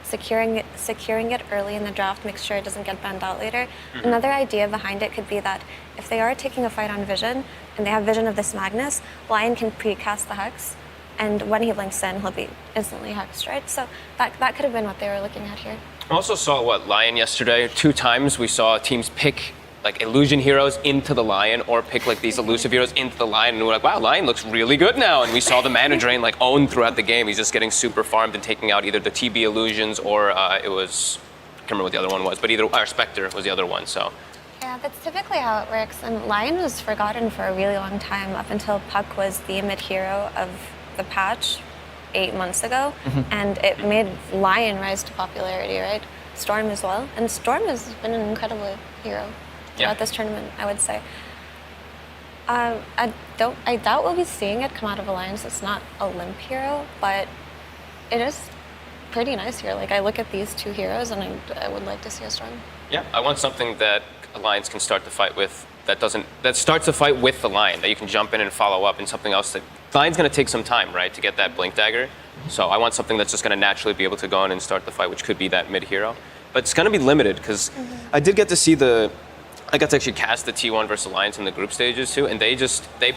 securing it early in the draft makes sure it doesn't get banned out later. Another idea behind it could be that if they are taking a fight on Vision and they have Vision of this Magnus, Lion can precast the Hex, and when he links in, he'll be instantly hexed, right? So that could have been what they were looking at here. I also saw Lion yesterday. 2 times we saw teams pick like illusion heroes into the Lion or pick like these elusive heroes into the Lion, and we're like, wow, Lion looks really good now. And we saw the mana drain like own throughout the game. He's just getting super farmed and taking out either the TB illusions or it was, I can't remember what the other one was, but either Spectre was the other one. So yeah, that's typically how it works. And Lion was forgotten for a really long time up until Puck was the mid hero of the patch 8 months ago, and it made Lion rise to popularity, right? Storm as well, and Storm has been an incredible hero throughout this tournament, I would say. I doubt we'll be seeing it come out of Alliance. It's not a limp hero, but it is pretty nice here. Like, I look at these 2 heroes, and I would like to see a Storm. yeah, I want something that Alliance can start the fight with that starts the fight with the Lion, that you can jump in and follow up, and something else that Lion's going to take some time, right, to get that Blink Dagger. So I want something that's just going to naturally be able to go in and start the fight, which could be that mid hero. But it's going to be limited because I did get to see I got to actually cast the T1 versus Alliance in the group stages too, and they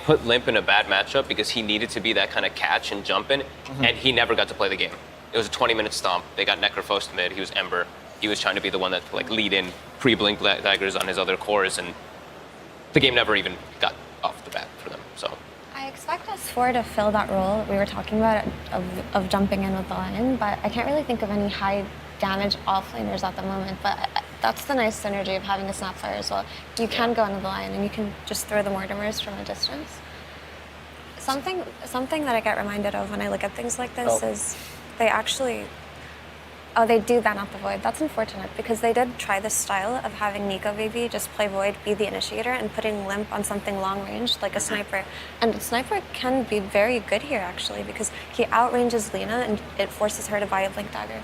put Limp in a bad matchup because he needed to be that kind of catch and jump in, and he never got to play the game. It was a 20-minute stomp. They got Necrophost mid. He was Ember. He was trying to be the one that like lead in pre-blink daggers on his other cores, and the game never even got off the bat for them. So I expect S4 to fill that role we were talking about of jumping in with the Lion, but I can't really think of any high damage offlaners at the moment. But that's the nice synergy of having a Snapfire as well. You can go into the Lion and you can just throw the Mortimers from a distance. Something that I get reminded of when I look at things like this is they actually, they do ban out the Void. That's unfortunate because they did try this style of having Nico VV just play Void, be the initiator, and putting Limp on something long range like a Sniper. And Sniper can be very good here actually because he outranges Lina and it forces her to buy a Blink Dagger.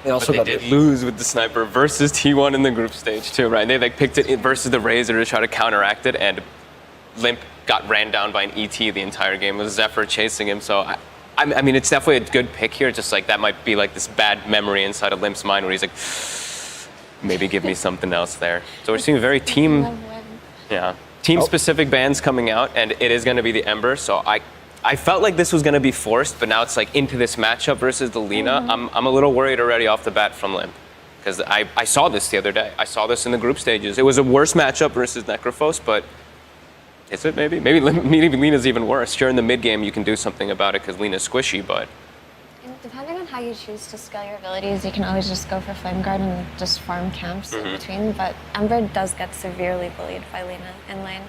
But they did lose with the Sniper versus T1 in the group stage too, right? They like picked it versus the Razor to try to counteract it, and Limp got ran down by an ET the entire game with Zephyr chasing him. So I mean, it's definitely a good pick here. Just like that might be like this bad memory inside of Limp's mind where he's like, maybe give me something else there. So we're seeing very team-specific bans coming out, and it is going to be the Ember. So I felt like this was going to be forced, but now it's like into this matchup versus the Lina. I'm a little worried already off the bat from Limp because I saw this the other day. I saw this in the group stages. It was a worse matchup versus Necrophos, but is it maybe? Maybe Lina's even worse. Sure, in the mid game you can do something about it because Lina's squishy, but and depending on how you choose to scale your abilities, you can always just go for Flame Guard and just farm camps in between. But Ember does get severely bullied by Lina in lane,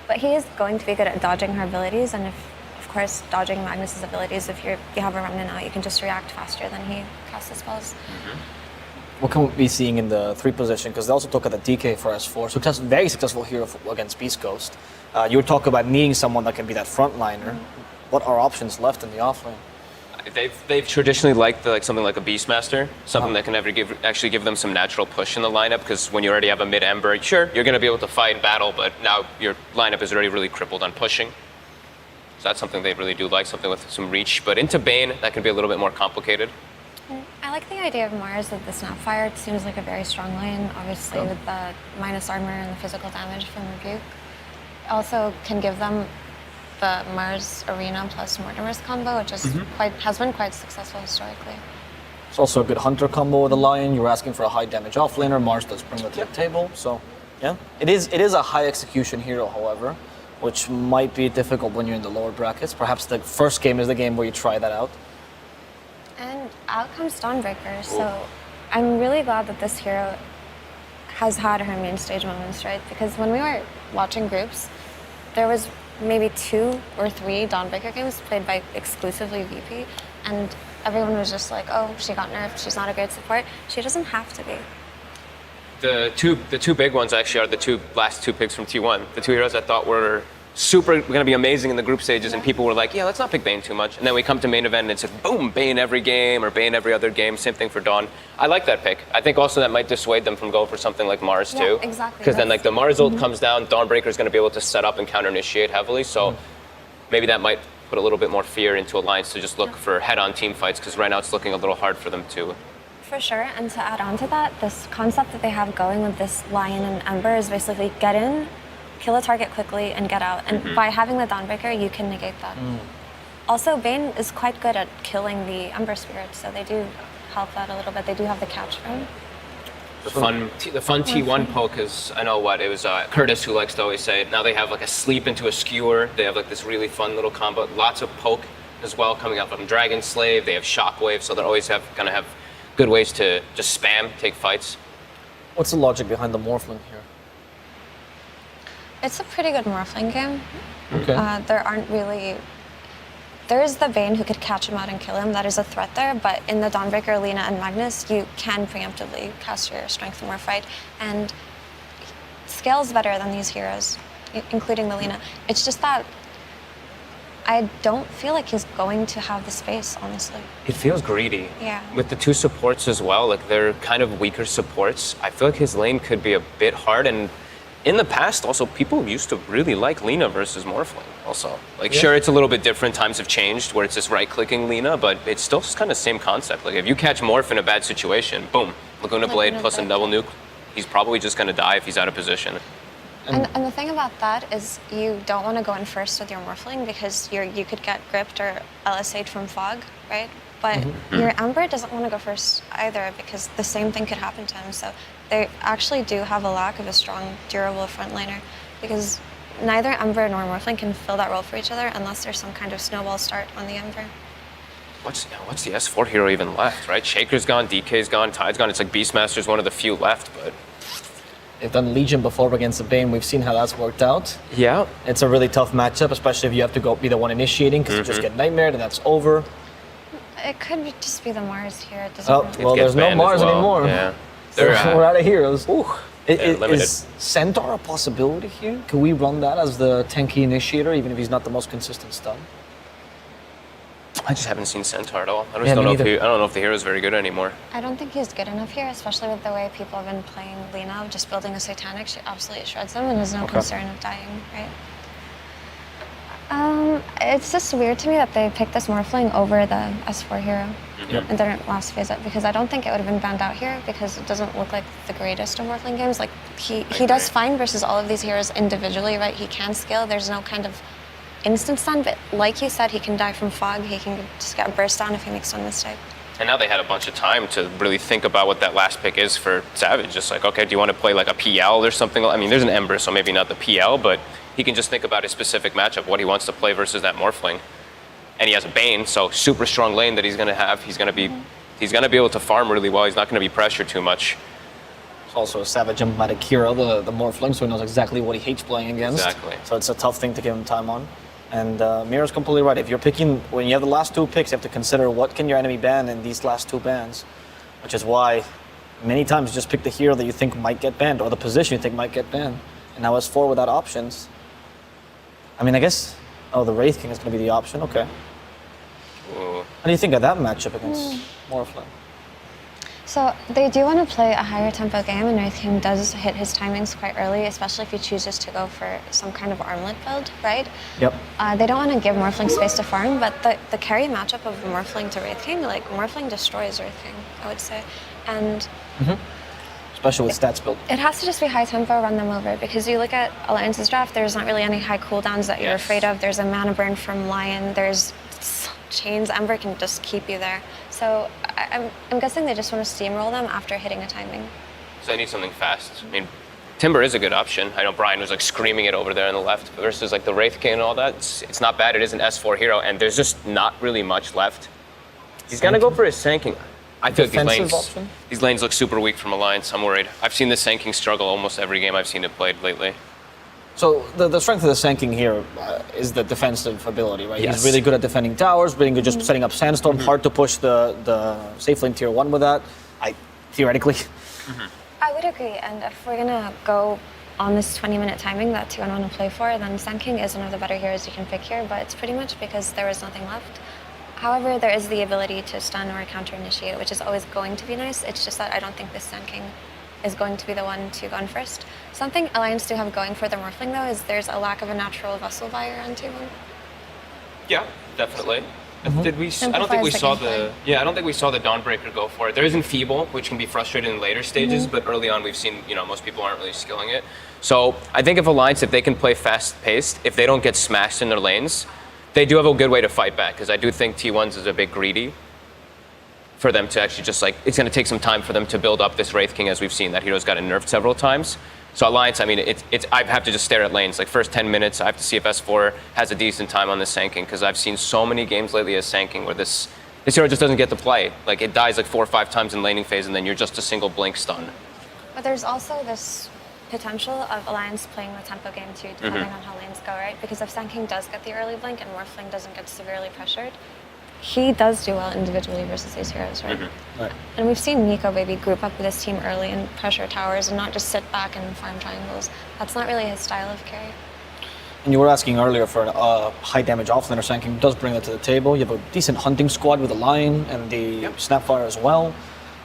but he is going to be good at dodging her abilities, and of course, dodging Magnus's abilities. If you have a Remnant out, you can just react faster than he casts the spells. What can we be seeing in the 3 position? Because they also talk about the DK for S4, very successful hero against Beast Ghost. You were talking about needing someone that can be that frontliner. What are options left in the offlane? They've traditionally liked something like a Beastmaster, something that can actually give them some natural push in the lineup, because when you already have a mid Ember, sure, you're going to be able to fight in battle, but now your lineup is already really crippled on pushing. So that's something they really do like, something with some reach. But into Bane, that can be a little bit more complicated. I like the idea of Mars with the Snapfire. It seems like a very strong lane, obviously with the minus armor and the physical damage from Rebuke. Also can give them the Mars Arena plus Mortimer's combo, which is has been quite successful historically. It's also a good Hunter combo with the Lion. You're asking for a high damage offlaner. Mars does bring it to the table, so yeah. It is a high execution hero, however, which might be difficult when you're in the lower brackets. Perhaps the first game is the game where you try that out. And out comes Dawnbreaker, so I'm really glad that this hero has had her main stage moments, right? Because when we were watching groups, there was maybe 2 or 3 Dawnbreaker games played by exclusively VP, and everyone was just like, oh, she got nerfed, she's not a great support. She doesn't have to be. The two big ones actually are the last two picks from T1. The 2 heroes I thought were going to be amazing in the group stages, and people were like, yeah, let's not pick Bane too much. And then we come to main event and it's like, boom, Bane every game or Bane every other game. Same thing for Dawn. I like that pick. I think also that might dissuade them from going for something like Mars too. Exactly. Because then like the Mars ult comes down, Dawnbreaker is going to be able to set up and counter initiate heavily. So maybe that might put a little bit more fear into Alliance to just look for head-on team fights, because right now it's looking a little hard for them to. For sure, and to add on to that, this concept that they have going with this Lion and Ember is basically get in, kill a target quickly, and get out. And by having the Dawnbreaker, you can negate that. Also, Bane is quite good at killing the Ember Spirits, so they do help that a little bit. They do have the catch room. The fun T1 poke is, I know what, it was Curtis who likes to always say it. Now they have like a sleep into a skewer. They have like this really fun little combo. Lots of poke as well coming out from Dragon Slave. They have Shockwave, so they're always gonna have good ways to just spam, take fights. What's the logic behind the Morphling here? It's a pretty good Morphling game. Okay. There is the Bane who could catch him out and kill him. That is a threat there. But in the Dawnbreaker, Lina, and Magnus, you can preemptively cast your Strength and More fight. And scales better than these heroes, including the Lina. It's just that I don't feel like he's going to have the space, honestly. It feels greedy. Yeah. With the two supports as well, like they're kind of weaker supports. I feel like his lane could be a bit hard, and in the past, also, people used to really like Lina versus Morphling, also. Like, sure, it's a little bit different. Times have changed, where it's just right-clicking Lina, but it's still kind of same concept. Like, if you catch Morph in a bad situation, boom, Laguna Blade plus a double nuke, he's probably just going to die if he's out of position. And the thing about that is you don't want to go in first with your Morphling because you could get gripped or LSA'd from Fog, right? But your Ember doesn't want to go first either because the same thing could happen to him. So they actually do have a lack of a strong, durable frontliner because neither Ember nor Morphling can fill that role for each other unless there's some kind of snowball start on the Ember. What's the S4 hero even left, right? Shaker's gone, DK's gone, Tide's gone. It's like Beastmaster's one of the few left, but... They've done Legion before against the Bane. We've seen how that's worked out. Yeah. It's a really tough matchup, especially if you have to be the one initiating, because you just get Nightmared and that's over. It could just be the Mars here. It doesn't really... Well, there's no Mars anymore. Yeah. So we're out of heroes. Limited. Is Centaur a possibility here? Can we run that as the tanky initiator, even if he's not the most consistent stun? I just haven't seen Centaur at all. I Yeah, don't me know neither. I don't know if the hero's very good anymore. I don't think he's good enough here, especially with the way people have been playing Lina, just building a Satanic. She absolutely shreds them and has no concern of dying, right? It's just weird to me that they picked this Morphling over the S4 hero and didn't last phase it, because I don't think it would have been banned out here because it doesn't look like the greatest of Morphling games. Like, he does fine versus all of these heroes individually, right? He can scale. There's no kind of instant stun, but like you said, he can die from Fog. He can just get burst down if he makes one mistake. And now they had a bunch of time to really think about what that last pick is for Savage. Just like, okay, do you want to play like a PL or something? I mean, there's an Ember, so maybe not the PL, but he can just think about his specific matchup, what he wants to play versus that Morphling. And he has a Bane, so super strong lane that he's going to have. He's going to be able to farm really well. He's not going to be pressured too much. It's also a Savage emblematic hero, the Morphling, so he knows exactly what he hates playing against. Exactly. So it's a tough thing to give him time on. And Mira's completely right. If you're picking, when you have the last two picks, you have to consider what can your enemy ban in these last two bans, which is why many times you just pick the hero that you think might get banned or the position you think might get banned. And now S4 without options. I mean, I guess, the Wraith King is going to be the option. Okay. Ooh. What do you think of that matchup against Morphling? So they do want to play a higher tempo game, and Wraith King does hit his timings quite early, especially if he chooses to go for some kind of armlet build, right? Yep. They don't want to give Morphling space to farm, but the carry matchup of Morphling to Wraith King, like, Morphling destroys Wraith King, I would say. And Especially with stats build. it has to just be high tempo, run them over, because you look at Alliance's draft, there's not really any high cooldowns that you're afraid of. There's a mana burn from Lion, there's Chains, Ember can just keep you there. So I'm guessing they just want to steamroll them after hitting a timing. So I need something fast. I mean, Timber is a good option. I know Brian was like screaming it over there on the left versus like the Wraith King and all that. It's not bad. It is an S4 hero, and there's just not really much left. He's gonna go for his Sanking. I feel like these lanes look super weak from Alliance. I'm worried. I've seen the Sanking struggle almost every game I've seen it played lately. So the strength of the Sanking here is the defensive ability, right? Yes. He's really good at defending towers, really good just setting up Sandstorm. Hard to push the safe lane tier 1 with that, theoretically. I would agree, and if we're gonna go on this 20-minute timing that T1 want to play for, then Sand King is one of the better heroes you can pick here, but it's pretty much because there is nothing left. However, there is the ability to stun or counter initiate, which is always going to be nice. It's just that I don't think this Sand King is going to be the one to go in first. Something Alliance do have going for their Morphling, though, is there's a lack of a natural Vessel Buyer on T1. Yeah, definitely. Did we? I don't think we Simplifies the saw gameplay. the. Yeah, I don't think we saw the Dawnbreaker go for it. There is Enfeeble, which can be frustrating in later stages, but early on we've seen most people aren't really skilling it. So I think if Alliance, if they can play fast-paced, if they don't get smashed in their lanes, they do have a good way to fight back. Because I do think T1's is a bit greedy for them to actually just it's going to take some time for them to build up this Wraith King, as we've seen. That hero's gotten nerfed several times. So Alliance, I mean, I have to just stare at lanes. Like first 10 minutes, I have to see if S4 has a decent time on this Sanking, because I've seen so many games lately as Sanking where this hero just doesn't get to play. Like it dies like 4 or 5 times in laning phase, and then you're just a single blink stun. But there's also this potential of Alliance playing the tempo game too, depending on how lanes go, right? Because if Sand King does get the early blink and Morphling doesn't get severely pressured, he does do well individually versus these heroes, right? Right. And we've seen Nico maybe group up with his team early and pressure towers and not just sit back and farm triangles. That's not really his style of carry. And you were asking earlier for a high damage offlaner. Sand King does bring that to the table. You have a decent hunting squad with the Lion and the Snapfire as well.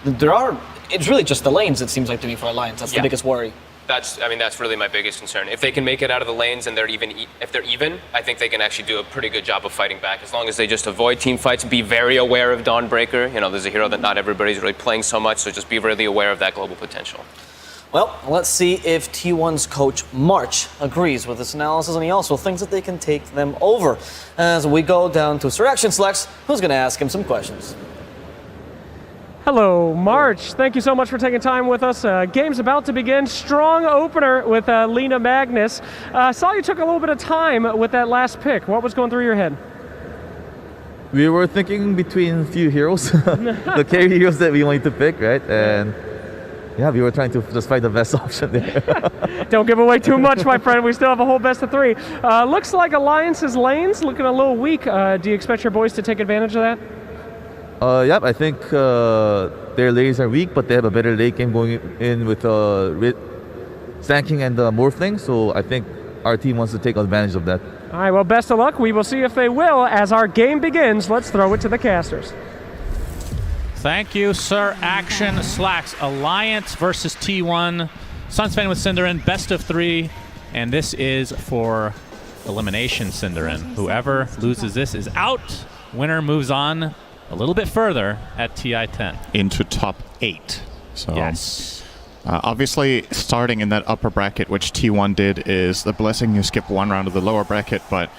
It's really just the lanes, it seems like to me, for Alliance. That's the biggest worry. That's really my biggest concern. If they can make it out of the lanes and if they're even, I think they can actually do a pretty good job of fighting back. As long as they just avoid team fights, be very aware of Dawnbreaker. There's a hero that not everybody's really playing so much, so just be really aware of that global potential. Well, let's see if T1's coach March agrees with this analysis, and he also thinks that they can take them over. As we go down to Sir Action Slacks, who's going to ask him some questions. Hello, March. Thank you so much for taking time with us. Game's about to begin. Strong opener with Lena Magnus. Saw you took a little bit of time with that last pick. What was going through your head? We were thinking between a few heroes, the carry heroes that we wanted to pick, right? And yeah, we were trying to just find the best option there. Don't give away too much, my friend. We still have a whole best of 3. Looks like Alliance's lanes looking a little weak. Do you expect your boys to take advantage of that? Yep, I think their lanes are weak, but they have a better late game going in with Sand King and Morphling, so I think our team wants to take advantage of that. All right, well, best of luck. We will see if they will as our game begins. Let's throw it to the casters. Thank you, Sir Action Slacks. Alliance versus T1. Sunspan with Cinderin, best of 3, and this is for elimination, Cinderin. Whoever loses this is out. Winner moves on a little bit further at TI-10. Into top 8. So yes. Obviously, starting in that upper bracket, which T1 did, is the blessing. You skip 1 round of the lower bracket, but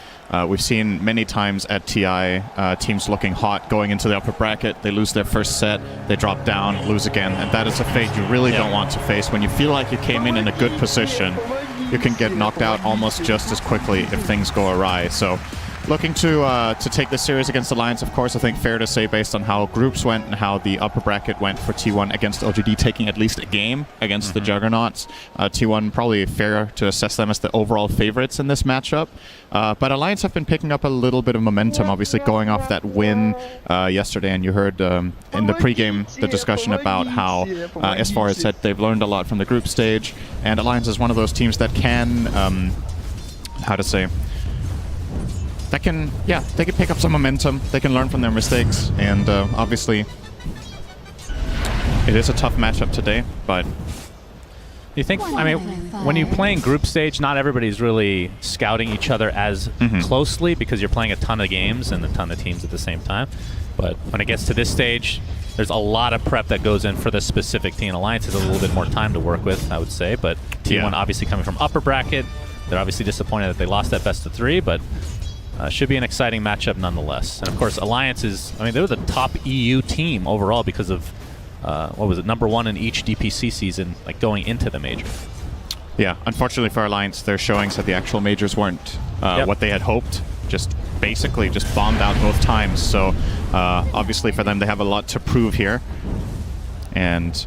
we've seen many times at TI teams looking hot going into the upper bracket. They lose their first set, they drop down, lose again, and that is a fate you really don't want to face. When you feel like you came in a good position, you can get knocked out almost just as quickly if things go awry. So looking to take this series against Alliance, of course. I think fair to say, based on how groups went and how the upper bracket went for T1 against OGD, taking at least a game against the Juggernauts. T1 probably fair to assess them as the overall favorites in this matchup. But Alliance have been picking up a little bit of momentum, obviously going off that win yesterday. And you heard in the pregame the discussion about how S4 has said they've learned a lot from the group stage. And Alliance is one of those teams that can, they can pick up some momentum, they can learn from their mistakes, and obviously it is a tough matchup today, but You think, I mean, when you're playing group stage, not everybody's really scouting each other as closely because you're playing a ton of games and a ton of teams at the same time. But when it gets to this stage, there's a lot of prep that goes in for this specific team. Alliance has a little bit more time to work with, I would say, but T1 obviously coming from upper bracket, they're obviously disappointed that they lost that best of 3, but should be an exciting matchup nonetheless. And of course, Alliance is, I mean, they were the top EU team overall because of, what was it, #1 in each DPC season, like going into the major. Yeah, unfortunately for Alliance, their showings at the actual majors weren't what they had hoped. Just basically just bombed out both times. So obviously for them, they have a lot to prove here. And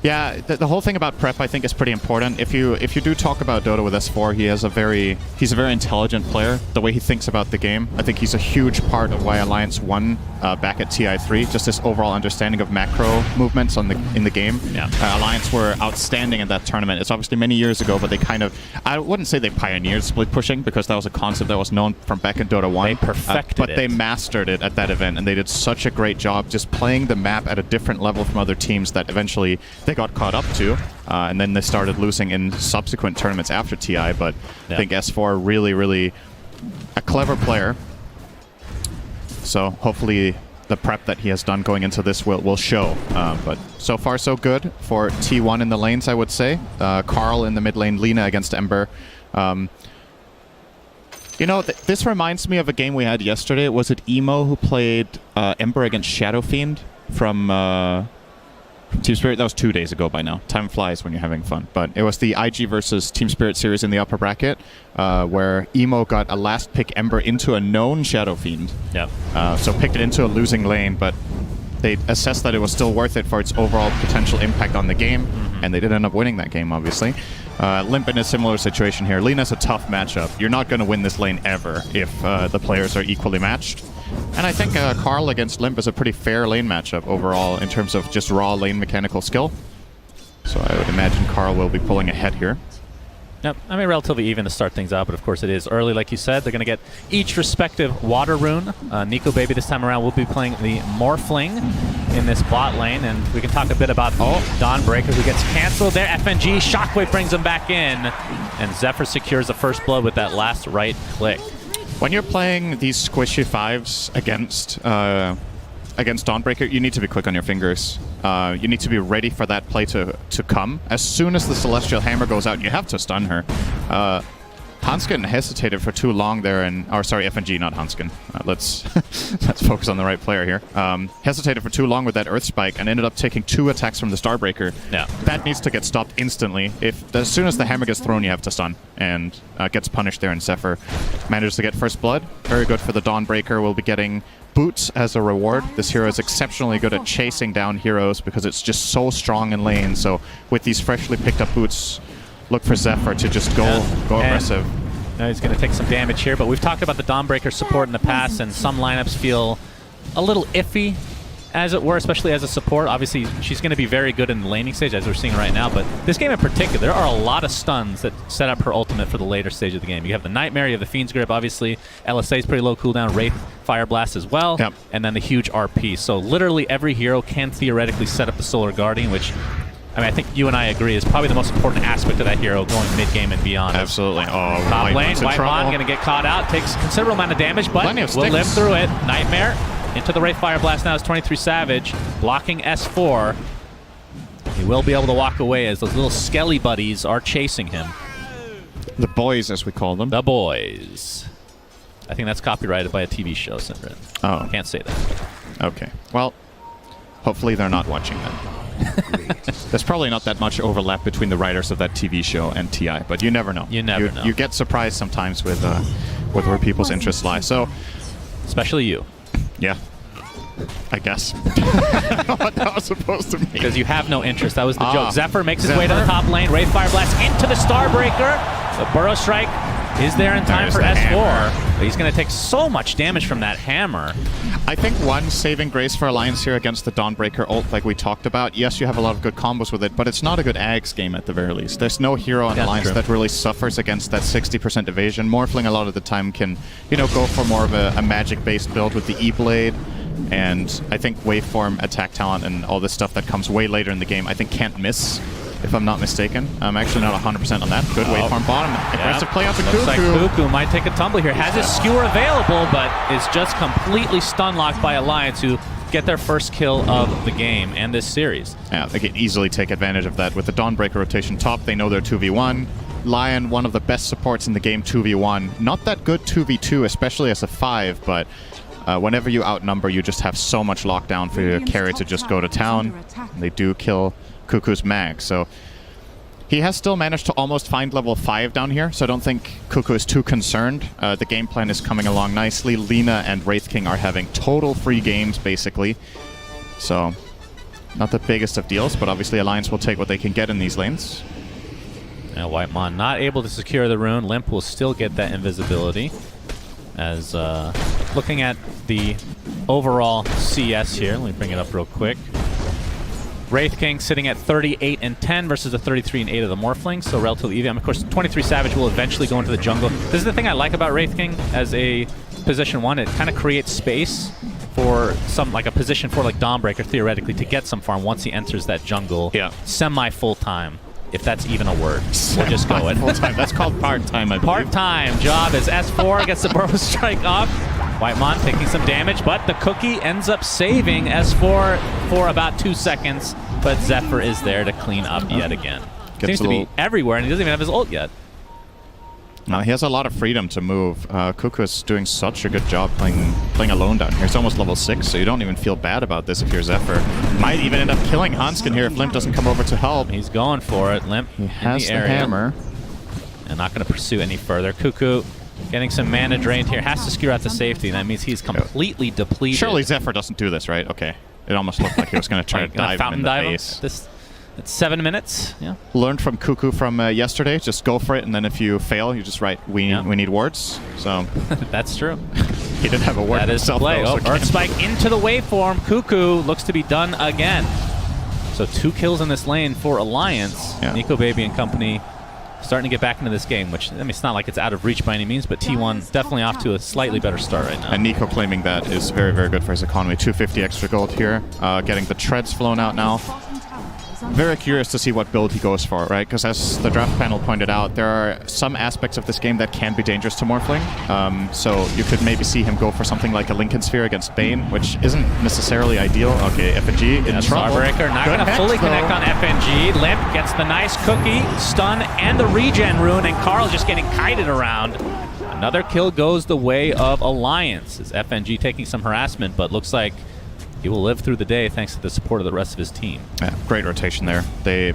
yeah, the whole thing about prep, I think, is pretty important. If you do talk about Dota with S4, he's a very intelligent player. The way he thinks about the game, I think he's a huge part of why Alliance won back at TI3. Just this overall understanding of macro movements in the game. Yeah. Alliance were outstanding in that tournament. It's obviously many years ago, but they kind of, I wouldn't say they pioneered split pushing because that was a concept that was known from back in Dota 1. They perfected but they mastered it at that event, and they did such a great job just playing the map at a different level from other teams that eventually they got caught up to, and then they started losing in subsequent tournaments after TI, but I think S4 really a clever player, So hopefully the prep that he has done going into this will show. But so far so good for T1 in the lanes, I would say. Carl in the mid lane, Lina against Ember. You know, this reminds me of a game we had yesterday. Was it Emo who played Ember against Shadow Fiend from Team Spirit? That was 2 days ago by now. Time flies when you're having fun. But it was the IG versus Team Spirit series in the upper bracket, where Emo got a last pick Ember into a known Shadow Fiend. Yep. So picked it into a losing lane, but they assessed that it was still worth it for its overall potential impact on the game, and they did end up winning that game, obviously. Limp in a similar situation here. Lina's a tough matchup. You're not going to win this lane ever if the players are equally matched. And I think Carl against Limp is a pretty fair lane matchup overall in terms of just raw lane mechanical skill. So I would imagine Carl will be pulling ahead here. Yep, I mean, relatively even to start things out, but of course it is early, like you said. They're going to get each respective water rune. Nico Baby this time around will be playing the Morphling in this bot lane, and we can talk a bit about Dawnbreaker, who gets canceled there. FNG, Shockwave brings him back in, and Zephyr secures the first blood with that last right click. When you're playing these squishy fives against Dawnbreaker, you need to be quick on your fingers. You need to be ready for that play to come. As soon as the Celestial Hammer goes out, you have to stun her. Hanskin hesitated for too long there, FNG, not Hanskin. Let's focus on the right player here. Hesitated for too long with that Earth Spike and ended up taking 2 attacks from the Starbreaker. Yeah. That needs to get stopped instantly. As soon as the hammer gets thrown, you have to stun, and gets punished there, and Zephyr manages to get first blood. Very good for the Dawnbreaker. We'll be getting boots as a reward. This hero is exceptionally good at chasing down heroes because it's just so strong in lane. So with these freshly picked up boots, look for Zephyr to just go aggressive. Now he's going to take some damage here, but we've talked about the Dawnbreaker support in the past, and some lineups feel a little iffy, as it were, especially as a support. Obviously, she's going to be very good in the laning stage, as we're seeing right now, but this game in particular, there are a lot of stuns that set up her ultimate for the later stage of the game. You have the Nightmare, you have the Fiend's Grip, obviously. LSA is pretty low cooldown, Wraith, Fire Blast as well, and then the huge RP. So literally every hero can theoretically set up the Solar Guardian, which, I mean, I think you and I agree is probably the most important aspect of that hero going mid-game and beyond. Absolutely. Top lane, Whitemon going to get caught out, takes a considerable amount of damage, but will live through it. Nightmare into the Wraith Fire Blast now is 23 Savage, blocking S4. He will be able to walk away as those little skelly buddies are chasing him. The boys, as we call them. The boys. I think that's copyrighted by a TV show, Sindrin. Oh. Can't say that. Okay. Well, hopefully they're not watching that. There's probably not that much overlap between the writers of that TV show and TI, but you never know. You never know. You get surprised sometimes with where people's interests lie. So, especially you. Yeah. I guess. I don't know what that was supposed to mean. Because you have no interest. That was the joke. Zephyr makes his way to the top lane. Wraith Fire Blast into the Starbreaker. The Burrow Strike is there in time for S4. But he's going to take so much damage from that hammer. I think one saving grace for Alliance here against the Dawnbreaker ult, like we talked about, yes, you have a lot of good combos with it, but it's not a good Ags game at the very least. There's no hero on Alliance that really suffers against that 60% evasion. Morphling a lot of the time can, go for more of a magic-based build with the E-Blade. And I think waveform, attack talent, and all this stuff that comes way later in the game, I think can't miss, if I'm not mistaken. I'm actually not 100% on that. Good waveform bottom. Aggressive play out to Cuckoo. Looks like Cuckoo might take a tumble here. Has his skewer available, but is just completely stun locked by Alliance, who get their first kill of the game and this series. Yeah, they can easily take advantage of that. With the Dawnbreaker rotation top, they know they're 2v1. Lion, one of the best supports in the game, 2v1. Not that good 2v2, especially as a 5, but whenever you outnumber, you just have so much lockdown for your carry to just go to town. They do kill Cuckoo's mag, so he has still managed to almost find level 5 down here, so I don't think Cuckoo is too concerned. The game plan is coming along nicely. Lina and Wraith King are having total free games, basically. So, not the biggest of deals, but obviously Alliance will take what they can get in these lanes. Now Whitemon not able to secure the rune. Limp will still get that invisibility. As looking at the overall CS here, let me bring it up real quick. Wraith King sitting at 38 and 10 versus the 33 and 8 of the Morphling, so relatively even. Of course, 23 Savage will eventually go into the jungle. This is the thing I like about Wraith King as a position 1. It kind of creates space for a position for like Dawnbreaker theoretically to get some farm once he enters that jungle. Yeah. Semi full time. If that's even a word. We'll just go it. Full-time. That's called part-time, I believe. Part-time job as S4 gets the Burrow Strike off. Whitemon taking some damage, but the cookie ends up saving S4 for about 2 seconds, but Zephyr is there to clean up yet again. Seems to be everywhere, and he doesn't even have his ult yet. No, he has a lot of freedom to move. Cuckoo is doing such a good job playing alone down here. He's almost level 6, so you don't even feel bad about this if you're Zephyr. Might even end up killing Hanskin here if Limp doesn't come over to help. He's going for it. Limp he has in the area. hammer. And not going to pursue any further. Cuckoo getting some mana drained here. Has to secure out the safety. That means he's completely depleted. Surely Zephyr doesn't do this, right? Okay. It almost looked like he was going to try to dive him in the face. It's 7 minutes. Yeah. Learned from Cuckoo from yesterday. Just go for it, and then if you fail, you just write, we need wards. So that's true. He did have a ward that himself. Play. Though, so Earth Spike into the waveform. Cuckoo looks to be done again. So 2 kills in this lane for Alliance. Yeah. Nico Baby and company starting to get back into this game, which, I mean, it's not like it's out of reach by any means, but T1 definitely off to a slightly better start right now. And Nico claiming that is very, very good for his economy. 250 extra gold here. Getting the treads flown out now. Very curious to see what build he goes for, right? Because as the draft panel pointed out, there are some aspects of this game that can be dangerous to Morphling. So you could maybe see him go for something like a Lincoln Sphere against Bane, which isn't necessarily ideal. Okay, FNG in trouble. Starbreaker not going to fully connect on FNG. Limp gets the nice cookie, stun, and the regen rune, and Carl just getting kited around. Another kill goes the way of Alliance. As FNG taking some harassment, but looks like he will live through the day thanks to the support of the rest of his team. Yeah, great rotation there.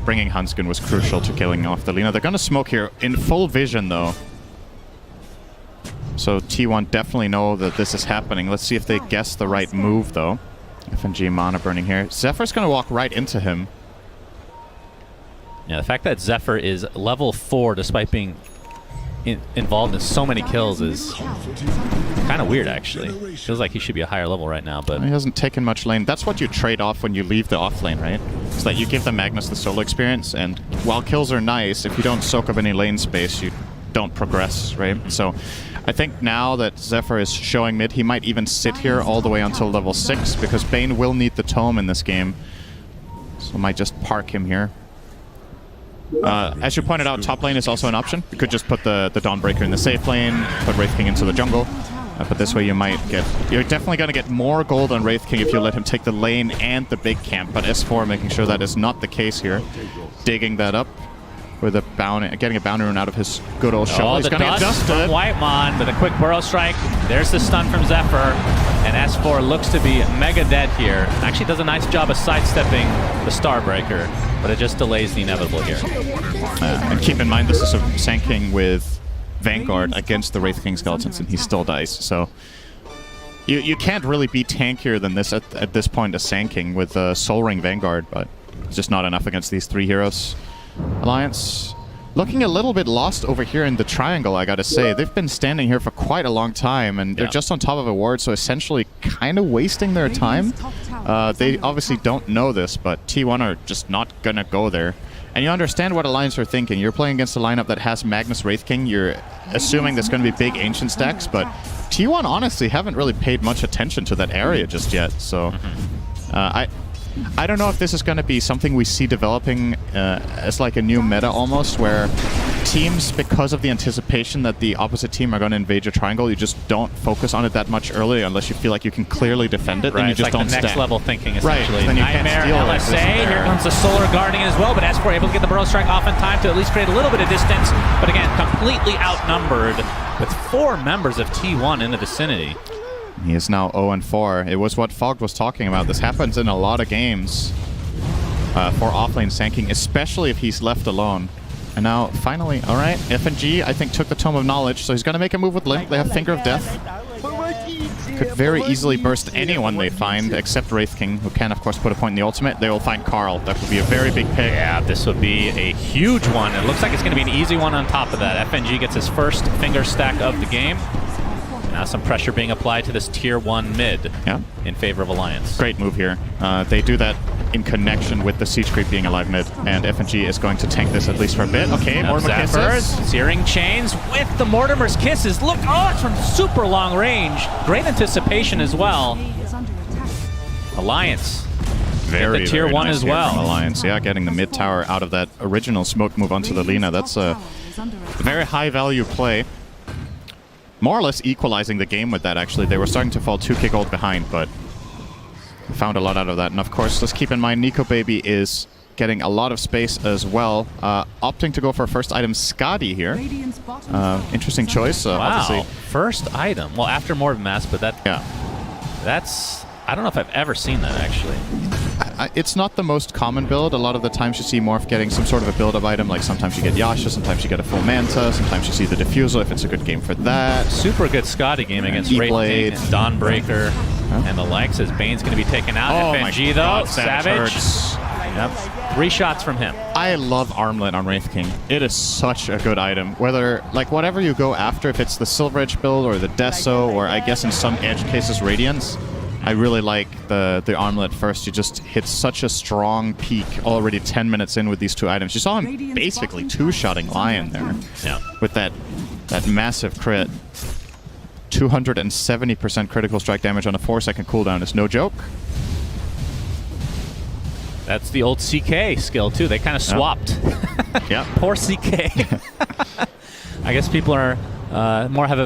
Bringing Hanskin was crucial to killing off the Lina. They're going to smoke here in full vision, though. So T1 definitely know that this is happening. Let's see if they guess the right move, though. FNG mana burning here. Zephyr's going to walk right into him. Yeah, the fact that Zephyr is level 4 despite being involved in so many kills is kind of weird, actually. Feels like he should be a higher level right now, but he hasn't taken much lane. That's what you trade off when you leave the off lane, right? It's that you give the Magnus the solo experience, and while kills are nice, if you don't soak up any lane space, you don't progress, right? So I think now that Zephyr is showing mid, he might even sit here all the way until level 6, because Bane will need the tome in this game. So might just park him here. As you pointed out, top lane is also an option. You could just put the Dawnbreaker in the safe lane, put Wraith King into the jungle. But this way you might get... You're definitely going to get more gold on Wraith King if you let him take the lane and the big camp. But S4 making sure that is not the case here. Digging that up with a bounty, getting a bounty rune out of his good old shovel. He's going to get dusted. Whitemon with a quick burrow strike. There's the stun from Zephyr. And S4 looks to be mega dead here. Actually does a nice job of sidestepping the Starbreaker, but it just delays the inevitable here. And keep in mind, this is a Sand King with Vanguard against the Wraith King Skeletons, and he still dies. So you can't really be tankier than this at this point as Sand King with Soul Ring Vanguard, but it's just not enough against these 3 heroes. Alliance looking a little bit lost over here in the triangle, I gotta say. They've been standing here for quite a long time, and they're just on top of a ward, so essentially kind of wasting their time. They obviously don't know this, but T1 are just not gonna go there. And you understand what Alliance are thinking. You're playing against a lineup that has Magnus Wraith King. You're assuming there's going to be big Ancient stacks, but T1 honestly haven't really paid much attention to that area just yet. So I don't know if this is going to be something we see developing as like a new meta almost, where teams, because of the anticipation that the opposite team are going to invade your triangle, you just don't focus on it that much early unless you feel like you can clearly defend it. Right, then you it's just like don't the next stack. level thinking, essentially. Right, then you can't Nightmare, steal LSA, here comes the Solar Guardian as well, but S4 able to get the Burrow Strike off in time to at least create a little bit of distance, but again, completely outnumbered with 4 members of T1 in the vicinity. He is now 0-4. It was what Fogg was talking about. This happens in a lot of games for offlane Sand King, especially if he's left alone. And now, finally, all right, FNG, I think, took the Tome of Knowledge, so he's going to make a move with Limp. They have Finger of Death. Could very easily burst anyone they find, except Wraith King, who can, of course, put a point in the ultimate. They will find Carl. That would be a very big pick. Yeah, this would be a huge one. It looks like it's going to be an easy one on top of that. FNG gets his first Finger stack of the game. Now some pressure being applied to this tier 1 mid in favor of Alliance. Great move here. They do that in connection with the Siege Creep being alive mid, and FNG is going to tank this at least for a bit. Okay, Mortimer Kisses. Searing Chains with the Mortimer's Kisses. Look, oh, it's from super long range. Great anticipation as well. Alliance. Very, the tier very 1 nice as well. From Alliance, yeah, getting the mid tower out of that original smoke move onto the Lina. That's a very high value play. more or less equalizing the game with that, actually. They were starting to fall 2k gold behind, but found a lot out of that. And of course, let's keep in mind, Nico Baby is getting a lot of space as well. Opting to go for first item Skadi here. Interesting choice. Wow, Obviously. first item. Well, after Morbid Mask, but that's... I don't know if I've ever seen that, actually. It's not the most common build. A lot of the times you see Morph getting some sort of a build-up item, like sometimes you get Yasha, sometimes you get a full Manta, sometimes you see the Diffusal if it's a good game for that. Super good Scotty game against Wraith King and Dawnbreaker and the likes, as Bane's going to be taken out. Oh FNG, my though. God, Savage. Yep. 3 shots from him. I love Armlet on Wraith King. It is such a good item. Whether, like, whatever you go after, if it's the Silver Edge build or the Deso, or I guess in some edge cases Radiance, I really like the Armlet first. You just hit such a strong peak already 10 minutes in with these 2 items. You saw him basically 2-shotting Lion there with that massive crit. 270% critical strike damage on a 4-second cooldown is no joke. That's the old CK skill, too. They kind of swapped. Yeah. Poor CK. I guess people are more have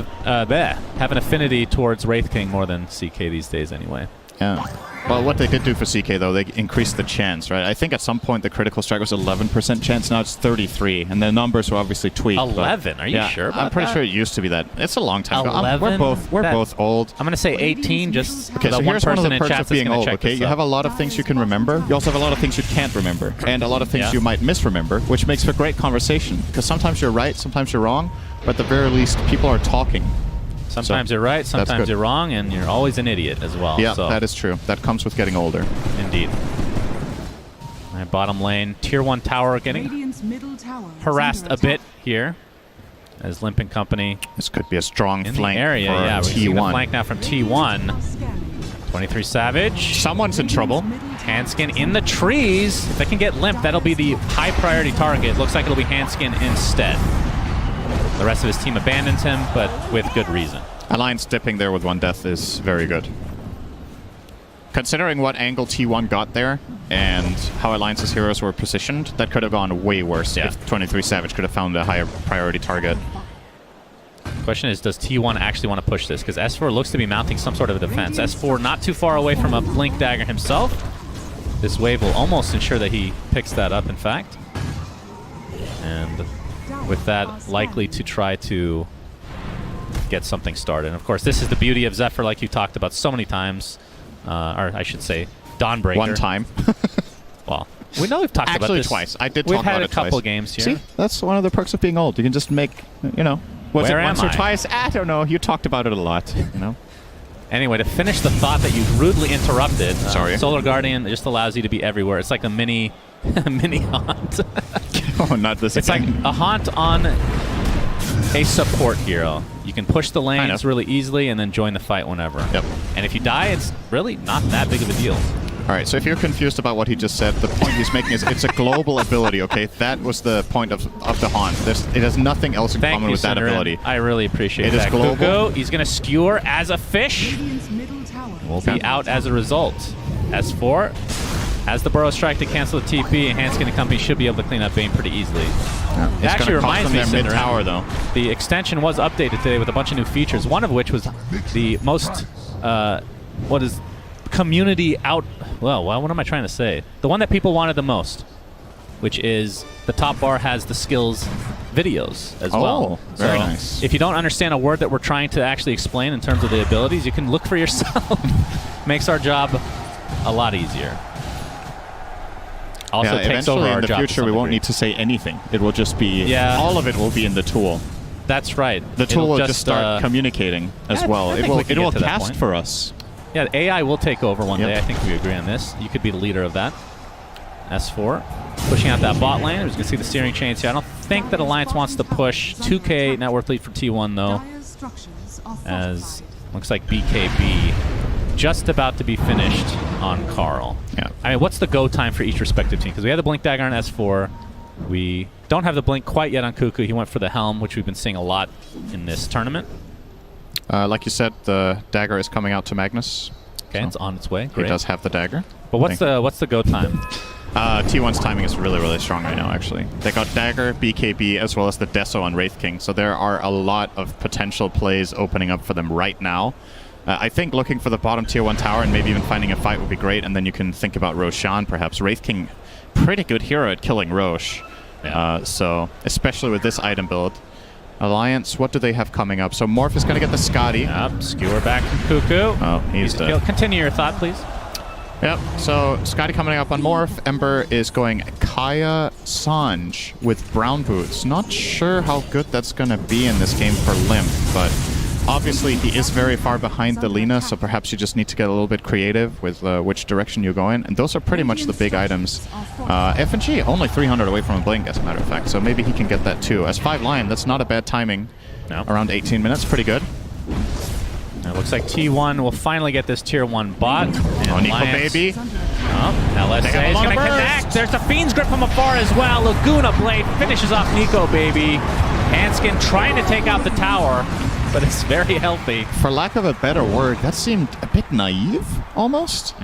an affinity towards Wraith King more than CK these days, anyway. Yeah. Well, what they did do for CK, though, they increased the chance, right? I think at some point the critical strike was 11% chance. Now it's 33, and the numbers were obviously tweaked. 11? Are you sure about I'm pretty that? sure it used to be that. It's a long time ago. 11? We're both old. I'm going to say 18, just Okay, the so one here's one of person the in perks chat of that's being going to old, check okay? this You out. have a lot of things you can remember. You also have a lot of things you can't remember, and a lot of things you might misremember, which makes for great conversation. Because sometimes you're right, sometimes you're wrong, but at the very least, people are talking. Sometimes you're right, sometimes you're wrong, and you're always an idiot as well. Yeah, so. that is true. That comes with getting older. Indeed. My bottom lane, tier 1 tower getting harassed a bit here as Limp and Company This could be a strong in flank the area. for Yeah, we're seeing a T1. flank now from T1. 23 Savage. Someone's in trouble. Handskin in the trees. If they can get Limp, that'll be the high priority target. Looks like it'll be Handskin instead. The rest of his team abandons him, but with good reason. Alliance dipping there with 1 death is very good. Considering what angle T1 got there and how Alliance's heroes were positioned, that could have gone way worse if 23 Savage could have found a higher priority target. Question is, does T1 actually want to push this? Because S4 looks to be mounting some sort of a defense. S4 not too far away from a Blink Dagger himself. This wave will almost ensure that he picks that up, in fact. And with that, likely to try to get something started. And of course, this is the beauty of Zephyr, like you talked about so many times. Or I should say, Dawnbreaker. 1 time. Well, we know we've talked about this. Actually, twice. I did We've talk about had it a couple twice. games here. See? That's one of the perks of being old. You can just make, you know, was Where it am once or I? twice? I don't know. You talked about it a lot, you know? Anyway, to finish the thought that you rudely interrupted, Sorry. Solar Guardian just allows you to be everywhere. It's like a mini haunt. Oh, not this It's like again. a haunt on a support hero. You can push the lanes really easily and then join the fight whenever. Yep. And if you die, it's really not that big of a deal. All right, so if you're confused about what he just said, the point he's making is it's a global ability, okay? That was the point of the haunt. It has nothing else in Thank common you, with that Synderen. ability. I really appreciate It is that. global. Cuckoo, he's going to skewer as a fish. Will be out as a result. S4 has the Burrow Strike to cancel the TP, and Hanskin and company should be able to clean up Bane pretty easily. It It's actually gonna cost reminds them me, their Synderen, mid-tower, though. the extension was updated today with a bunch of new features, one of which was the most, what is community out, well, what am I trying to say? The one that people wanted the most, which is the top bar has the skills videos as well. Very So nice. if you don't understand a word that we're trying to actually explain in terms of the abilities, you can look for yourself. Makes our job a lot easier. Also takes eventually over our in the job to future some we won't degree. need to say anything. It will just be, all of it will be in the tool. That's right. The tool It'll will just start communicating as well. I It think will we can it get will to that cast point. for us. Yeah, the AI will take over one Yep. day. I think we agree on this. You could be the leader of that. S4 pushing out that bot lane. As you can see the steering chains here. I don't think that Alliance wants to push 2K net worth lead for T1 though, as looks like BKB just about to be finished on Carl. Yeah. I mean, what's the go time for each respective team? Because we have the Blink Dagger on S4. We don't have the Blink quite yet on Cuckoo. He went for the Helm, which we've been seeing a lot in this tournament. Like you said, the dagger is coming out to Magnus. Okay, So it's on its way. He Great. does have the dagger. But what's the go time? T1's timing is really, really strong right now, actually. They got Dagger, BKB, as well as the Deso on Wraith King, so there are a lot of potential plays opening up for them right now. I think looking for the bottom tier 1 tower and maybe even finding a fight would be great, and then you can think about Roshan, perhaps. Wraith King, pretty good hero at killing Rosh. Yeah. So, especially with this item build. Alliance, what do they have coming up? So Morph is going to get the Scotty. Yep, skewer back from Cuckoo. Oh, he's dead. Continue your thought, please. Yep, so Scotty coming up on Morph. Ember is going Kaya Sanj with Brown Boots. Not sure how good that's going to be in this game for Limp, but obviously he is very far behind the Lina, so perhaps you just need to get a little bit creative with which direction you go in. And those are pretty much the big items. FNG, only 300 away from a Blink, as a matter of fact, so maybe he can get that too. As 5 Lion, that's not a bad timing. No. Around 18 minutes, pretty good. It looks like T1 will finally get this tier 1 bot. Oh, Nico baby. Oh, LSA is going to connect. There's the Fiend's Grip from afar as well. Laguna Blade finishes off Nico baby. Hanskin trying to take out the tower, but it's very healthy. For lack of a better word, that seemed a bit naive, almost.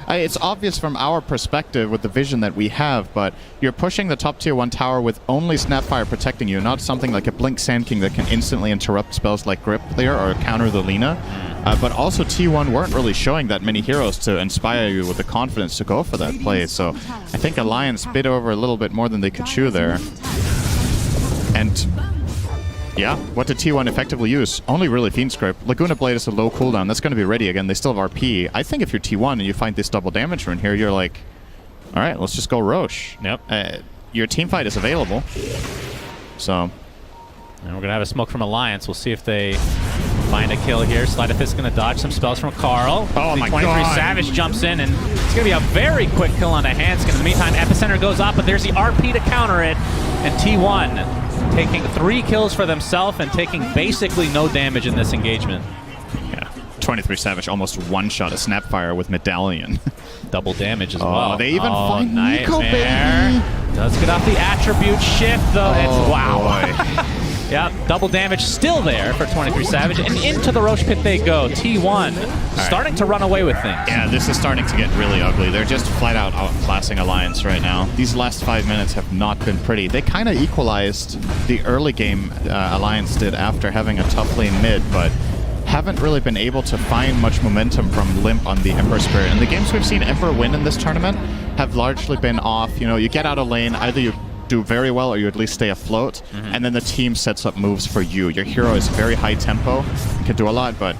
It's obvious from our perspective with the vision that we have, but you're pushing the top tier 1 tower with only Snapfire protecting you, not something like a Blink Sand King that can instantly interrupt spells like Grip there or counter the Lina. But also T1 weren't really showing that many heroes to inspire you with the confidence to go for that play, so I think Alliance bit over a little bit more than they could chew there. And yeah, what did T1 effectively use? Only really Fiend's Grip. Laguna Blade is a low cooldown. That's going to be ready again. They still have RP. I think if you're T1 and you find this double damage rune here, you're like, all right, let's just go Rosh. Yep. Your team fight is available. So. And we're going to have a smoke from Alliance. We'll see if they find a kill here. Sleight of Fist going to dodge some spells from Carl. Oh my 23 God. Savage jumps in, and it's going to be a very quick kill on the Hanskin. In the meantime, Epicenter goes up, but there's the RP to counter it. And T1 taking 3 kills for themselves and taking basically no damage in this engagement. Yeah. 23 Savage almost one-shot a Snapfire with Medallion. Double damage as well. They even find Nico, Nightmare. baby. Does get off the attribute shift, though. Oh, wow. Yep, double damage still there for 23 Savage, and into the Roche pit they go. T1 starting to run away with things. Yeah, this is starting to get really ugly. They're just flat out outclassing Alliance right now. These last 5 minutes have not been pretty. They kind of equalized the early game Alliance did after having a tough lane mid, but haven't really been able to find much momentum from Limp on the Ember Spirit. And the games we've seen Ember win in this tournament have largely been off. You know, you get out of lane, either you do very well or you at least stay afloat, and then the team sets up moves for you. Your hero is very high tempo, can do a lot, but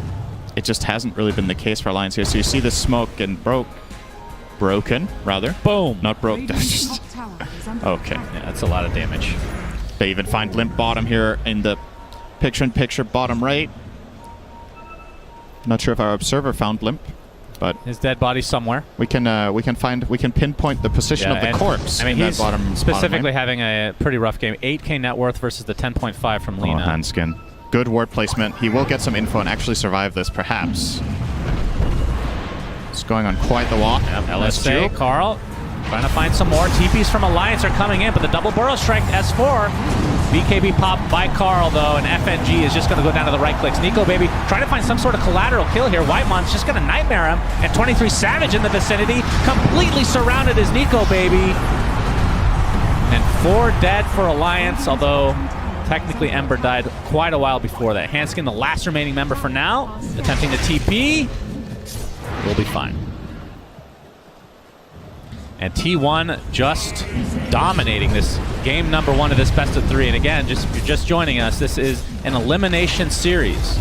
it just hasn't really been the case for Alliance here. So you see this smoke and broken, rather. Boom. Not broke. Okay. Yeah, that's a lot of damage. They even find Limp bottom here in the picture-in-picture bottom right. Not sure if our observer found Limp, but his dead body somewhere. We can pinpoint the position of the corpse. I mean, in he's that bottom specifically lane. having a pretty rough game. 8k net worth versus the 10.5 from Lina. Oh, Hanskin. Good ward placement. He will get some info and actually survive this, perhaps. It's going on quite the walk. Yep, LSA, Carl trying to find some more. TPs from Alliance are coming in, but the double burrow strike S4. BKB popped by Carl, though, and FNG is just going to go down to the right clicks. Nico Baby trying to find some sort of collateral kill here. Whitemon's just going to nightmare him, and 23 Savage in the vicinity. Completely surrounded is Nico Baby. And 4 dead for Alliance, although technically Ember died quite a while before that. Hanskin, the last remaining member for now, attempting to TP. We'll be fine. And T1 just dominating this game number 1 of this best of 3. And again, if you're just joining us, this is an elimination series.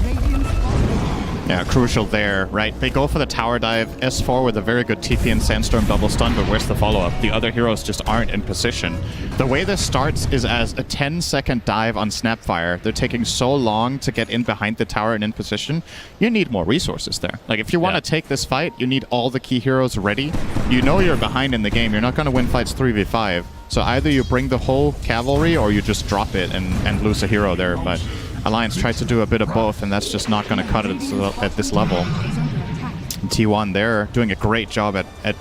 Yeah, crucial there, right? They go for the tower dive. S4 with a very good TP and Sandstorm double stun, but where's the follow-up? The other heroes just aren't in position. The way this starts is as a 10-second dive on Snapfire. They're taking so long to get in behind the tower and in position. You need more resources there. Like, if you want to take this fight, you need all the key heroes ready. You know you're behind in the game. You're not going to win fights 3v5. So either you bring the whole cavalry or you just drop it and lose a hero there. But Alliance tries to do a bit of both, and that's just not going to cut it at this level. And T1, they're doing a great job at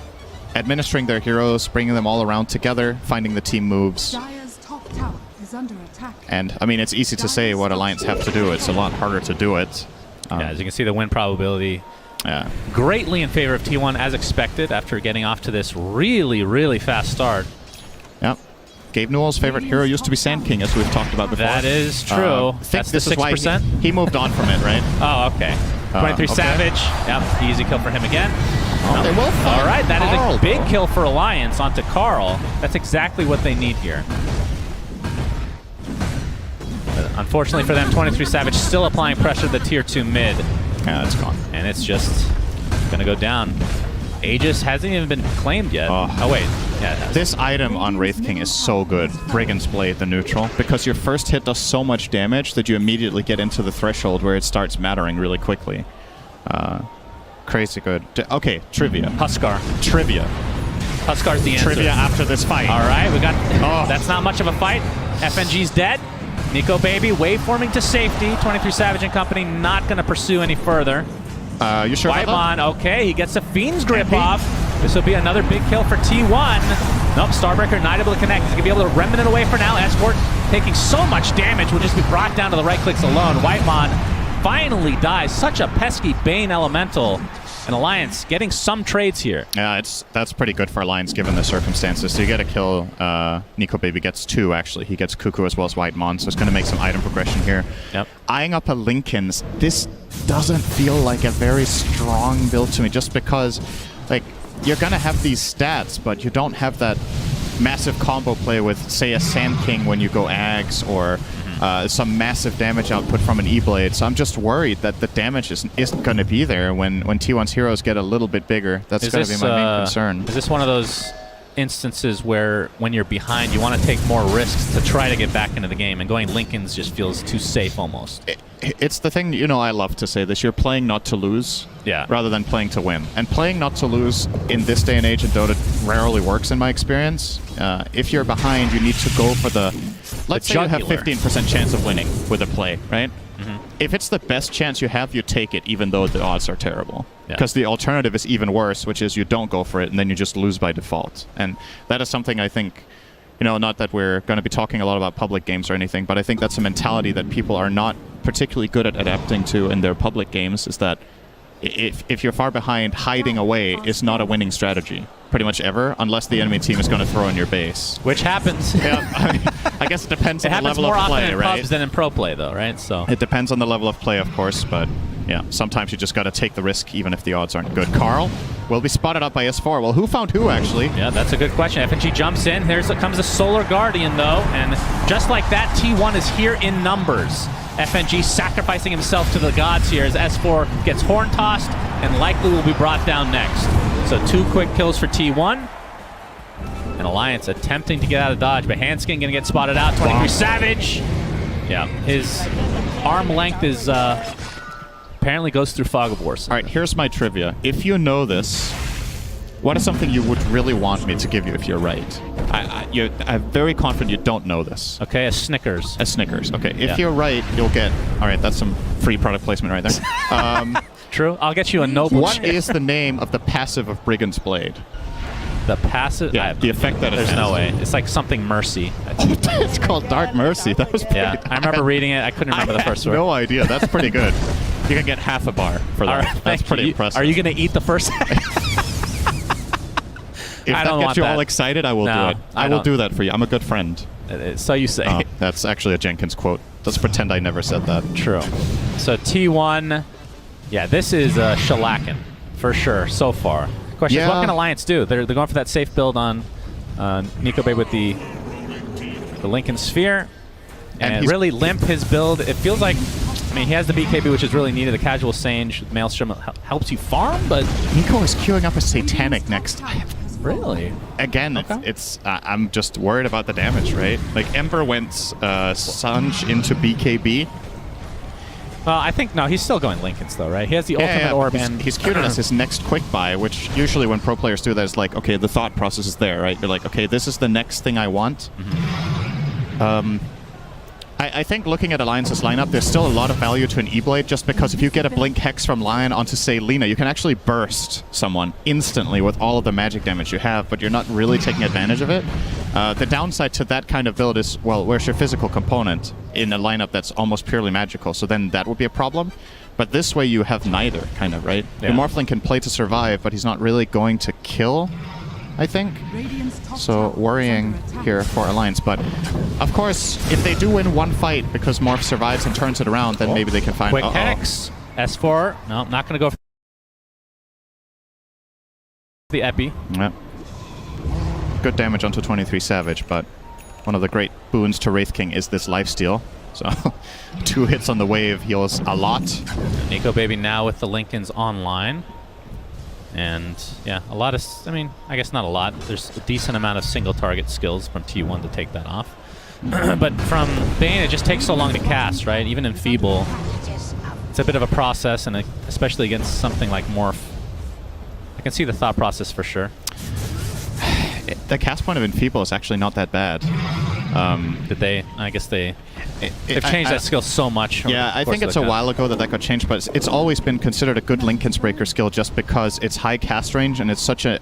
administering their heroes, bringing them all around together, finding the team moves. And, I mean, it's easy to say what Alliance have to do. It's a lot harder to do it. Yeah, as you can see, the win probability Yeah. greatly in favor of T1 as expected after getting off to this really, really fast start. Yep. Gabe Newell's favorite hero used to be Sand King, as we've talked about before. That is true. I think That's this the is why 6%. he moved on from it, right? Oh, okay. 23 okay. Savage. Yep, easy kill for him again. Oh, they will find All right, that is Carl, a big though. kill for Alliance onto Carl. That's exactly what they need here. But unfortunately for them, 23 Savage still applying pressure to the tier 2 mid. Yeah, it's gone. And it's just going to go down. Aegis hasn't even been claimed yet. Oh. Wait. Yeah, it has. This item on Wraith King is so good, Brigand's Blade, the neutral, because your first hit does so much damage that you immediately get into the threshold where it starts mattering really quickly. Crazy good. Okay, trivia. Huskar. Trivia. Huskar's the answer. Trivia after this fight. All right, we got... Oh. That's not much of a fight. FNG's dead. Nico Baby waveforming to safety. 23 Savage and company not going to pursue any further. You sure about that? Whitemon, okay, he gets a Fiend's Grip off. This will be another big kill for T1. Nope, Starbreaker not able to connect. He's going to be able to remnant away for now. Escort taking so much damage will just be brought down to the right clicks alone. Whitemon finally dies. Such a pesky Bane Elemental. And Alliance getting some trades here. Yeah, that's pretty good for Alliance given the circumstances. So you get a kill. Nico Baby gets 2, actually. He gets Cuckoo as well as Whitemon, so it's going to make some item progression here. Yep. Eyeing up a Linken's, this doesn't feel like a very strong build to me, just because, like, you're going to have these stats, but you don't have that massive combo play with, say, a Sand King when you go Ags, or some massive damage output from an E-Blade. So I'm just worried that the damage isn't going to be there when T1's heroes get a little bit bigger. That's going to be my main concern. Is this one of those instances where when you're behind, you want to take more risks to try to get back into the game, and going Linken's just feels too safe almost? It's the thing, you know, I love to say this. You're playing not to lose rather than playing to win. And playing not to lose in this day and age in Dota rarely works in my experience. If you're behind, you need to go for the... Let's say you have 15% chance of winning with a play, right? If it's the best chance you have, you take it, even though the odds are terrible. Because the alternative is even worse, which is you don't go for it, and then you just lose by default. And that is something I think, you know, not that we're going to be talking a lot about public games or anything, but I think that's a mentality that people are not particularly good at adapting to in their public games, is that if you're far behind, hiding away is not a winning strategy, pretty much ever, unless the enemy team is going to throw in your base. Which happens. I guess it depends on the level of play, right? It happens more often in pubs than in pro play, though, right? So it depends on the level of play, of course, but yeah, sometimes you just got to take the risk, even if the odds aren't good. Carl will be spotted up by S4. Well, who found who, actually? Yeah, that's a good question. FNG jumps in. Here comes the Solar Guardian, though, and just like that, T1 is here in numbers. FNG sacrificing himself to the gods here as S4 gets horn tossed and likely will be brought down next. So 2 quick kills for T1. And Alliance attempting to get out of dodge, but Hanskin going to get spotted out. 23 Savage. Yeah, his arm length is apparently goes through Fog of War. All right, here's my trivia. If you know this, what is something you would really want me to give you if you're right? I'm very confident you don't know this. Okay, a Snickers. A Snickers. Okay, if you're right, you'll get... All right, that's some free product placement right there. True. I'll get you a Noble What chair. is the name of the passive of Brigand's Blade? The passive? Yeah, the effect that it There's has. no way. It's like something Mercy. It's called Dark Mercy. That was pretty... Yeah, I remember reading it. I couldn't remember the first word. No idea. That's pretty good. You can get half a bar for that. Right, That's pretty impressive. Are you going to eat the first? If I that don't gets want you that. all excited, I will do it. I will do that for you. I'm a good friend. So you say. Oh, that's actually a Jenkins quote. Let's pretend I never said that. True. So T1, yeah, this is shellacking for sure so far. Question is, what can Alliance do? They're going for that safe build on Nico Bay with the Lincoln Sphere. And really limp his build. It feels like, I mean, he has the BKB, which is really needed. The casual Sage, Maelstrom helps you farm, but... Nico is queuing up a Satanic next time. Really? Again, it's I'm just worried about the damage, right? Like, Ember went Sanj into BKB. Well, I think, no, he's still going Lincoln's, though, right? He has the ultimate orb, and... He's queued it as his next quick buy, which usually when pro players do that, is like, okay, the thought process is there, right? You're like, okay, this is the next thing I want. I think looking at Alliance's lineup, there's still a lot of value to an E-Blade, just because if you get a Blink Hex from Lion onto, say, Lina, you can actually burst someone instantly with all of the magic damage you have, but you're not really taking advantage of it. The downside to that kind of build is, well, where's your physical component in a lineup that's almost purely magical? So then that would be a problem. But this way you have neither, kind of, right? Yeah. Your Morphling can play to survive, but he's not really going to kill, I think. So worrying here for Alliance. But of course, if they do win one fight because Morph survives and turns it around, then maybe they can find... Quick Hex. S4. No, not going to go for the Epi. Yeah. Good damage onto 23 Savage, but one of the great boons to Wraith King is this lifesteal. So 2 hits on the wave heals a lot. Nico Baby now with the Lincolns online. And yeah, a lot of, I mean, I guess not a lot. There's a decent amount of single target skills from T1 to take that off. But from Bane, it just takes so long to cast, right? Even in Feeble, it's a bit of a process, and especially against something like Morph. I can see the thought process for sure. The cast point of Enfeeble is actually not that bad. Did they? I guess they've changed that skill so much. Yeah, I think it's a while ago that got changed, but it's always been considered a good Linken's Breaker skill just because it's high cast range and it's such a...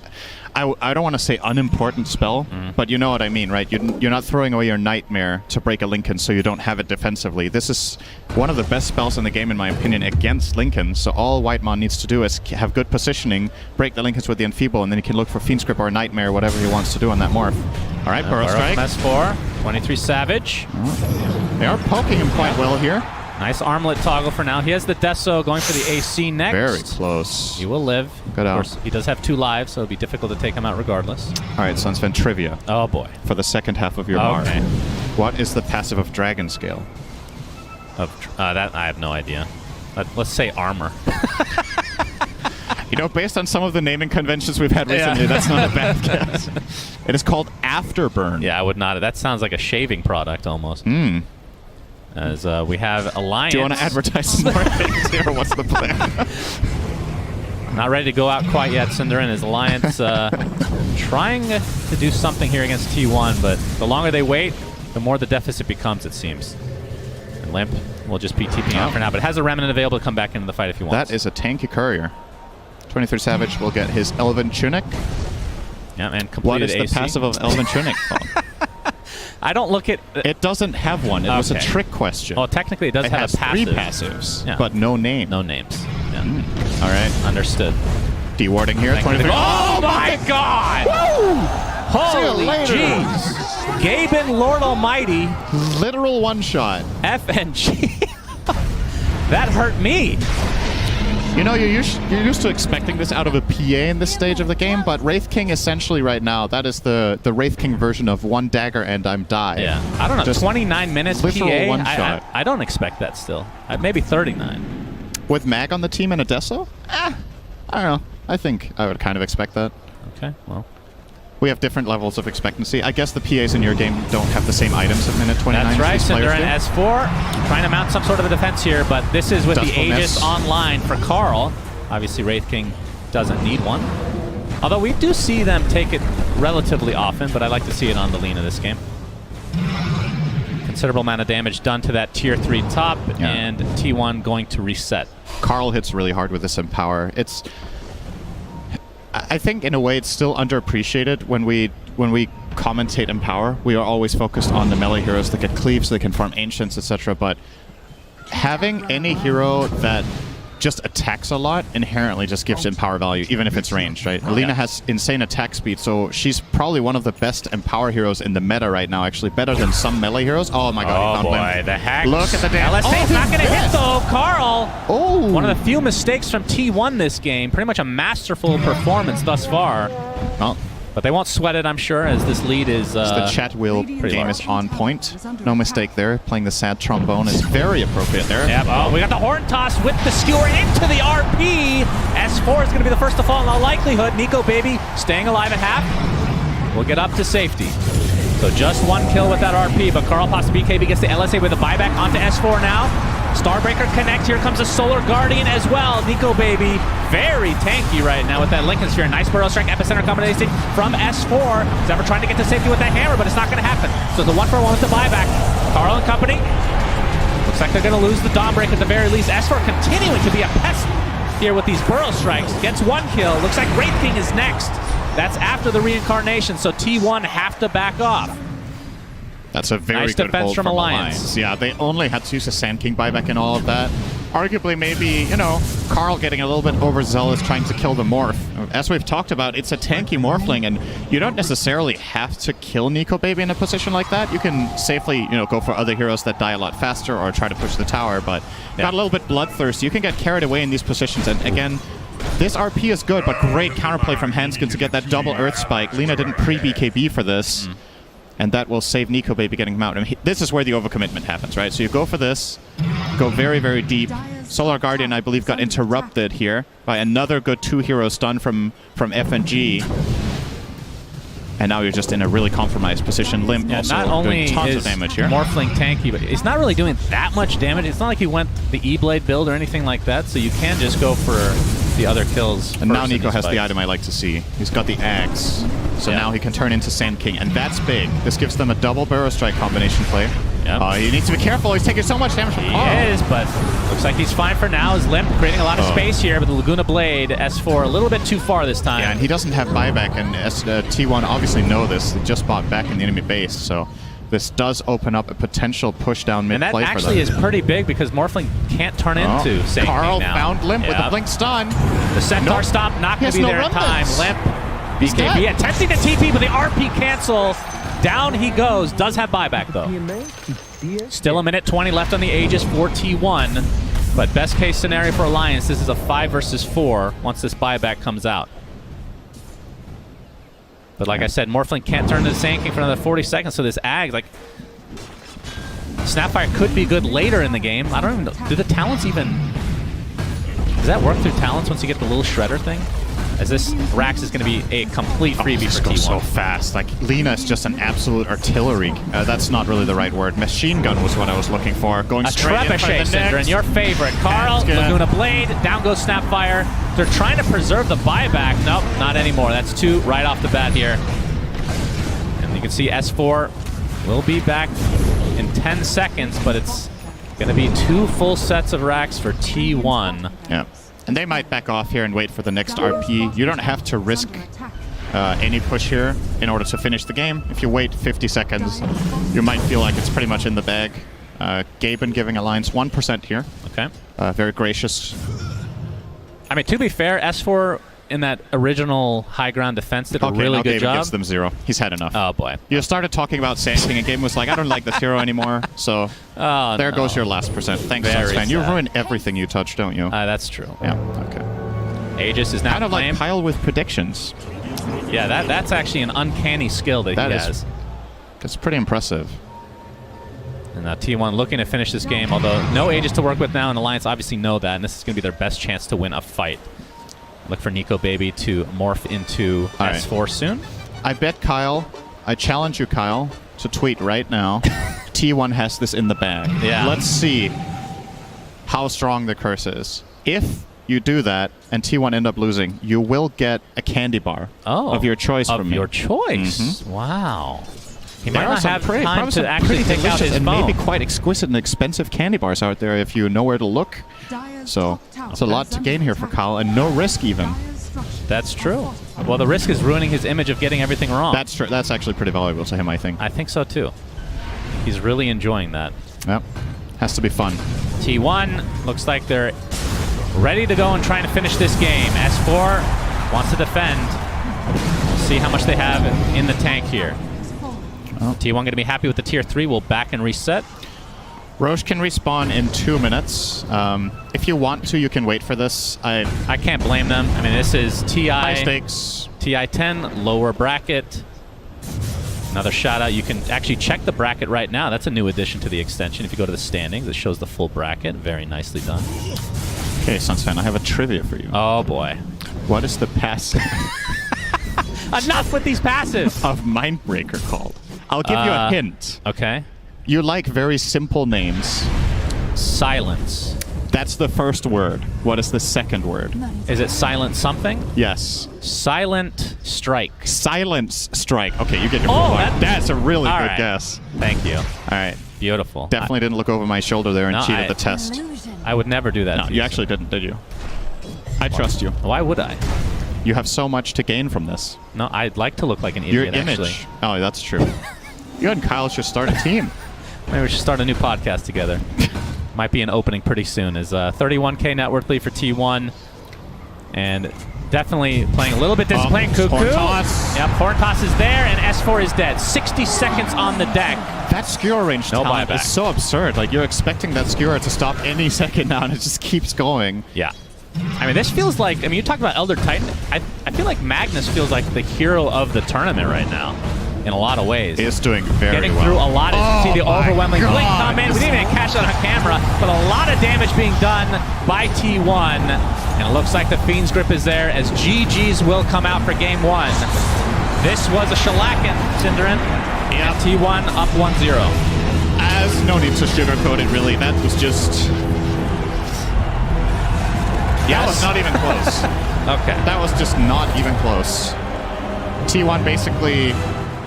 I don't want to say unimportant spell, but you know what I mean, right? You're not throwing away your Nightmare to break a Linken so you don't have it defensively. This is one of the best spells in the game, in my opinion, against Linken. So all Whitemon needs to do is have good positioning, break the Linkens with the Enfeeble, and then he can look for Fiend's Grip or Nightmare, whatever he wants to do on that Morph. All right, Burrow Strike. S4, 23 Savage. They are poking him quite well here. Nice armlet toggle for now. He has the Deso going for the AC next. Very close. He will live. Good out. Of course, he does have 2 lives, so it'll be difficult to take him out regardless. All right, Sunsven trivia. Oh boy. For the second half of your Mar. What is the passive of Dragon Scale? That I have no idea. Let's say armor. You know, based on some of the naming conventions we've had recently, that's not a bad guess. It is called Afterburn. Yeah, I would not. That sounds like a shaving product almost. As we have Alliance. Do you want to advertise some more things here, or what's the plan? Not ready to go out quite yet. Cinderin is Alliance trying to do something here against T1, but the longer they wait, the more the deficit becomes, it seems. And Limp will just be TPing out for now, but has a Remnant available to come back into the fight if he wants. That is a tanky courier. 23 Savage will get his Elven Tunic. Yeah, and completed What is AC. the passive of Elven Tunic? I don't look at... It doesn't have one. It was a trick question. Well, technically it does have a passive. 3 passives, but no name. No names. Yeah. All right. Understood. Dewarding here. 23. Oh my God! Woo! Holy jeez! Gaben Lord Almighty. Literal one-shot. FNG. That hurt me. You know, you're used to expecting this out of a PA in this stage of the game, but Wraith King essentially right now, that is the Wraith King version of one dagger and I'm die. Yeah. I don't know, just 29 minutes literal PA? one shot. I don't expect that still. Maybe 39. With Mag on the team and a Deso? I don't know. I think I would kind of expect that. Okay, well. We have different levels of expectancy. I guess the PAs in your game don't have the same items at minute 29. That's right, Cinder and S4 trying to mount some sort of a defense here, but this is with the Aegis online for Carl. Obviously, Wraith King doesn't need one. Although we do see them take it relatively often, but I like to see it on the Lina this game. Considerable amount of damage done to that tier 3 top, and T1 going to reset. Carl hits really hard with this Empower. I think in a way it's still underappreciated when we commentate Empower. We are always focused on the melee heroes that get cleaves, so they can farm Ancients, etc. But having any hero that just attacks a lot inherently just gives Empower value, even if it's ranged, right? Alina has insane attack speed, so she's probably one of the best Empower heroes in the meta right now, actually. Better than some melee heroes. Oh my god, oh boy, the hack. Look at the damage. LSA's not going to hit though, Carl. Oh! One of the few mistakes from T1 this game. Pretty much a masterful performance thus far. Well, but they won't sweat it, I'm sure, as this lead is the chat wheel game is on point. No mistake there. Playing the sad trombone is very appropriate there. Yep. Oh, we got the horn toss with the skewer into the RP. S4 is going to be the first to fall in all likelihood. Nico Baby staying alive at half. We'll get up to safety. So just 1 kill with that RP, but Carl Pasta BKB gets the LSA with a buyback onto S4 now. Starbreaker connect. Here comes a Solar Guardian as well. Nico Baby, very tanky right now with that Lincoln Sphere. Nice Burrow Strike Epicenter combination from S4. Zephyr trying to get to safety with that hammer, but it's not going to happen. So the 1-for-1 with the buyback. Carl and company. Looks like they're going to lose the Dawnbreak at the very least. S4 continuing to be a pest here with these Burrow Strikes. Gets 1 kill. Looks like Wraith King is next. That's after the reincarnation, so T1 have to back off. That's a very nice good defense hold from Alliance. Yeah, they only had to use a Sand King buyback and all of that. arguably maybe, Carl getting a little bit overzealous trying to kill the Morph. As we've talked about, it's a tanky Morphling, and you don't necessarily have to kill Nico Baby in a position like that. You can safely, go for other heroes that die a lot faster or try to push the tower, but got a little bit bloodthirsty. You can get carried away in these positions, and again, this RP is good, but great counterplay from Hanskin to get that double Earth Spike. Lina didn't pre-BKB for this, and that will save Nico Baby getting him out. And this is where the overcommitment happens, right? So you go for this, go very, very deep. Solar Guardian, I believe, got interrupted here by another good 2-hero stun from FNG. And now you're just in a really compromised position. Limp also not only doing tons is of damage here. Morphling tanky, but it's not really doing that much damage. It's not like he went the E-Blade build or anything like that, so you can just go for the other kills. And now Nico has the item I like to see. He's got the axe, so now he can turn into Sand King, and that's big. This gives them a double Burrow Strike combination play. He needs to be careful. He's taking so much damage from Carl. He is, but looks like he's fine for now. His Limp creating a lot of space here, but the Laguna Blade, S4, a little bit too far this time. Yeah, and he doesn't have buyback, and T1 obviously know this. They just bought back in the enemy base, so this does open up a potential push down mid play for them. And that actually is pretty big because Morphling can't turn into Sand King Carl now. found Limp with a blink stun. The Centaur stop not going to be there in time. Limp, BKB attempting to TP, but the RP cancel. Down he goes. Does have buyback, though. Still a minute 20 left on the Aegis for T1. But best case scenario for Alliance, this is a 5 versus 4 once this buyback comes out. But like I said, Morphling can't turn into Sand King for another 40 seconds, so this Ag, like... Snapfire could be good later in the game. I don't even know. Do the talents even... Does that work through talents once you get the little shredder thing? As this Rax is going to be a complete freebie for T1. So fast. Like, Lina is just an absolute artillery. That's not really the right word. Machine gun was what I was looking for. Going straight in for the Synderen, your favorite. Carl, Laguna Blade, down goes Snapfire. They're trying to preserve the buyback. Nope, not anymore. That's 2 right off the bat here. And you can see S4 will be back in 10 seconds, but it's going to be 2 full sets of racks for T1. Yeah. And they might back off here and wait for the next RP. You don't have to risk any push here in order to finish the game. If you wait 50 seconds, you might feel like it's pretty much in the bag. Gaben giving Alliance 1% here. Okay. Very gracious. I mean, to be fair, S4 in that original high ground defense did a really good job. Gives them 0. He's had enough. Oh, boy. You started talking about Sand King, and Gaben was like, I don't like this hero anymore. So there goes your last percent. Thanks, Sunsfan. You ruin everything you touch, don't you? That's true. Yeah, okay. Aegis is now kind of like Kyle with predictions. Yeah, that's actually an uncanny skill that he has. That's pretty impressive. And T1 looking to finish this game, although no Aegis to work with now, and Alliance obviously know that, and this is going to be their best chance to win a fight. Look for Nico Baby to morph into S4 soon. I bet Kyle, I challenge you, Kyle, to tweet right now. T1 has this in the bag. Yeah. Let's see how strong the curse is. If you do that and T1 end up losing, you will get a candy bar of your choice from me. Of your choice? Wow. He might There not have time to actually take out his and phone. maybe quite exquisite and expensive candy bars out there if you know where to look. So it's a lot to gain here for Kyle, and no risk even. That's true. Well, the risk is ruining his image of getting everything wrong. That's true. That's actually pretty valuable to him, I think. I think so too. He's really enjoying that. Yep. Has to be fun. T1 looks like they're ready to go and trying to finish this game. S4 wants to defend. We'll see how much they have in the tank here. Oh. T1 going to be happy with the tier 3. We'll back and reset. Roche can respawn in 2 minutes. If you want to, you can wait for this. I can't blame them. I mean, this is TI. High stakes. TI 10, lower bracket. Another shout out. You can actually check the bracket right now. That's a new addition to the extension. If you go to the standings, it shows the full bracket. Very nicely done. Okay, Sunsfan, I have a trivia for you. Oh, boy. What is the passive Enough with these passives of Mindbreaker called? I'll give you a hint. Okay. You like very simple names. Silence. That's the first word. What is the second word? Is it silent something? Yes. Silent strike. Silence strike. Okay, you get your Oh, point. That's a really good right. guess. Thank you. All right. Beautiful. Definitely didn't look over my shoulder there and cheated the test. I would never do that. No, you actually didn't, did you? I trust you. Why would I? You have so much to gain from this. No, I'd like to look like an Your idiot, image. actually. Oh, that's true. You and Kyle should start a team. Maybe we should start a new podcast together. might be an opening pretty soon. Is 31K net worth lead for T1. And definitely playing a little bit disciplined. Cuckoo. Horn toss. Yep, Horn toss is there, and S4 is dead. 60 seconds on the deck. That skewer range No talent buyback. is so absurd. Like, you're expecting that skewer to stop any second now, and it just keeps going. Yeah. I mean, this feels like, you talk about Elder Titan. I feel like Magnus feels like the hero of the tournament right now in a lot of ways. He is doing very Getting well. through a lot. As you see the my overwhelming blink God. come in. We didn't even catch that on camera, but a lot of damage being done by T1. And it looks like the Fiend's Grip is there as GG's will come out for game 1. This was a shellacking, Cinderin. Yeah. T1 up 1-0. As no need to sugarcoat it, really. That was just... That was not even close. Okay. That was just not even close.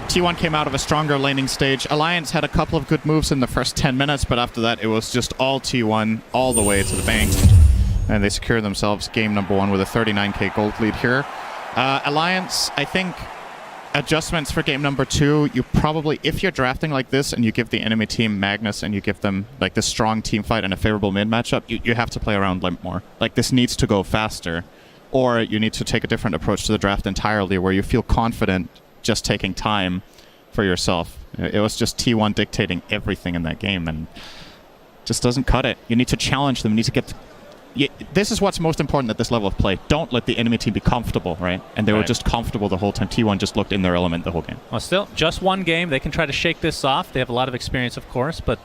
T1 came out of a stronger laning stage. Alliance had a couple of good moves in the first 10 minutes, but after that it was just all T1 all the way to the bank. And they secure themselves game number 1 with a 39k gold lead here. Alliance, I think, adjustments for game number 2, you probably, if you're drafting like this and you give the enemy team Magnus and you give them like this strong team fight and a favorable mid matchup, you have to play around Limp more. Like, this needs to go faster. Or you need to take a different approach to the draft entirely where you feel confident just taking time for yourself. It was just T1 dictating everything in that game and just doesn't cut it. You need to challenge them. You need to get... This is what's most important at this level of play. Don't let the enemy team be comfortable, right? And they were just comfortable the whole time. T1 just looked in their element the whole game. Well, still, just one game. They can try to shake this off. They have a lot of experience, of course, but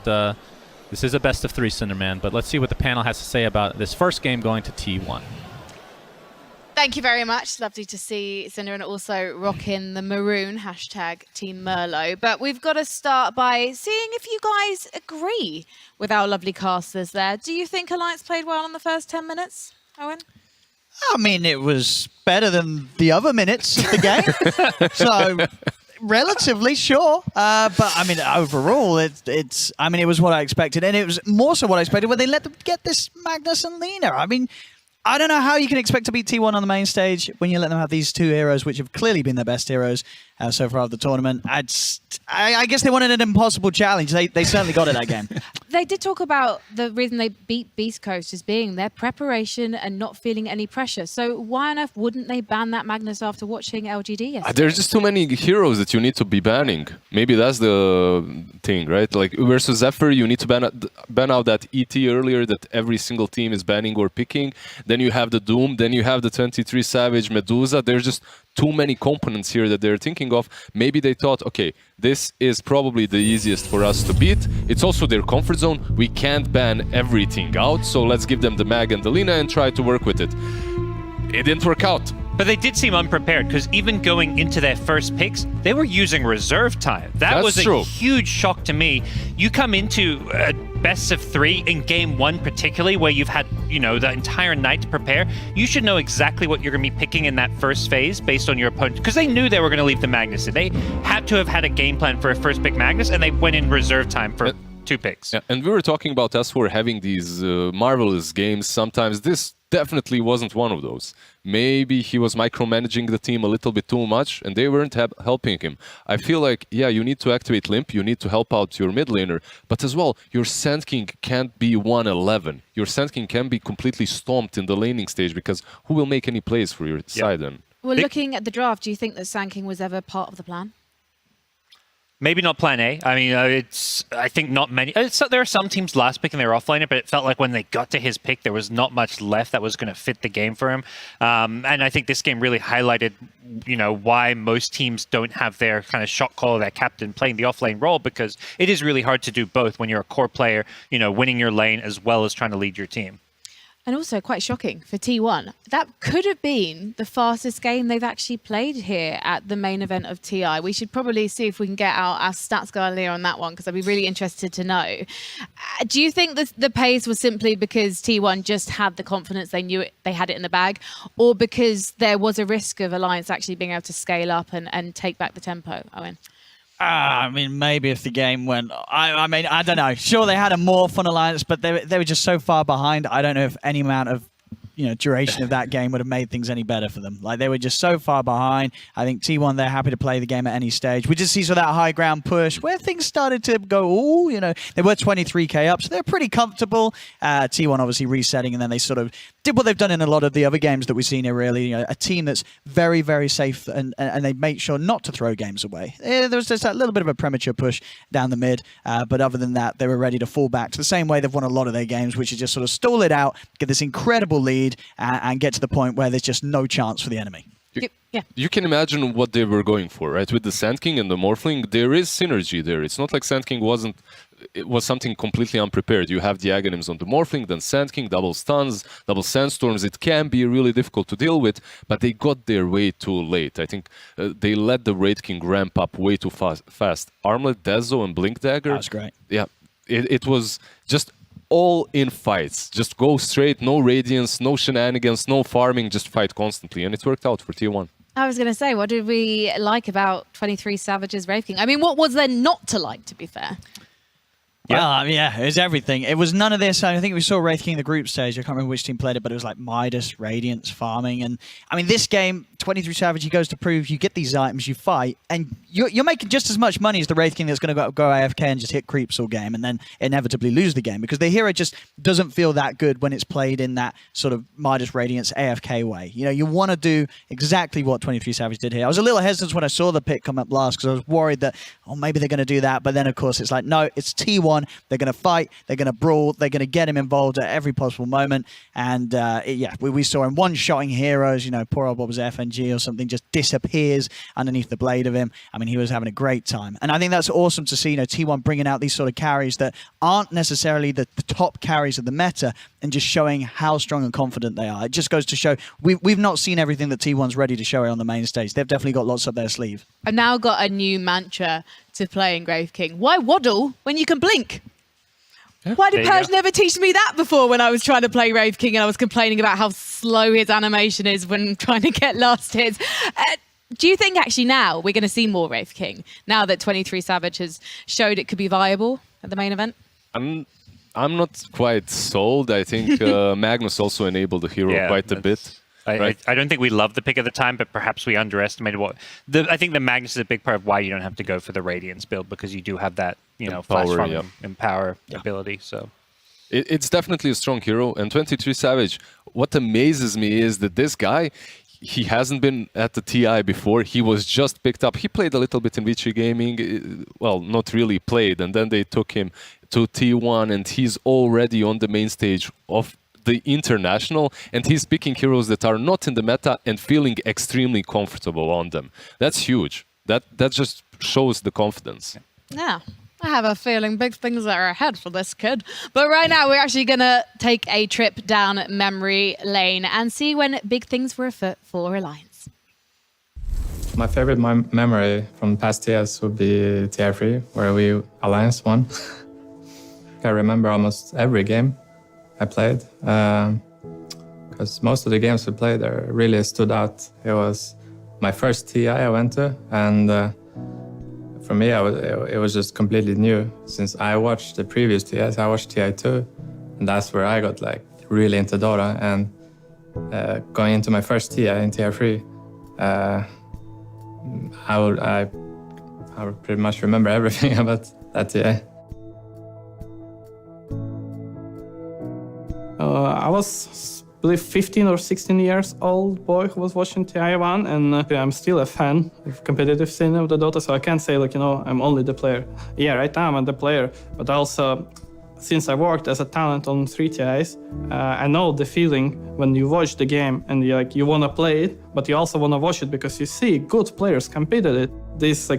this is a best of 3, Cinderman. But let's see what the panel has to say about this first game going to T1. Thank you very much. Lovely to see Cinder and also rocking the maroon hashtag Team Merlot. But we've got to start by seeing if you guys agree with our lovely casters there. Do you think Alliance played well in the first 10 minutes, Owen? I mean, it was better than the other minutes of the game. So, relatively sure. But, I mean, overall, it was what I expected. And it was more so what I expected when they let them get this Magnus and Lina. I mean, I don't know how you can expect to beat T1 on the main stage when you let them have these 2 heroes, which have clearly been their best heroes so far of the tournament. I guess they wanted an impossible challenge. They certainly got it that game. They did talk about the reason they beat Beast Coast as being their preparation and not feeling any pressure. So why on earth wouldn't they ban that Magnus after watching LGD yesterday? There's just too many heroes that you need to be banning. Maybe that's the thing, right? Like versus Zephyr, you need to ban out that ET earlier that every single team is banning or picking. Then you have the Doom, then you have the 23 Savage, Medusa. There's just too many components here that they're thinking of. Maybe they thought, okay, this is probably the easiest for us to beat. It's also their comfort zone. We can't ban everything out, so let's give them the Mag and the Lina and try to work with it. It didn't work out. But they did seem unprepared, because even going into their first picks, they were using reserve time. That was a huge shock to me. You come into a best of 3 in game 1 particularly, where you've had, the entire night to prepare. You should know exactly what you're going to be picking in that first phase based on your opponent, because they knew they were going to leave the Magnus in. They had to have had a game plan for a first pick Magnus, and they went in reserve time for 2 picks. Yeah, and we were talking about S4 having these marvelous games. Sometimes this definitely wasn't one of those. Maybe he was micromanaging the team a little bit too much and they weren't helping him. I feel like, yeah, you need to activate Limp, you need to help out your mid laner, but as well, your Sand King can't be 111. Your Sand King can be completely stomped in the laning stage, because who will make any plays for your side then? Well, looking at the draft, do you think that Sand King was ever part of the plan? Maybe not plan A. I mean, I think not many. There are some teams last pick and they were offlaner, but it felt like when they got to his pick, there was not much left that was going to fit the game for him. And I think this game really highlighted, why most teams don't have their kind of shot caller, their captain playing the offlane role, because it is really hard to do both when you're a core player, winning your lane as well as trying to lead your team. And also quite shocking for T1. That could have been the fastest game they've actually played here at the main event of TI. We should probably see if we can get our stats guy Leo on that one, because I'd be really interested to know. Do you think the pace was simply because T1 just had the confidence, they knew it, they had it in the bag, or because there was a risk of Alliance actually being able to scale up and take back the tempo, Owen? I mean, maybe if the game went... I mean, I don't know. Sure, they had a more fun Alliance, but they were just so far behind. I don't know if any amount of duration of that game would have made things any better for them. Like, they were just so far behind. I think T1, they're happy to play the game at any stage. We just see sort of that high ground push where things started to go, they were 23k up, so they're pretty comfortable. T1 obviously resetting, and then they sort of did what they've done in a lot of the other games that we've seen here, really. A team that's very, very safe, and they make sure not to throw games away. There was just a little bit of a premature push down the mid, but other than that, they were ready to fall back to the same way they've won a lot of their games, which is just sort of stall it out, get this incredible lead, and get to the point where there's just no chance for the enemy. You can imagine what they were going for, right? With the Sand King and the Morphling, there is synergy there. It's not like Sand King it was something completely unprepared. You have the Aghanims on the Morphling, then Sand King, double stuns, double Sandstorms. It can be really difficult to deal with, but they got there way too late. I think they let the Wraith King ramp up way too fast. Armlet, Dezo, and Blink Dagger. That was great. Yeah, it was just all in fights. Just go straight, no Radiance, no shenanigans, no farming, just fight constantly. And it worked out for T1. I was going to say, what did we like about 23 Savage's Wraith King? I mean, what was there not to like, to be fair? Well, it was everything. It was none of this. I think we saw Wraith King the group stage. I can't remember which team played it, but it was like Midas, Radiance, farming. And I mean, this game, 23 Savage, he goes to prove you get these items, you fight, and you're making just as much money as the Wraith King that's going to go AFK and just hit creeps all game and then inevitably lose the game, because the hero just doesn't feel that good when it's played in that sort of Midas, Radiance, AFK way. You want to do exactly what 23 Savage did here. I was a little hesitant when I saw the pick come up last, because I was worried that, maybe they're going to do that. But then, of course, it's like, no, it's T1. They're going to fight. They're going to brawl. They're going to get him involved at every possible moment. And we saw him one-shotting heroes. Poor old what was FNG or something just disappears underneath the blade of him. I mean, he was having a great time. And I think that's awesome to see, T1 bringing out these sort of carries that aren't necessarily the top carries of the meta, and just showing how strong and confident they are. It just goes to show we've not seen everything that T1's ready to show on the main stage. They've definitely got lots up their sleeve. I've now got a new mantra to playing Wraith King. Why waddle when you can blink? Why did Purge never teach me that before when I was trying to play Wraith King and I was complaining about how slow his animation is when trying to get last hits? Do you think actually now we're going to see more Wraith King, now that 23 Savage has showed it could be viable at the main event? I'm not quite sold. I think Magnus also enabled the hero quite a bit. I don't think we love the pick at the time, but perhaps we underestimated what... I think the Magnus is a big part of why you don't have to go for the Radiance build, because you do have that, flash farm and power ability. So it's definitely a strong hero. And 23 Savage, what amazes me is that this guy, he hasn't been at the TI before. He was just picked up. He played a little bit in Vici Gaming. Well, not really played. And then they took him to T1, and he's already on the main stage of the international, and he's picking heroes that are not in the meta and feeling extremely comfortable on them. That's huge. That just shows the confidence. Yeah. I have a feeling big things are ahead for this kid. But right now, we're actually going to take a trip down memory lane and see when big things were afoot for Alliance. My favorite memory from past TS would be TI3, where we Alliance won. I remember almost every game I played, because most of the games we played there really stood out. It was my first TI I went to, and for me, it was just completely new. Since I watched the previous TIs, I watched TI2, and that's where I got really into Dota. And going into my first TI in TI3, I would pretty much remember everything about that TI. I was, I believe, 15 or 16 years old boy who was watching TI1, and I'm still a fan of competitive scene of the Dota, so I can't say, I'm only the player. Yeah, right now I'm the player, but also, since I worked as a talent on 3 TIs, I know the feeling when you watch the game and you want to play it, but you also want to watch it because you see good players compete at it. This,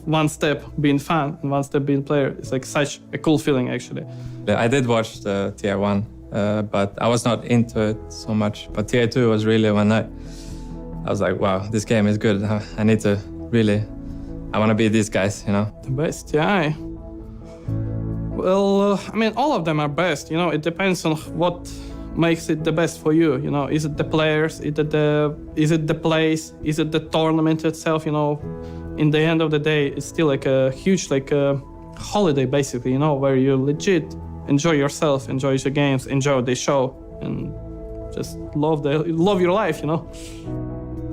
one step being fan and one step being player is such a cool feeling, actually. I did watch the TI1. But I was not into it so much. But TI2 was really when I was like, wow, this game is good. I need to really, I want to be these guys, The best TI? Well, all of them are best, It depends on what makes it the best for you, Is it the players? Is it the place? Is it the tournament itself, In the end of the day, it's still a huge, a holiday, basically, where you legit enjoy yourself, enjoy your games, enjoy the show, and just love your life, you know.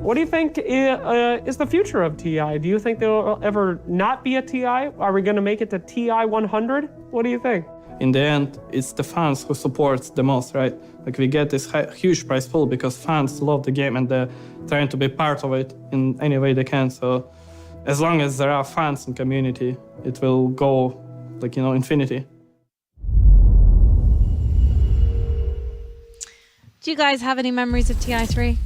What do you think is the future of TI? Do you think there will ever not be a TI? Are we going to make it to TI 100? What do you think? In the end, it's the fans who support the most, right? Like we get this huge prize pool because fans love the game and they're trying to be part of it in any way they can. So as long as there are fans and community, it will go like, infinity. Do you guys have any memories of TI3?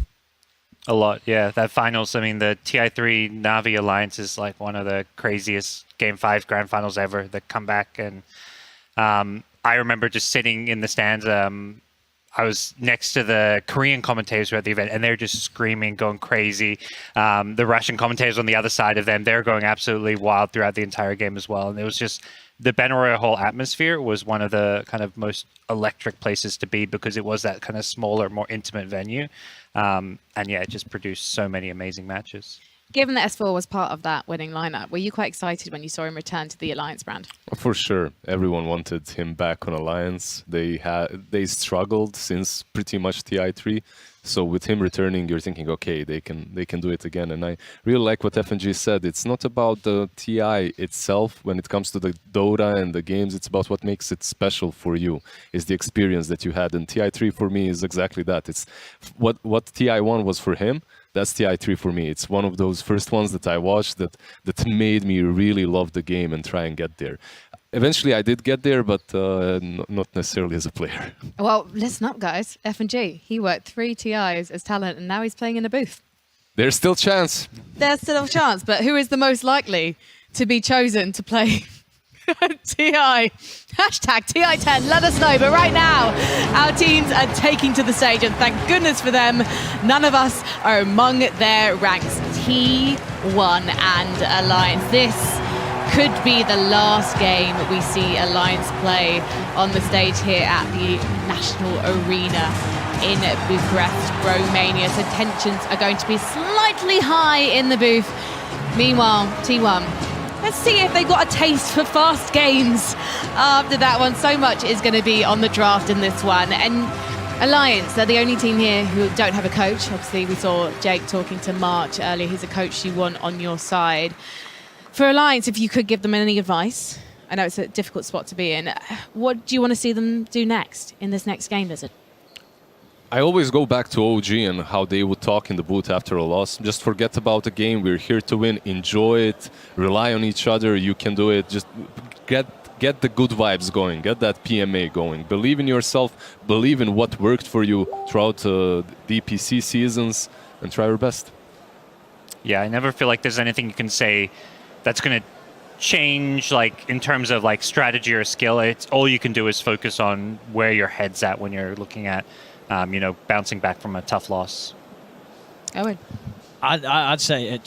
A lot, yeah. That finals, I mean, the TI3 Navi Alliance is like one of the craziest Game 5 Grand Finals ever. The comeback, and I remember just sitting in the stands. I was next to the Korean commentators who were at the event, and they're just screaming, going crazy. The Russian commentators on the other side of them, they're going absolutely wild throughout the entire game as well. And it was just, the Battle Royale atmosphere was one of the kind of most electric places to be because it was that kind of smaller, more intimate venue. And yeah, it just produced so many amazing matches. Given that S4 was part of that winning lineup, were you quite excited when you saw him return to the Alliance brand? For sure, everyone wanted him back on Alliance. They struggled since pretty much TI3, so with him returning, you're thinking, okay, they can do it again. And I really like what FNG said. It's not about the TI itself when it comes to the Dota and the games. It's about what makes it special for you. Is the experience that you had, and TI3 for me is exactly that. It's what TI1 was for him. That's TI3 for me. It's one of those first ones that I watched that made me really love the game and try and get there. Eventually, I did get there, but not necessarily as a player. Well, listen up, guys. F&G, he worked 3 TIs as talent, and now he's playing in a booth. There's still chance. There's still a chance, but who is the most likely to be chosen to play TI? Hashtag TI10, let us know. But right now, our teams are taking to the stage, and thank goodness for them, none of us are among their ranks. T1 and Alliance. This could be the last game we see Alliance play on the stage here at the National Arena in Bucharest, Romania. So tensions are going to be slightly high in the booth. Meanwhile, T1, let's see if they've got a taste for fast games after that one. So much is going to be on the draft in this one. And Alliance, they're the only team here who don't have a coach. Obviously, we saw Jake talking to March earlier. He's a coach you want on your side. For Alliance, if you could give them any advice, I know it's a difficult spot to be in, what do you want to see them do next in this next game, Lizard? I always go back to OG and how they would talk in the booth after a loss. Just forget about the game. We're here to win. Enjoy it. Rely on each other. You can do it. Just get the good vibes going. Get that PMA going. Believe in yourself. Believe in what worked for you throughout the DPC seasons, and try your best. Yeah, I never feel like there's anything you can say that's going to change, like in terms of like strategy or skill. It's all you can do is focus on where your head's at when you're looking at, bouncing back from a tough loss. Owen, I'd say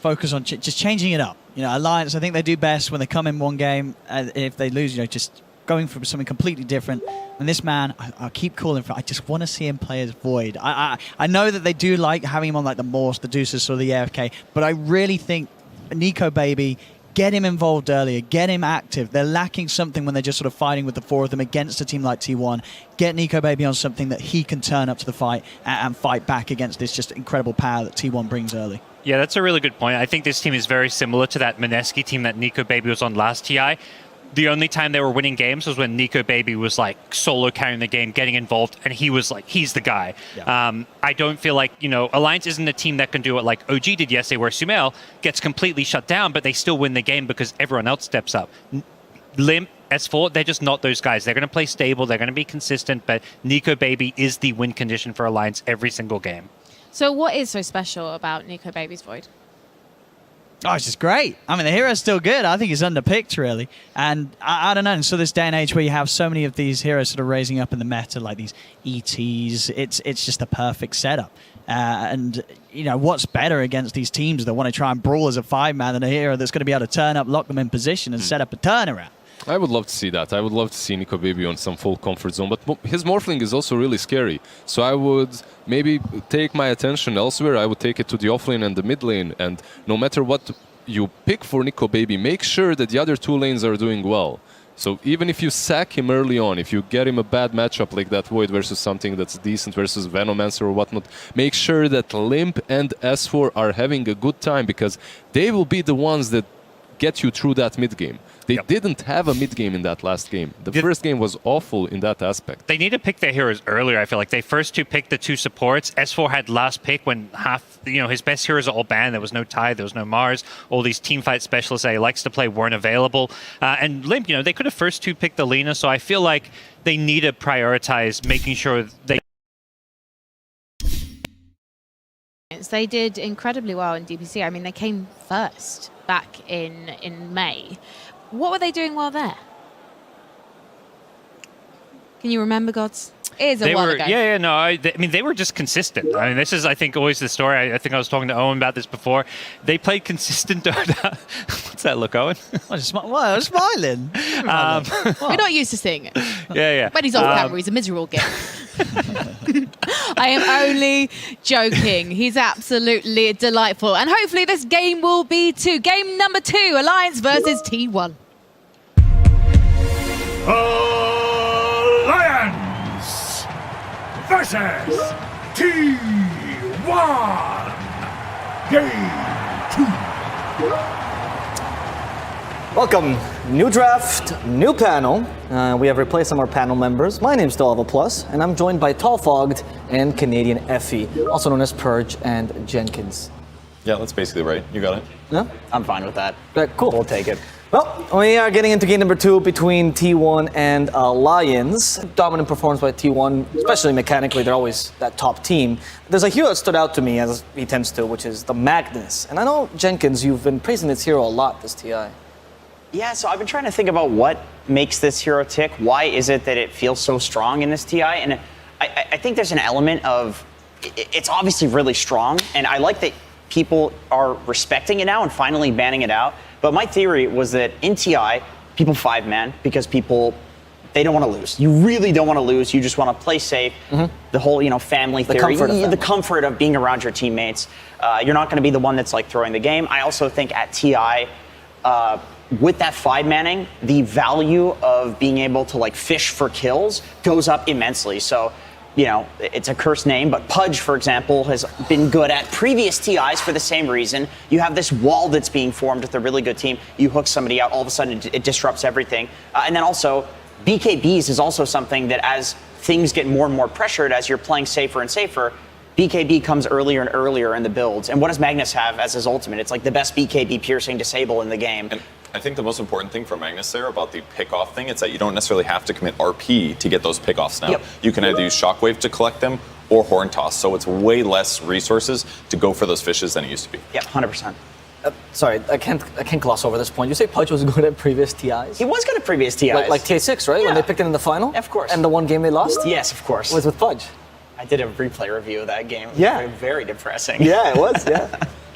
focus on just changing it up. Alliance, I think they do best when they come in one game. If they lose, just going for something completely different. And this man, I keep calling for. I just want to see him play as Void. I know that they do like having him on like the Morse, the Deuces, or the AFK, but I really think Nico Baby, get him involved earlier, get him active. They're lacking something when they're just sort of fighting with the 4 of them against a team like T1. Get Nico Baby on something that he can turn up to the fight and fight back against this just incredible power that T1 brings early. Yeah, that's a really good point. I think this team is very similar to that Mineski team that Nico Baby was on last TI. The only time they were winning games was when Nico Baby was like solo carrying the game, getting involved, and he was like, he's the guy. Yeah. I don't feel like, Alliance isn't a team that can do what like OG did yesterday, where Sumail gets completely shut down, but they still win the game because everyone else steps up. Limp, S4, they're just not those guys. They're going to play stable, they're going to be consistent, but Nico Baby is the win condition for Alliance every single game. So what is so special about Nico Baby's Void? Oh, it's just great. I mean, the hero's still good. I think he's underpicked, really. And I don't know. And so this day and age where you have so many of these heroes sort of raising up in the meta, like these ETs, it's just the perfect setup. And, what's better against these teams that want to try and brawl as a 5-man than a hero that's going to be able to turn up, lock them in position, and set up a turnaround? I would love to see that. I would love to see Nico Baby on some full comfort zone, but his Morphling is also really scary. So I would maybe take my attention elsewhere. I would take it to the offlane and the mid lane, and no matter what you pick for Nico Baby, make sure that the other 2 lanes are doing well. So even if you sack him early on, if you get him a bad matchup like that Void versus something that's decent versus Venomancer or whatnot, make sure that Limp and S4 are having a good time, because they will be the ones that get you through that mid game. They didn't have a mid game in that last game. The first game was awful in that aspect. They need to pick their heroes earlier, I feel like. They first two picked the two supports. S4 had last pick when his best heroes are all banned. There was no Tide, there was no Mars. All these teamfight specialists that he likes to play weren't available. And Limp, they could have first two picked the Lina, so I feel like they need to prioritize making sure they... They did incredibly well in DPC. I mean, they came first back in May. What were they doing while there? Can you remember, Gods? It is a while ago. I mean, they were just consistent. I mean, this is, I think, always the story. I think I was talking to Owen about this before. They played consistent Dota. What's that look, Owen? I'm smiling. We're not used to seeing it. Yeah. When he's off camera, he's a miserable git. I am only joking. He's absolutely delightful. And hopefully this game will be too. Game number 2, Alliance versus T1. Alliance versus T1. Game 2. Welcome. New draft, new panel. We have replaced some of our panel members. My name's Delava Plus, and I'm joined by Tall Fogged and Canadian Effie, also known as Purge and Jenkins. Yeah, that's basically right. You got it. Yeah? I'm fine with that. Right, cool. We'll take it. Well, we are getting into game number 2 between T1 and Alliance. Dominant performance by T1, especially mechanically. They're always that top team. There's a hero that stood out to me, as he tends to, which is the Magnus. And I know, Jenkins, you've been praising this hero a lot this TI. Yeah, so I've been trying to think about what makes this hero tick. Why is it that it feels so strong in this TI? And I think there's an element of, it's obviously really strong, and I like that people are respecting it now and finally banning it out. But my theory was that in TI, people 5-man because they don't want to lose. You really don't want to lose. You just want to play safe. Mm-hmm. The whole, family theory, the comfort of being around your teammates. You're not going to be the one that's like throwing the game. I also think at TI, with that 5-manning, the value of being able to like fish for kills goes up immensely. So, it's a cursed name, but Pudge, for example, has been good at previous TIs for the same reason. You have this wall that's being formed with a really good team. You hook somebody out, all of a sudden it disrupts everything. And then also, BKBs is also something that as things get more and more pressured, as you're playing safer and safer, BKB comes earlier and earlier in the builds. And what does Magnus have as his ultimate? It's like the best BKB piercing disable in the game. And I think the most important thing for Magnus there about the pick-off thing is that you don't necessarily have to commit RP to get those pick-offs now. Yep. You can either use Shockwave to collect them or Horn Toss, so it's way less resources to go for those fishes than it used to be. Yep, 100%. Sorry, I can't gloss over this point. You say Pudge was good at previous TIs? He was good at previous TIs. Like TA6, right? Yeah. When they picked it in the final? Of course. And the one game they lost? Yes, of course. Was with Pudge. I did a replay review of that game. Yeah. Very depressing. Yeah, it was, yeah.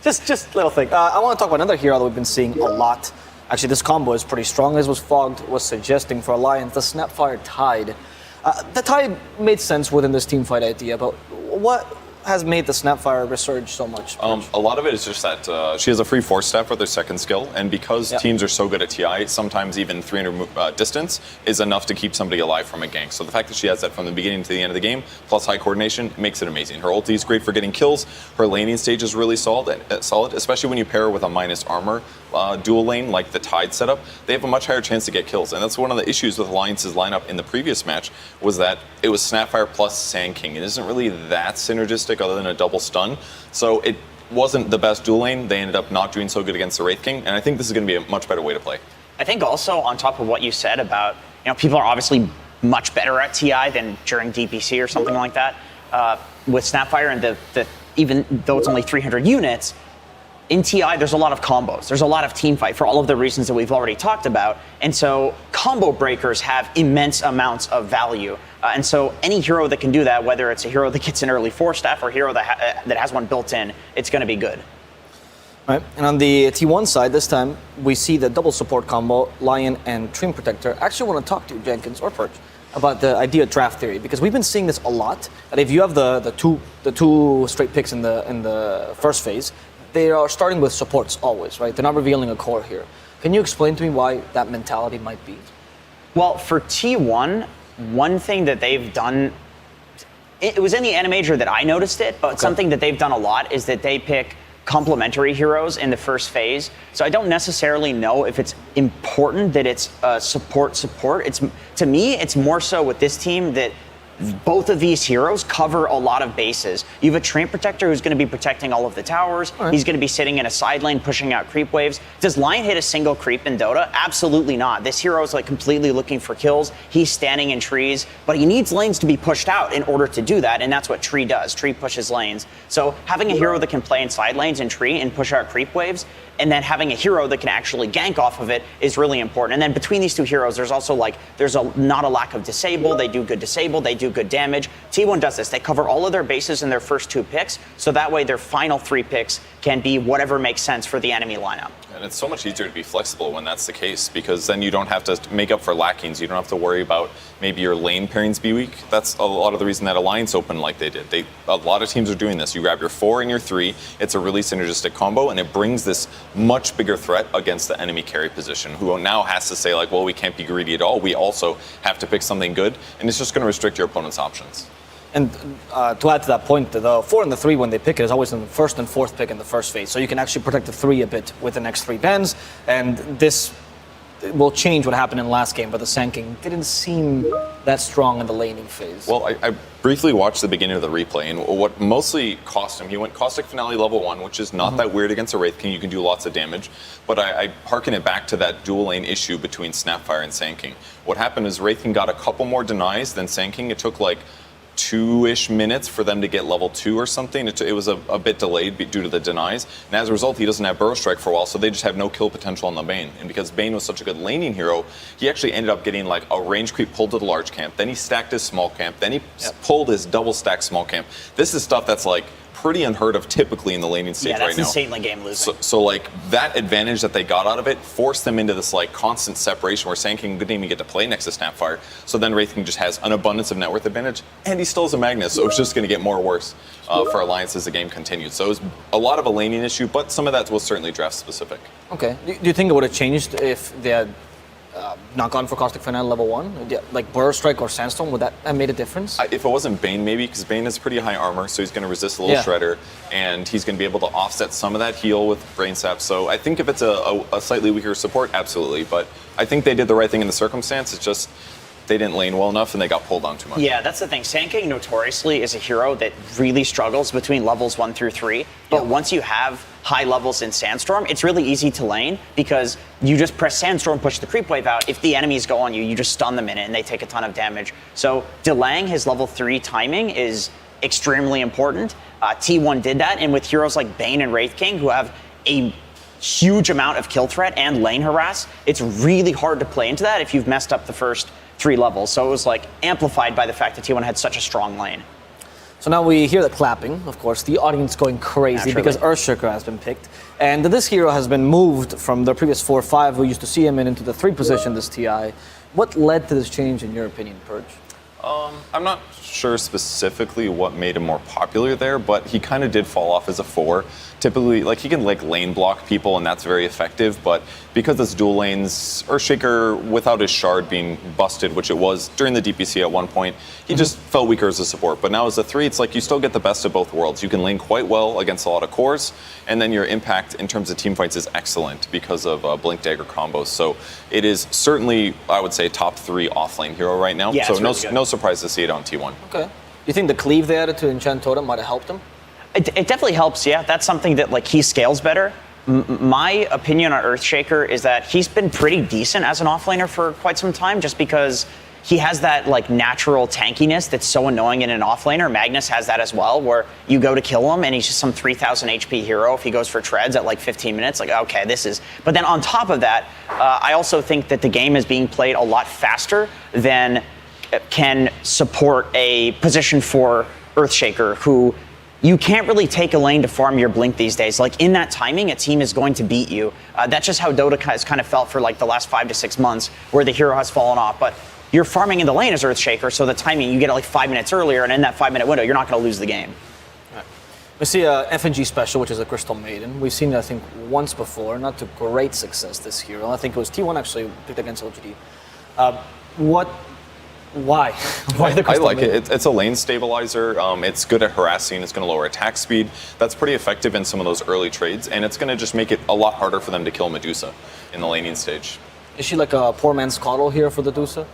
just little thing. I want to talk about another hero that we've been seeing a lot. Actually, this combo is pretty strong, as was Fogged was suggesting for Alliance, the Snapfire Tide. The Tide made sense within this teamfight idea, but what has made the Snapfire resurge so much? A lot of it is just that she has a free force staff with her second skill, and because teams are so good at TI, sometimes even 300 distance is enough to keep somebody alive from a gank. So the fact that she has that from the beginning to the end of the game, plus high coordination, makes it amazing. Her ulti is great for getting kills. Her laning stage is really solid, especially when you pair her with a minus armor dual lane like the Tide setup. They have a much higher chance to get kills, and that's one of the issues with Alliance's lineup in the previous match, was that it was Snapfire plus Sand King. It isn't really that synergistic other than a double stun, so it wasn't the best dual lane. They ended up not doing so good against the Wraith King, and I think this is going to be a much better way to play. I think also on top of what you said about, people are obviously much better at TI than during DPC or something like that. With Snapfire and the even though it's only 300 units, in TI, there's a lot of combos. There's a lot of team fight for all of the reasons that we've already talked about. And so combo breakers have immense amounts of value. And so any hero that can do that, whether it's a hero that gets an early 4-staff or a hero that has one built in, it's going to be good. Right. And on the T1 side, this time, we see the double support combo, Lion and Treant Protector. I actually want to talk to you, Jenkins or Perch, about the idea of draft theory, because we've been seeing this a lot. That if you have the two straight picks in the first phase, they are starting with supports always, right? They're not revealing a core here. Can you explain to me why that mentality might be? Well, for T1, one thing that they've done, it was in the Animator that I noticed it, but something that they've done a lot is that they pick complementary heroes in the first phase. So I don't necessarily know if it's important that it's support. To me, it's more so with this team that both of these heroes cover a lot of bases. You have a Treant Protector who's going to be protecting all of the towers. Right. He's going to be sitting in a side lane pushing out creep waves. Does Lion hit a single creep in Dota? Absolutely not. This hero is like completely looking for kills. He's standing in trees, but he needs lanes to be pushed out in order to do that, and that's what Tree does. Tree pushes lanes. So having a hero that can play in side lanes in Tree and push out creep waves, and then having a hero that can actually gank off of it is really important. And then between these two heroes, there's also not a lack of disable. They do good disable. They do good damage. T1 does this. They cover all of their bases in their first 2 picks, so that way their final 3 picks can be whatever makes sense for the enemy lineup. And it's so much easier to be flexible when that's the case, because then you don't have to make up for lackings. You don't have to worry about maybe your lane pairings be weak. That's a lot of the reason that Alliance opened like they did. A lot of teams are doing this. You grab your 4 and your 3. It's a really synergistic combo, and it brings this much bigger threat against the enemy carry position, who now has to say, like, well, we can't be greedy at all. We also have to pick something good, and it's just going to restrict your opponent's options. And to add to that point, the 4 and the 3, when they pick it, is always in the first and fourth pick in the first phase. So you can actually protect the 3 a bit with the next 3 bans. And this will change what happened in the last game, but the Sanking didn't seem that strong in the laning phase. Well, I briefly watched the beginning of the replay, and what mostly cost him, he went Caustic Finale level 1, which is not that weird against a Wraith King. You can do lots of damage. But I hearken it back to that dual lane issue between Snapfire and Sanking. What happened is Wraith King got a couple more denies than Sanking. It took like 2-ish minutes for them to get level 2 or something. It was a bit delayed due to the denies. And as a result, he doesn't have Burrow Strike for a while, so they just have no kill potential on the Bane. And because Bane was such a good laning hero, he actually ended up getting like a range creep pulled to the large camp. Then he stacked his small camp. Then he pulled his double stack small camp. This is stuff that's like pretty unheard of typically in the laning stage right now. Yeah, that's insanely game losing. So like that advantage that they got out of it forced them into this like constant separation where Sanking didn't even get to play next to Snapfire. So then Wraith King just has an abundance of net worth advantage, and he still has a Magnus, so it's just going to get more worse for Alliance as the game continues. So it was a lot of a laning issue, but some of that was certainly draft specific. Okay. Do you think it would have changed if they had not gone for Caustic Finale level 1? Like Burrow Strike or Sandstorm, would that have made a difference? If it wasn't Bane, maybe, because Bane has pretty high armor, so he's going to resist a little Shredder, and he's going to be able to offset some of that heal with Brain Sap. So I think if it's a slightly weaker support, absolutely. But I think they did the right thing in the circumstance. It's just they didn't lane well enough and they got pulled on too much. Yeah, that's the thing. Sanking notoriously is a hero that really struggles between levels 1 through 3. But once you have high levels in Sandstorm, it's really easy to lane because you just press Sandstorm, push the creep wave out. If the enemies go on you, you just stun them in it and they take a ton of damage. So delaying his level 3 timing is extremely important. T1 did that, and with heroes like Bane and Wraith King who have a huge amount of kill threat and lane harass, it's really hard to play into that if you've messed up the first 3 levels. So it was like amplified by the fact that T1 had such a strong lane. So now we hear the clapping, of course, the audience going crazy because Earthshaker has been picked. And this hero has been moved from the previous 4-5 we used to see him in into the 3 position this TI. What led to this change in your opinion, Purge? I'm not sure specifically what made him more popular there, but he kind of did fall off as a 4. Typically, like, he can like lane block people and that's very effective, but because it's dual lanes, Earthshaker, without his shard being busted, which it was during the DPC at one point, he just felt weaker as a support. But now as a 3, it's like you still get the best of both worlds. You can lane quite well against a lot of cores, and then your impact in terms of team fights is excellent because of Blink Dagger combos. So it is certainly, I would say, top 3 offlane hero right now. Yeah, so really no surprise to see it on T1. Okay. You think the cleave they added to Enchant Totem might have helped him? It definitely helps, yeah. That's something that like he scales better. My opinion on Earthshaker is that he's been pretty decent as an offlaner for quite some time, just because he has that like natural tankiness that's so annoying in an offlaner. Magnus has that as well, where you go to kill him and he's just some 3,000 HP hero if he goes for treads at like 15 minutes. Like, okay, this is... But then on top of that, I also think that the game is being played a lot faster than can support a position for Earthshaker, who... You can't really take a lane to farm your Blink these days. Like, in that timing, a team is going to beat you. That's just how Dota has kind of felt for like the last 5 to 6 months, where the hero has fallen off. But you're farming in the lane as Earthshaker, so the timing, you get it like 5 minutes earlier, and in that 5-minute window, you're not going to lose the game. Right. We see a FNG special, which is a Crystal Maiden. We've seen it, I think, once before, not to great success this hero. I think it was T1 actually picked against OGD. What? Why? Why the I Crystal like Maiden? it. It's a lane stabilizer. It's good at harassing. It's going to lower attack speed. That's pretty effective in some of those early trades, and it's going to just make it a lot harder for them to kill Medusa in the laning stage. Is she like a poor man's coddle here for the Dusa?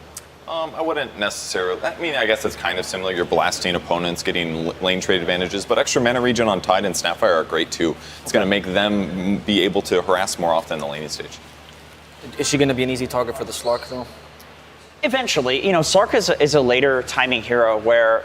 I wouldn't necessarily. I mean, I guess it's kind of similar. You're blasting opponents, getting lane trade advantages, but extra mana regen on Tide and Snapfire are great too. It's going to make them be able to harass more often in the laning stage. Is she going to be an easy target for the Slark though? Eventually, Slark is a later timing hero where,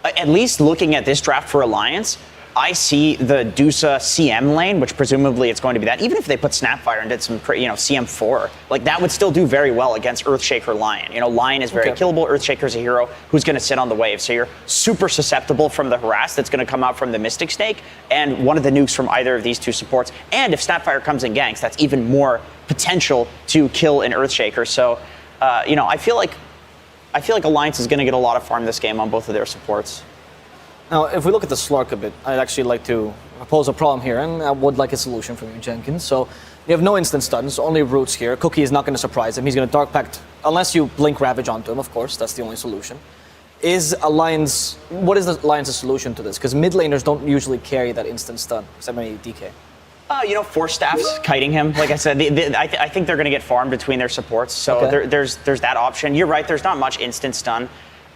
at least looking at this draft for Alliance, I see the Dusa CM lane, which presumably it's going to be that. Even if they put Snapfire and did some, CM4, like that would still do very well against Earthshaker Lion. Lion is very killable. Earthshaker's a hero who's going to sit on the wave, so you're super susceptible from the harass that's going to come out from the Mystic Snake and one of the nukes from either of these two supports. And if Snapfire comes in ganks, that's even more potential to kill an Earthshaker. So, I feel like Alliance is going to get a lot of farm this game on both of their supports. Now, if we look at the Slark a bit, I'd actually like to propose a problem here, and I would like a solution from you, Jenkins. So, you have no instant stuns, only roots here. Cookie is not going to surprise him. He's going to Dark Pact, unless you blink Ravage onto him, of course. That's the only solution. What is the Alliance's solution to this? Because mid laners don't usually carry that instant stun, except maybe DK. Force Staffs kiting him. Like I said, I think they're going to get farmed between their supports. So there's that option. You're right. There's not much instant stun.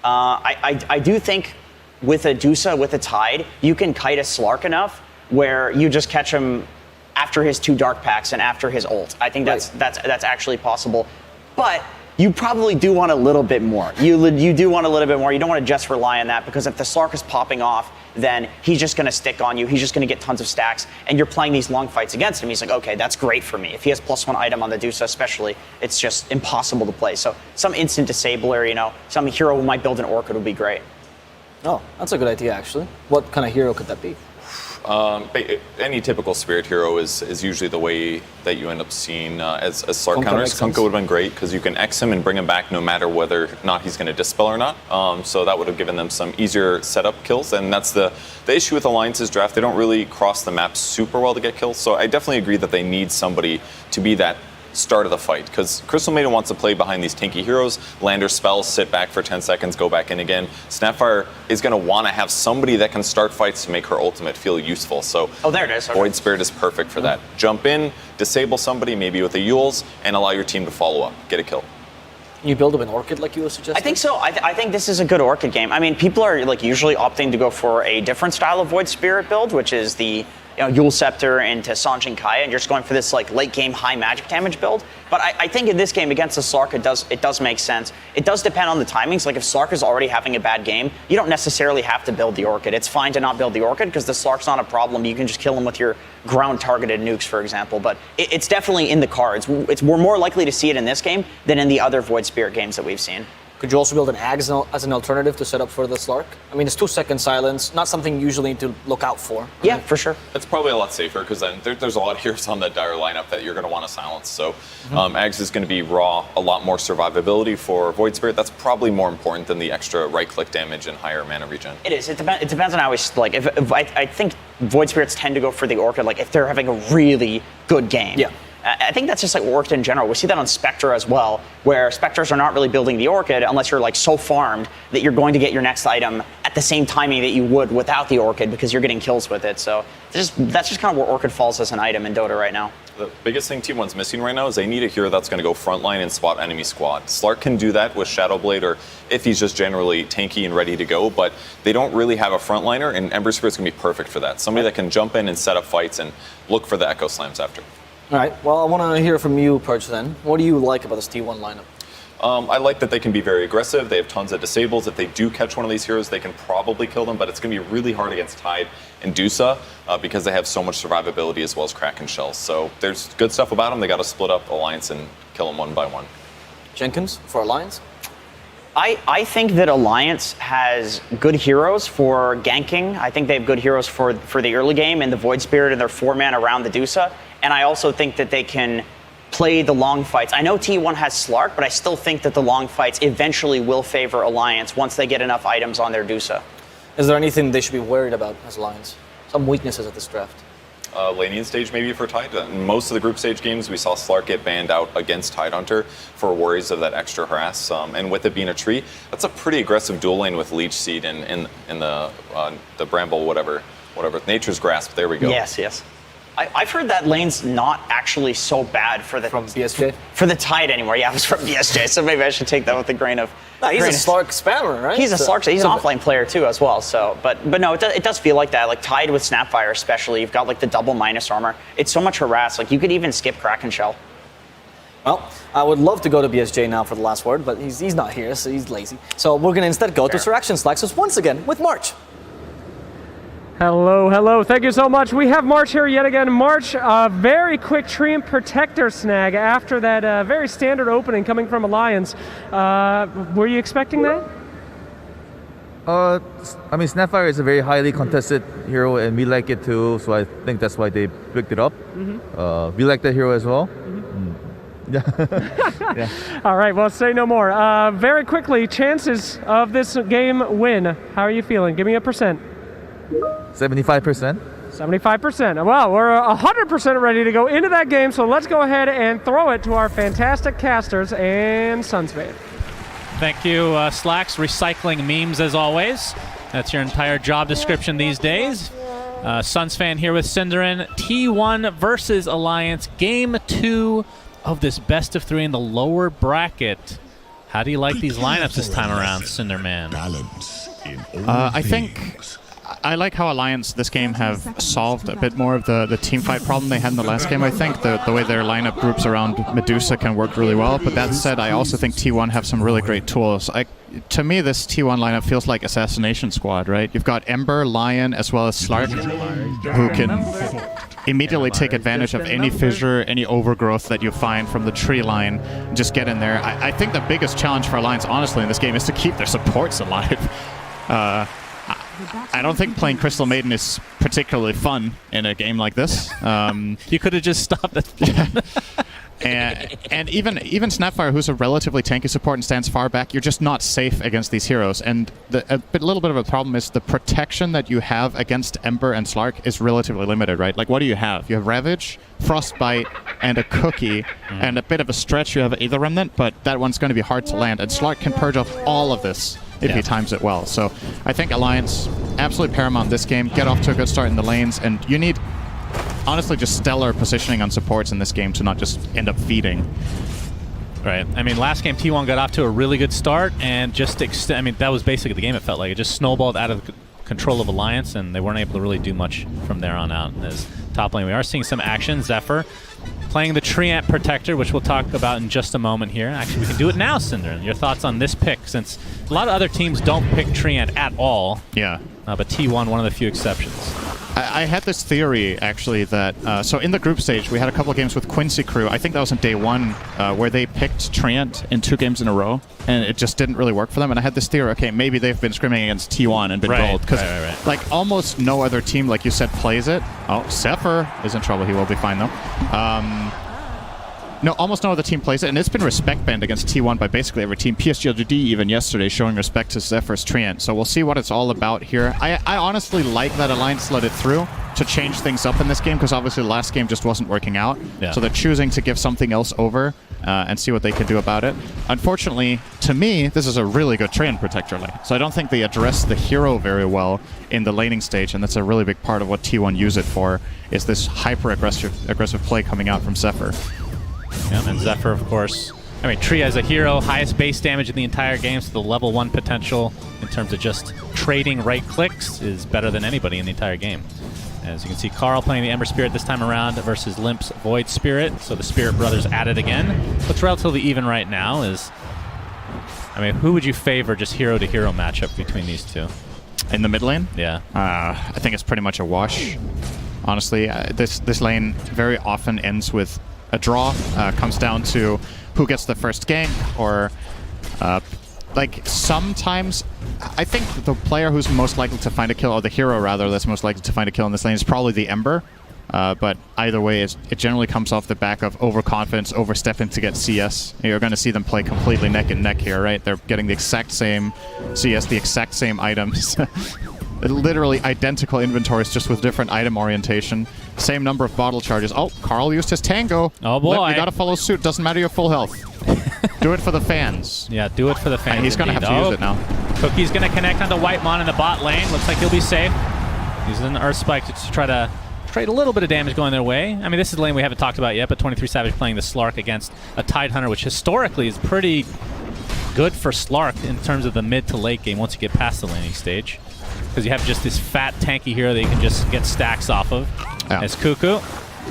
I do think with a Dusa, with a Tide, you can kite a Slark enough where you just catch him after his 2 Dark Packs and after his ult. I think that's actually possible. But you probably do want a little bit more. You do want a little bit more. You don't want to just rely on that, because if the Slark is popping off, then he's just going to stick on you. He's just going to get tons of stacks, and you're playing these long fights against him. He's like, okay, that's great for me. If he has +1 item on the Dusa especially, it's just impossible to play. So some instant disabler, some hero who might build an Orchid would be great. Oh, that's a good idea, actually. What kind of hero could that be? Any typical spirit hero is usually the way that you end up seeing as Slark counters. Kunkka would have been great because you can X him and bring him back no matter whether or not he's going to dispel or not. So that would have given them some easier setup kills, and that's the issue with Alliance's draft. They don't really cross the map super well to get kills, so I definitely agree that they need somebody to be that start of the fight, because Crystal Maiden wants to play behind these tanky heroes, land her spells, sit back for 10 seconds, go back in again. Snapfire is going to want to have somebody that can start fights to make her ultimate feel useful. So there it is. Okay. Void Spirit is perfect for that. Jump in, disable somebody, maybe with the Yules, and allow your team to follow up, get a kill. You build up an Orchid like you were suggesting? I think so. I think this is a good Orchid game. I mean, people are usually opting to go for a different style of Void Spirit build, which is the Yule Scepter into Sanjin Kaya, and you're just going for this late game high magic damage build. But I think in this game against the Slark, it does make sense. It does depend on the timings. Like if Slark is already having a bad game, you don't necessarily have to build the Orchid. It's fine to not build the Orchid because the Slark's not a problem. You can just kill him with your ground targeted nukes, for example. But it's definitely in the cards. We're more likely to see it in this game than in the other Void Spirit games that we've seen. Could you also build an Ags as an alternative to set up for the Slark? I mean, it's 2-second silence, not something you usually need to look out for. Yeah, for sure. It's probably a lot safer because then there's a lot of heroes on that dire lineup that you're going to want to silence. So Ags is going to be raw, a lot more survivability for Void Spirit. That's probably more important than the extra right-click damage and higher mana regen. It is. It depends on how we if I think Void Spirits tend to go for the Orchid if they're having a really good game. Yeah. I think that's just Orchid in general. We see that on Spectre as well, where Spectres are not really building the Orchid unless you're so farmed that you're going to get your next item at the same timing that you would without the Orchid because you're getting kills with it. So that's just kind of where Orchid falls as an item in Dota right now. The biggest thing T1's missing right now is they need a hero that's going to go frontline and spot enemy squad. Slark can do that with Shadowblade or if he's just generally tanky and ready to go, but they don't really have a frontliner, and Ember Spirit's going to be perfect for that. Somebody that can jump in and set up fights and look for the Echo Slams after. All right, well, I want to hear from you, Perch, then. What do you like about this T1 lineup? I like that they can be very aggressive. They have tons of disables. If they do catch one of these heroes, they can probably kill them, but it's going to be really hard against Tide and Dusa because they have so much survivability as well as Kraken Shells. So there's good stuff about them. They got to split up Alliance and kill them one by one. Jenkins, for Alliance? I think that Alliance has good heroes for ganking. I think they have good heroes for the early game and the Void Spirit and their 4-man around the Dusa. And I also think that they can play the long fights. I know T1 has Slark, but I still think that the long fights eventually will favor Alliance once they get enough items on their Dusa. Is there anything they should be worried about as Alliance? Some weaknesses of this draft? laning stage maybe for Tide. In most of the group stage games, we saw Slark get banned out against Tidehunter for worries of that extra harass. And with it being a tree, that's a pretty aggressive dual lane with Leech Seed in the Bramble, whatever. Nature's Grasp, there we go. Yes. I've heard that lane's not actually so bad for the BSJ? For the Tide anymore. Yeah, it was from BSJ, so maybe I should take that with a grain of. No, he's a Slark spammer, right? He's a Slark. He's an offlane player too, as well. So, but no, it does feel like that. Like Tide with Snapfire, especially, you've got like the double minus armor. It's so much harass. Like you could even skip Kraken Shell. Well, I would love to go to BSJ now for the last word, but he's not here, so he's lazy. So we're gonna instead go to Sir Action Slaxus once again with March. Hello. Thank you so much. We have March here yet again. March, very quick Treant Protector snag after that very standard opening coming from Alliance. Were you expecting that? I mean, Snapfire is a very highly contested hero, and we like it too, so I think that's why they picked it up. We like that hero as well. Yeah. All right, well, say no more. Very quickly, chances of this game win. How are you feeling? Give me a percent. 75%. 75%. Well, we're 100% ready to go into that game, so let's go ahead and throw it to our fantastic casters and Sunsfan. Thank you, Slacks. Recycling memes as always. That's your entire job description these days. Sunsfan here with Cinderin. T1 versus Alliance. Game 2 of this best of 3 in the lower bracket. How do you like these lineups this time around, Cinderman? I think I like how Alliance this game have solved a bit more of the team fight problem they had in the last game. I think the way their lineup groups around Medusa can work really well. But that said, I also think T1 have some really great tools. To me, this T1 lineup feels like Assassination Squad, right? You've got Ember, Lion, as well as Slark, who can immediately take advantage of any fissure, any overgrowth that you find from the tree line, and just get in there. I think the biggest challenge for Alliance, honestly, in this game is to keep their supports alive. I don't think playing Crystal Maiden is particularly fun in a game like this. You could have just stopped it. And even Snapfire, who's a relatively tanky support and stands far back, you're just not safe against these heroes. And a little bit of a problem is the protection that you have against Ember and Slark is relatively limited, right? Like, what do you have? You have Ravage, Frostbite, and a Cookie, and a bit of a stretch you have Aether Remnant, but that one's going to be hard to land. And Slark can purge off all of this if he times it well. So I think Alliance, absolutely paramount this game. Get off to a good start in the lanes, and you need, honestly, just stellar positioning on supports in this game to not just end up feeding. Right. I mean, last game T1 got off to a really good start, and just I mean, that was basically the game. It felt like it just snowballed out of control of Alliance, and they weren't able to really do much from there on out. As top lane, we are seeing some action. Zephyr playing the Treant Protector, which we'll talk about in just a moment here. Actually, we can do it now, Cinder. Your thoughts on this pick, since a lot of other teams don't pick Treant at all. Yeah. But T1, one of the few exceptions. I had this theory, actually, that... so in the group stage, we had a couple of games with Quincy Crew. I think that was on day 1, where they picked Treant in 2 games in a row, and it just didn't really work for them. And I had this theory, okay, maybe they've been scrimming against T1 and been gold. Because, like, almost no other team, like you said, plays it. Oh, Zephyr is in trouble. He will be fine, though. No, almost no other team plays it, and it's been respect banned against T1 by basically every team. PSG even yesterday showing respect to Zephyr's Treant. So we'll see what it's all about here. I honestly like that Alliance let it through to change things up in this game, because obviously the last game just wasn't working out. Yeah. So they're choosing to give something else over and see what they can do about it. Unfortunately, to me, this is a really good Treant Protector lane. So I don't think they address the hero very well in the laning stage, and that's a really big part of what T1 use it for, is this hyper-aggressive play coming out from Zephyr. Yeah, and Zephyr, of course. I mean, Tree as a hero, highest base damage in the entire game, so the level 1 potential in terms of just trading right clicks is better than anybody in the entire game. As you can see, Carl playing the Ember Spirit this time around versus Limp's Void Spirit, so the Spirit Brothers at it again. What's relatively even right now is, I mean, who would you favor just hero-to-hero matchup between these two? In the mid lane? Yeah. I think it's pretty much a wash. Honestly, this lane very often ends with a draw. Comes down to who gets the first gank, or like sometimes I think the player who's most likely to find a kill, or the hero rather that's most likely to find a kill in this lane, is probably the Ember. But either way, it generally comes off the back of overconfidence, overstepping to get CS. You're going to see them play completely neck and neck here, right? They're getting the exact same CS, the exact same items. literally identical inventories, just with different item orientation. Same number of bottle charges. Oh, Carl used his tango. Oh boy. Limp, you gotta follow suit. Doesn't matter your full health. Do it for the fans. Yeah, do it for the fans. And he's gonna have to use it now. Cookie's gonna connect onto Whitemon in the bot lane. Looks like he'll be safe. Using an Earth Spike to try to trade a little bit of damage going their way. I mean, this is the lane we haven't talked about yet, but 23 Savage playing the Slark against a Tidehunter, which historically is pretty good for Slark in terms of the mid to late game once you get past the laning stage. Because you have just this fat tanky hero that you can just get stacks off of. Yeah. As Cuckoo.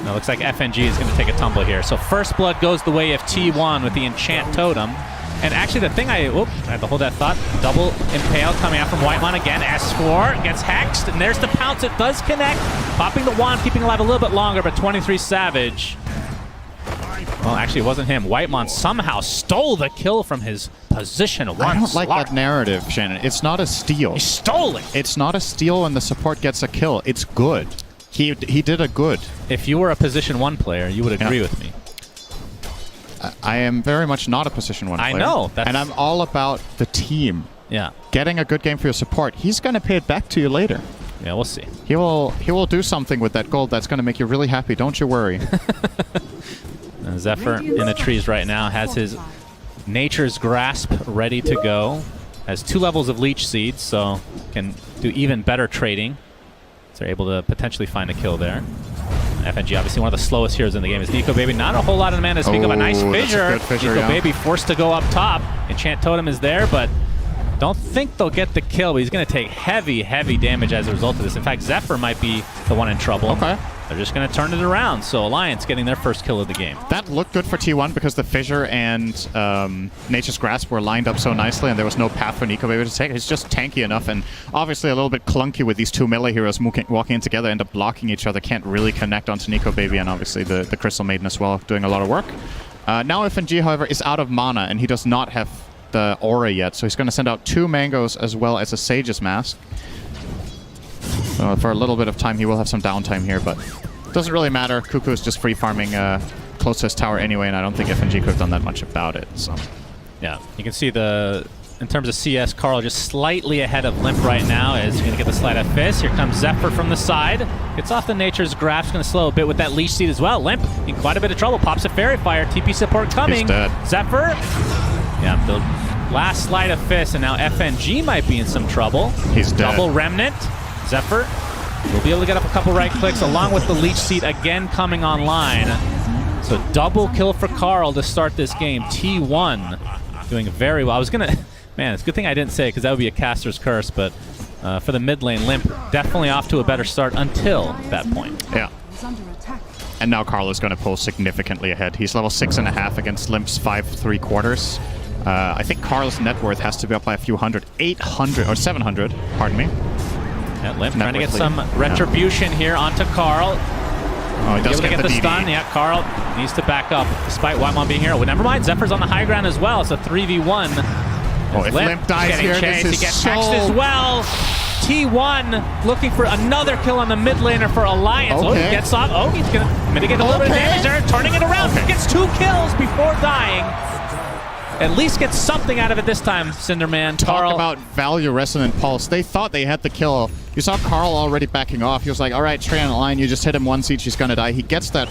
Now it looks like FNG is going to take a tumble here. So first blood goes the way of T1 with the Enchant Totem. And actually the thing I had to hold that thought. Double Impale coming out from Whitemon again. S4 gets hexed, and there's the pounce. It does connect. Popping the wand, keeping alive a little bit longer, but 23 Savage. Well, actually, it wasn't him. Whitemon somehow stole the kill from his position once. I don't like that narrative, Shannon. It's not a steal. He stole it. It's not a steal when the support gets a kill. It's good. He did a good. If you were a position 1 player, you would agree with me. I am very much not a position 1 player. I know. And I'm all about the team. Yeah. Getting a good game for your support. He's going to pay it back to you later. Yeah, we'll see. He will do something with that gold that's going to make you really happy. Don't you worry. Zephyr in the trees right now has his Nature's Grasp ready to go. Has 2 levels of Leech Seed, so can do even better trading. So they're able to potentially find a kill there. FNG, obviously one of the slowest heroes in the game, is Nico Baby. Not a whole lot of mana to speak of. A nice fissure. Nico Baby forced to go up top. Enchant Totem is there, but don't think they'll get the kill. But he's going to take heavy, heavy damage as a result of this. In fact, Zephyr might be the one in trouble. Okay. They're just going to turn it around. So Alliance getting their first kill of the game. That looked good for T1 because the Fissure and Nature's Grasp were lined up so nicely, and there was no path for Nico Baby to take. He's just tanky enough, and obviously a little bit clunky with these 2 melee heroes walking in together, end up blocking each other, can't really connect onto Nico Baby, and obviously the Crystal Maiden as well, doing a lot of work. Now FNG, however, is out of mana, and he does not have the aura yet, so he's going to send out 2 Mangoes as well as a Sage's Mask. So for a little bit of time, he will have some downtime here, but doesn't really matter. Cuckoo is just free farming close to his tower anyway, and I don't think FNG could have done that much about it. So, yeah, you can see in terms of CS, Carl just slightly ahead of Limp right now as you're going to get the Sleight of Fist. Here comes Zephyr from the side. Gets off the Nature's Grasp, going to slow a bit with that Leech Seed as well. Limp in quite a bit of trouble. Pops a Fairy Fire. TP support coming. He's dead. Zephyr. Yeah, the last Sleight of Fist, and now FNG might be in some trouble. He's dead. Double Remnant. Zephyr will be able to get up a couple right clicks along with the Leech Seed again coming online. So double kill for Carl to start this game. T1 doing very well. I was going to... Man, it's a good thing I didn't say it because that would be a caster's curse, but for the mid lane, Limp definitely off to a better start until that point. Yeah. And now Carl is going to pull significantly ahead. He's level 6.5 against Limp's 5.75. I think Carl's net worth has to be up by a few hundred. 800, or 700, pardon me. Yeah, Limp trying to get some retribution here onto Carl. Oh, he does get the stun. Yeah, Carl needs to back up despite Whitemon being here. Well, never mind, Zephyr's on the high ground as well. It's a 3v1. Oh, if Limp dies here, this is he gets hexed as well. T1 looking for another kill on the mid laner for Alliance. Okay. Oh, he gets off. Oh, he's going to mitigate a little bit of damage there. Turning it around. Okay. Gets 2 kills before dying. At least gets something out of it this time, Cinderman. Talk about value Resonant Pulse. They thought they had the kill. You saw Carl already backing off. He was like, all right, Trey on the line, you just hit him once each, he's going to die. He gets that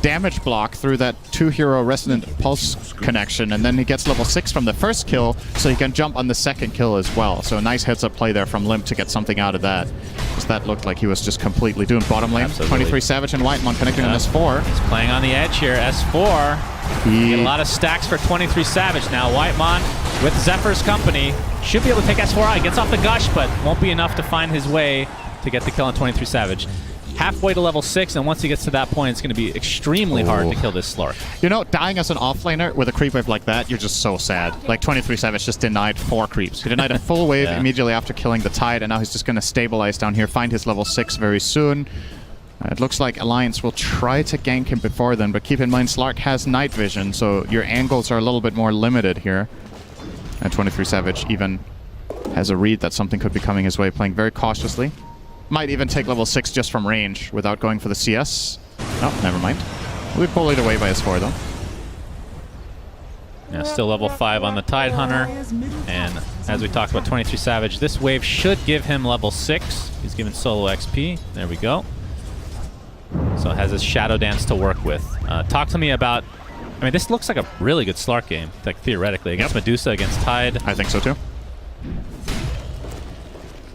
damage block through that 2-hero Resonant Pulse connection, and then he gets level 6 from the first kill, so he can jump on the second kill as well. So a nice heads-up play there from Limp to get something out of that. Because that looked like he was just completely doing bottom lane. Absolutely. 23 Savage and Whitemon connecting on S4. He's playing on the edge here. S4. Get a lot of stacks for 23 Savage now. Whitemon with Zephyr's company should be able to take S4 out. He gets off the Gush, but won't be enough to find his way to get the kill on 23 Savage. Halfway to level 6, and once he gets to that point, it's going to be extremely hard to kill this Slark. You know, dying as an offlaner with a creep wave like that, you're just so sad. Like 23 Savage just denied 4 creeps. He denied a full wave immediately after killing the Tide, and now he's just going to stabilize down here, find his level 6 very soon. It looks like Alliance will try to gank him before then, but keep in mind Slark has night vision, so your angles are a little bit more limited here. And 23 Savage even has a read that something could be coming his way, playing very cautiously. Might even take level 6 just from range without going for the CS. Oh, never mind. We'll be bullied away by his 4 though. Yeah, still level 5 on the Tidehunter. And as we talked about 23 Savage, this wave should give him level 6. He's given solo XP. There we go. So has his Shadow Dance to work with. Talk to me about... I mean, this looks like a really good Slark game, like theoretically, against Medusa, against Tide. I think so too.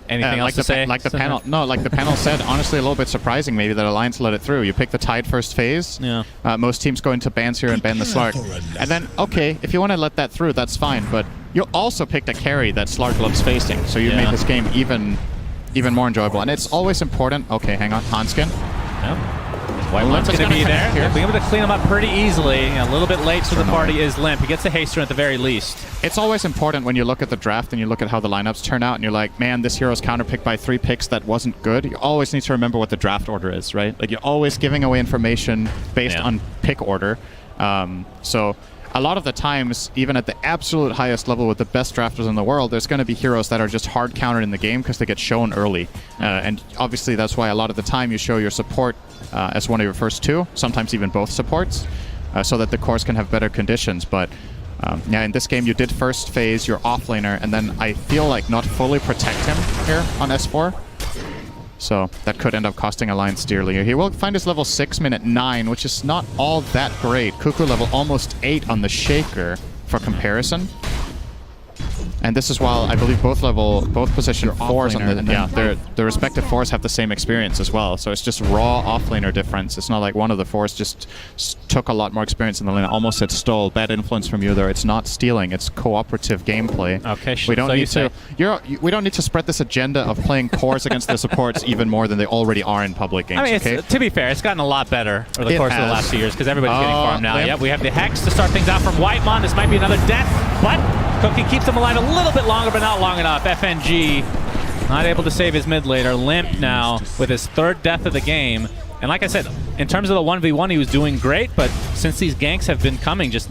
Anything else to say? Like the panel, no, like the panel said, honestly, a little bit surprising maybe that Alliance let it through. You pick the Tide first phase. Yeah. Most teams go into bans here and ban the Slark. And then, okay, if you want to let that through, that's fine. But you also picked a carry that Slark loves facing, so you made this game even more enjoyable. And it's always important. Okay, hang on, Hanskin. Yeah. White Limp's going to be there. He'll be able to clean him up pretty easily. A little bit late to the party is Limp. He gets the haster at the very least. It's always important when you look at the draft and you look at how the lineups turn out and you're like, man, this hero's counterpicked by 3 picks that wasn't good. You always need to remember what the draft order is, right? Like, you're always giving away information based on pick order. So a lot of the times, even at the absolute highest level with the best drafters in the world, there's going to be heroes that are just hard countered in the game because they get shown early. And obviously that's why a lot of the time you show your support as one of your first 2, sometimes even both supports, so that the cores can have better conditions. But yeah, in this game you did first phase your offlaner, and then I feel like not fully protect him here on S4. So that could end up costing Alliance dearly. He will find his level 6 minute 9, which is not all that great. Cuckoo level almost 8 on the Shaker for comparison. And this is while I believe both position 4s on the respective 4s have the same experience as well. So it's just raw offlaner difference. It's not like one of the 4s just took a lot more experience in the lane. I almost said stole. Bad influence from you there. It's not stealing. It's cooperative gameplay. Okay, we don't need to. We don't need to spread this agenda of playing cores against the supports even more than they already are in public games. I mean, to be fair, it's gotten a lot better over the course of the last few years because everybody's getting farmed now. Yep, we have the Hex to start things out from Whitemon. This might be another death, but Cookie keeps him alive a little bit longer, but not long enough. FNG not able to save his mid laner. Limp now with his 3rd death of the game. And like I said, in terms of the 1v1, he was doing great, but since these ganks have been coming, just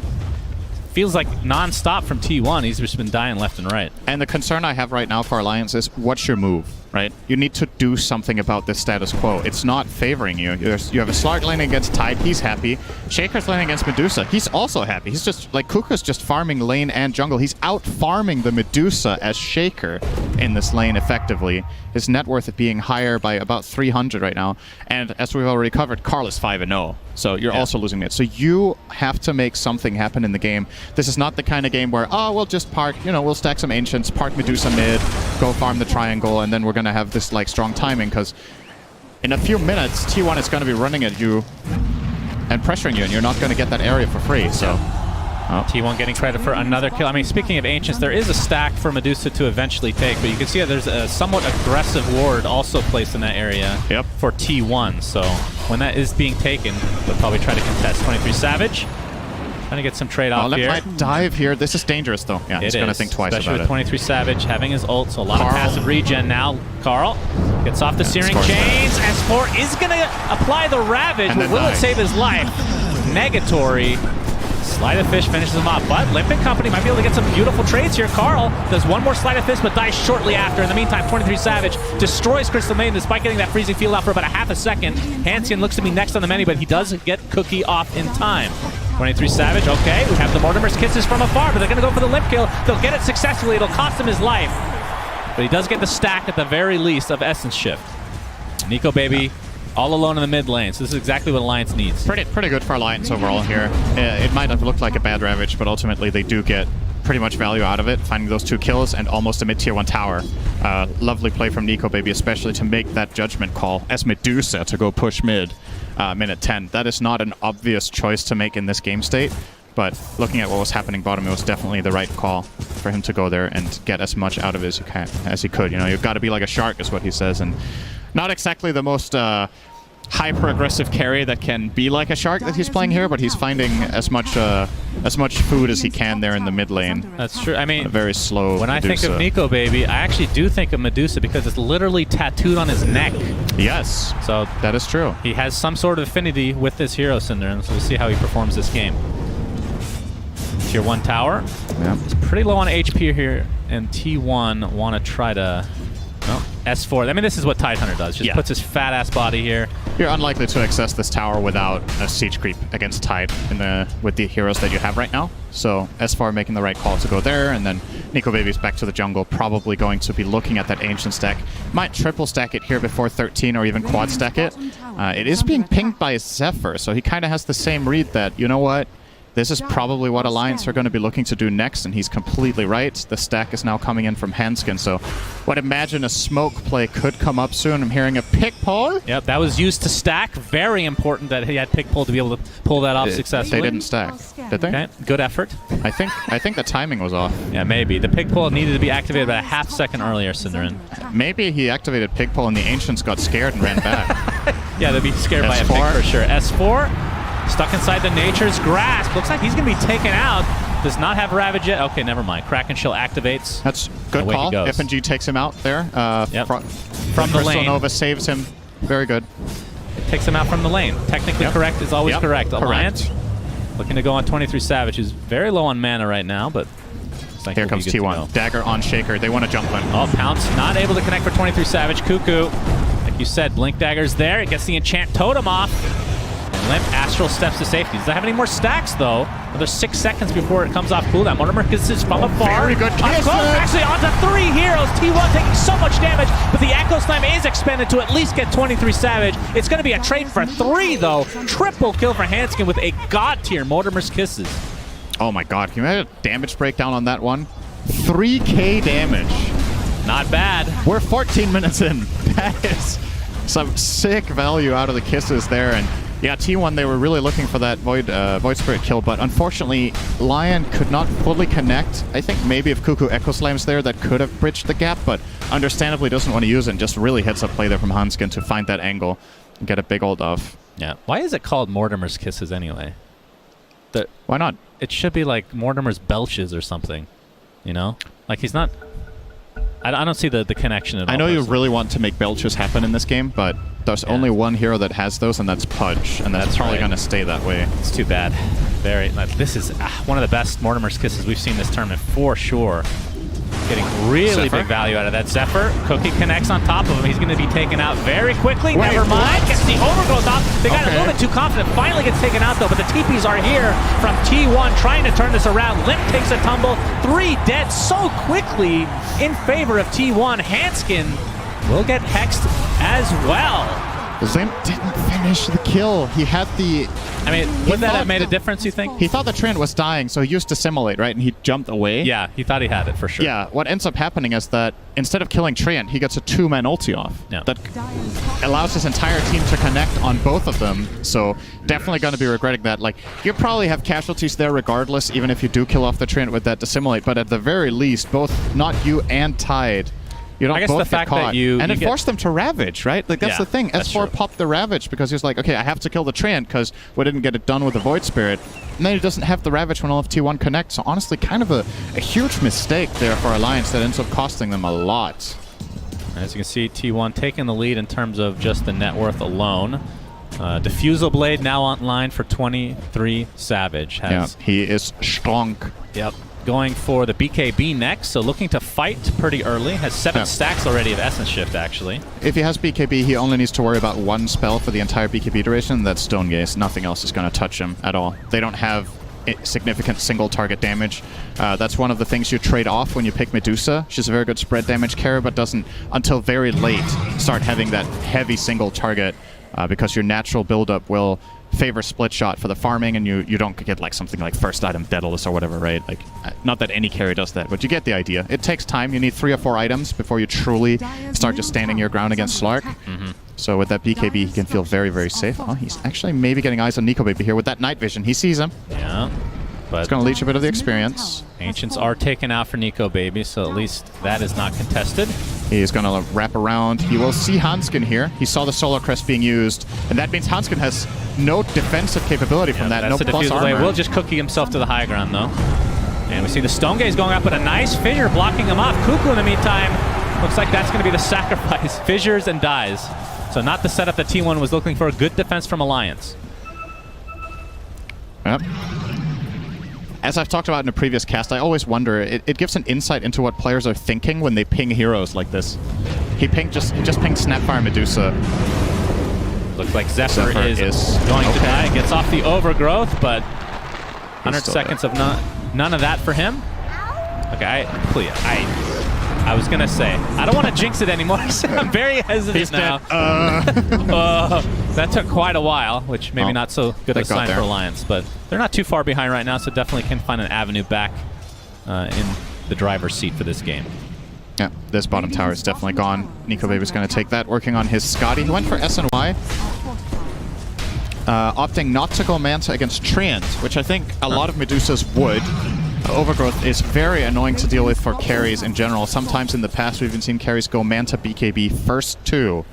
feels like non-stop from T1. He's just been dying left and right. And the concern I have right now for Alliance is, what's your move, right? You need to do something about this status quo. It's not favoring you. You have a Slark lane against Tide. He's happy. Shaker's lane against Medusa. He's also happy. He's just, like, Kuka's just farming lane and jungle. He's out-farming the Medusa as Shaker in this lane effectively. His net worth being higher by about 300 right now. And as we've already covered, Karl is 5-0. So you're also losing mid. So you have to make something happen in the game. This is not the kind of game where, oh, we'll just park, we'll stack some Ancients, park Medusa mid, go farm the triangle, and then we're going to have this, like, strong timing, because in a few minutes, T1 is going to be running at you and pressuring you, and you're not going to get that area for free, so... T1 getting credit for another kill. I mean, speaking of Ancients, there is a stack for Medusa to eventually take, but you can see that there's a somewhat aggressive ward also placed in that area for T1. So when that is being taken, they'll probably try to contest. 23 Savage trying to get some trade-off here. Might dive here. This is dangerous, though. Yeah, he's going to think twice especially about with 23 Savage having his ult, so a lot of passive regen now. Karl gets off the Searing Chains. S4 is going to apply the Ravage, but will it save his life? Negatory. Sleight of Fish finishes him off, but Limp & Company might be able to get some beautiful trades here. Karl does one more Sleight of Fist, but dies shortly after. In the meantime, 23 Savage destroys Crystal Maiden despite getting that freezing field out for about a half a second. Hanskin looks to be next on the menu, but he does get Cookie off in time. 23 Savage, okay, we have the Mortimer's Kisses from afar, but they're going to go for the Limp kill. They'll get it successfully. It'll cost him his life. But he does get the stack at the very least of Essence Shift. Nico Baby all alone in the mid lane, so this is exactly what Alliance needs. Pretty good for Alliance overall here. It might have looked like a bad Ravage, but ultimately they do get pretty much value out of it, finding those 2 kills and almost a mid-tier 1 tower. Lovely play from Nico Baby, especially to make that judgment call as Medusa to go push mid minute 10. That is not an obvious choice to make in this game state, but looking at what was happening bottom, it was definitely the right call for him to go there and get as much out of it as he could. You've got to be like a shark, is what he says, and not exactly the most hyper-aggressive carry that can be like a shark that he's playing here, but he's finding as much food as he can there in the mid lane. That's true. I mean, very slow when Medusa. I think of Nico Baby, I actually do think of Medusa because it's literally tattooed on his neck. Yes, so that is true. He has some sort of affinity with this hero, Cinder, and so we'll see how he performs this game. Tier 1 tower. Yeah. It's pretty low on HP here, and T1 want to try to... Well, S4. I mean, this is what Tidehunter does. Just puts his fat-ass body here. You're unlikely to access this tower without a siege creep against Tide with the heroes that you have right now. So S4 making the right call to go there, and then Nico Baby's back to the jungle, probably going to be looking at that Ancient stack. Might triple stack it here before 13 or even quad stack it. It is being pinged by Zephyr, so he kind of has the same read that, you know what, this is probably what Alliance are going to be looking to do next, and he's completely right. The stack is now coming in from Hanskin, so would imagine a smoke play could come up soon. I'm hearing a pick pull. Yep, that was used to stack. Very important that he had pick pull to be able to pull that off successfully. They didn't stack, did they? Okay, good effort. I think the timing was off. Yeah, maybe. The pick pull needed to be activated about a half second earlier, Cinderin. Maybe he activated pick pull and the Ancients got scared and ran back. Yeah, they'd be scared by a pick for sure. S4. Stuck inside the Nature's Grasp. Looks like he's going to be taken out. Does not have Ravage yet. Okay, never mind. Kraken Shield activates. That's good Away call. he goes. FNG takes him out there. Yep. From the lane. Nova saves him. Very good. It takes him out from the lane. Technically correct is always correct. Alliance Correct. looking to go on 23 Savage, who's very low on mana right now, but like here comes T1. Dagger on Shaker. They want to jump in. Oh, Pounce not able to connect for 23 Savage. Cuckoo. Like you said, Blink Dagger's there. It gets the Enchant Totem off. And Limp Astral steps to safety. Does that have any more stacks, though? Another 6 seconds before it comes off cooldown. Mortimer kisses from afar. Very good kiss. Actually, onto 3 heroes. T1 taking so much damage, but the Echo Slam is expended to at least get 23 Savage. It's going to be a trade for 3, though. Triple kill for Hanskin with a god tier Mortimer's Kisses. Oh my god, can you imagine a damage breakdown on that one? 3k damage. Not bad. We're 14 minutes in. That is some sick value out of the kisses there. And yeah, T1, they were really looking for that Void Spirit kill, but unfortunately, Lion could not fully connect. I think maybe if Cuckoo Echo Slam's there, that could have bridged the gap, but understandably doesn't want to use it, and just really hits a play there from Hanskin to find that angle and get a big old off. Yeah. Why is it called Mortimer's Kisses anyway? Why not? It should be like Mortimer's Belches or something, you know? Like he's not... I don't see the connection at all. I know you really want to make belches happen in this game, but there's only one hero that has those, and that's Pudge, and that's probably going to stay that way. It's too bad. This is one of the best Mortimer's Kisses we've seen this tournament for sure. Getting really big value out of that. Zephyr, Cookie connects on top of him. He's going to be taken out very quickly. Wait, Never mind. what? Gets the overgrowth off. They got a little bit too confident. Finally gets taken out though, but the TPs are here from T1 trying to turn this around. Limp takes a tumble. 3 dead so quickly in favor of T1. Hanskin will get hexed as well. Limp didn't finish the kill. He had the... I mean, would that have made a difference, you think? He thought the Treant was dying, so he used Dissimulate, right? And he jumped away. Yeah, he thought he had it for sure. Yeah, what ends up happening is that instead of killing Treant, he gets a 2-man ulti off. Yeah. That allows his entire team to connect on both of them, so definitely going to be regretting that. Like, you probably have casualties there regardless, even if you do kill off the Treant with that Dissimulate, but at the very least, both not you and Tide, you don't I guess both the get fact caught. that you and it get- forced them to Ravage, right? Like, that's Yeah, the thing. that's S4 true. popped the Ravage because he was like, okay, I have to kill the Treant because we didn't get it done with the Void Spirit. And then he doesn't have the Ravage when all of T1 connects. So honestly, kind of a huge mistake there for Alliance that ends up costing them a lot. As you can see, T1 taking the lead in terms of just the net worth alone. Diffusal Blade now online for 23 Savage. Yeah, he is strong. Yep. Going for the BKB next, so looking to fight pretty early. Has 7 stacks already of Essence Shift, actually. If he has BKB, he only needs to worry about 1 spell for the entire BKB duration. That's Stone Gaze. Nothing else is going to touch him at all. They don't have significant single target damage. That's one of the things you trade off when you pick Medusa. She's a very good spread damage carrier, but doesn't, until very late, start having that heavy single target because your natural buildup will favor split shot for the farming, and you don't get like something like first item Daedalus or whatever, right? Like, not that any carry does that, but you get the idea. It takes time. You need 3 or 4 items before you truly start just standing your ground against Slark. So with that BKB, he can feel very, very safe. Oh, he's actually maybe getting eyes on Nico Baby here with that night vision. He sees him. Yeah. But it's going to leech a bit of the experience. Ancients are taken out for Nico Baby, so at least that is not contested. He's going to wrap around. He will see Hanskin here. He saw the Solar Crest being used, and that means Hanskin has no defensive capability from that. That's No the plus Diffusal Blade. armor. Will just cookie himself to the high ground, though. And we see the Stone Gaze going up, but a nice fissure blocking him off. Cuckoo, in the meantime, looks like that's going to be the sacrifice. Fissures and dies. So not the setup that T1 was looking for. A good defense from Alliance. Yep. As I've talked about in a previous cast, I always wonder, it gives an insight into what players are thinking when they ping heroes like this. He just pinged Snapfire Medusa. Looks like Zephyr is going to die. Gets off the overgrowth, but 100 seconds of none of that for him. Okay, I was gonna say I don't want to jinx it anymore, so I'm very hesitant now. That took quite a while, which maybe not so good a sign for Alliance, but they're not too far behind right now, so definitely can find an avenue back in the driver's seat for this game. Yeah, this bottom tower is definitely gone. Nico Baby's going to take that, working on his Scotty. He went for SNY, opting not to go Manta against Treant, which I think a lot of Medusas would. Overgrowth is very annoying to deal with for carries in general. Sometimes in the past, we've even seen carries go Manta BKB first two,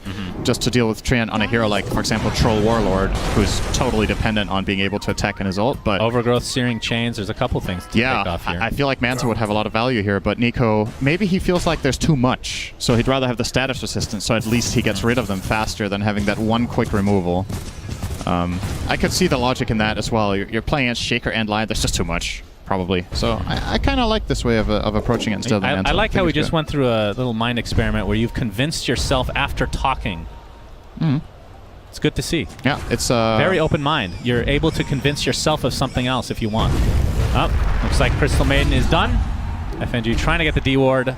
just to deal with Treant on a hero like, for example, Troll Warlord, who's totally dependent on being able to attack in his ult. But Overgrowth, Searing Chains, there's a couple things to take off here. I feel like Manta would have a lot of value here, but Nico, maybe he feels like there's too much, so he'd rather have the status resistance, so at least he gets rid of them faster than having that one quick removal. I could see the logic in that as well. You're playing against Shaker and Lion, there's just too much. Probably. So I kind of like this way of approaching it instead of the Manta. I like how we just went through a little mind experiment where you've convinced yourself after talking. It's good to see. Yeah, it's very open mind. You're able to convince yourself of something else if you want. Oh, looks like Crystal Maiden is done. FNG trying to get the D ward.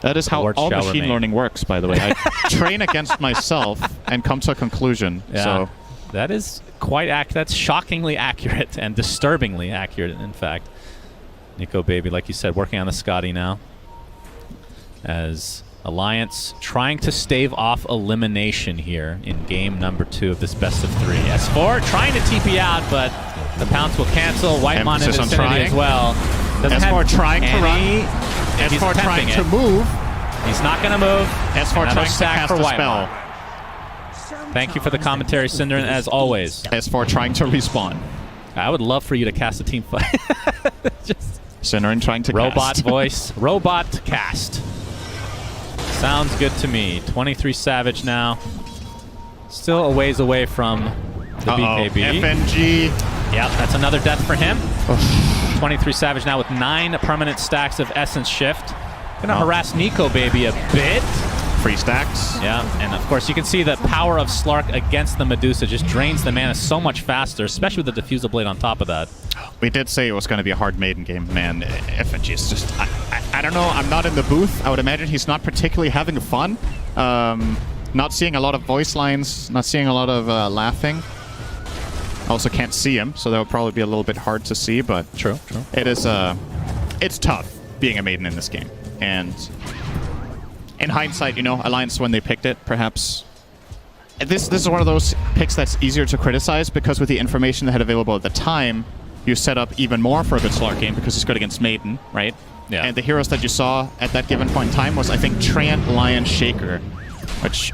That is how all machine learning works, by the way. I train against myself and come to a conclusion. Yeah. So that is quite that's shockingly accurate and disturbingly accurate, in fact. Nico Baby, like you said, working on the Scotty now. As Alliance trying to stave off elimination here in game number 2 of this best of 3. S4 trying to TP out, but the pounce will cancel. Whitemon in the vicinity as well. S4 trying to run. S4 trying to move. He's not going to move. S4 trying to cast a spell. Thank you for the commentary, Synderen, as always. S4 trying to respawn. I would love for you to cast a team fight. Just Synderen trying to robot cast. voice. Robot cast. Sounds good to me. 23 Savage now. Still a ways away from the BKB. FNG. Yep, that's another death for him. 23 Savage now with 9 permanent stacks of Essence Shift. Gonna harass Nico Baby a bit. Free stacks. Yeah, and of course you can see the power of Slark against the Medusa just drains the mana so much faster, especially with the Diffusal Blade on top of that. We did say it was going to be a hard Maiden game, man. FNG is just... I don't know, I'm not in the booth. I would imagine he's not particularly having fun. Not seeing a lot of voice lines, not seeing a lot of laughing. Also can't see him, so that would probably be a little bit hard to see, but... True. It is, it's tough being a Maiden in this game. And... in hindsight, you know, Alliance, when they picked it, perhaps... This is one of those picks that's easier to criticize because with the information they had available at the time, you set up even more for a good Slark game because it's good against Maiden, right? Yeah. And the heroes that you saw at that given point in time was, I think, Treant, Lion, Shaker, which,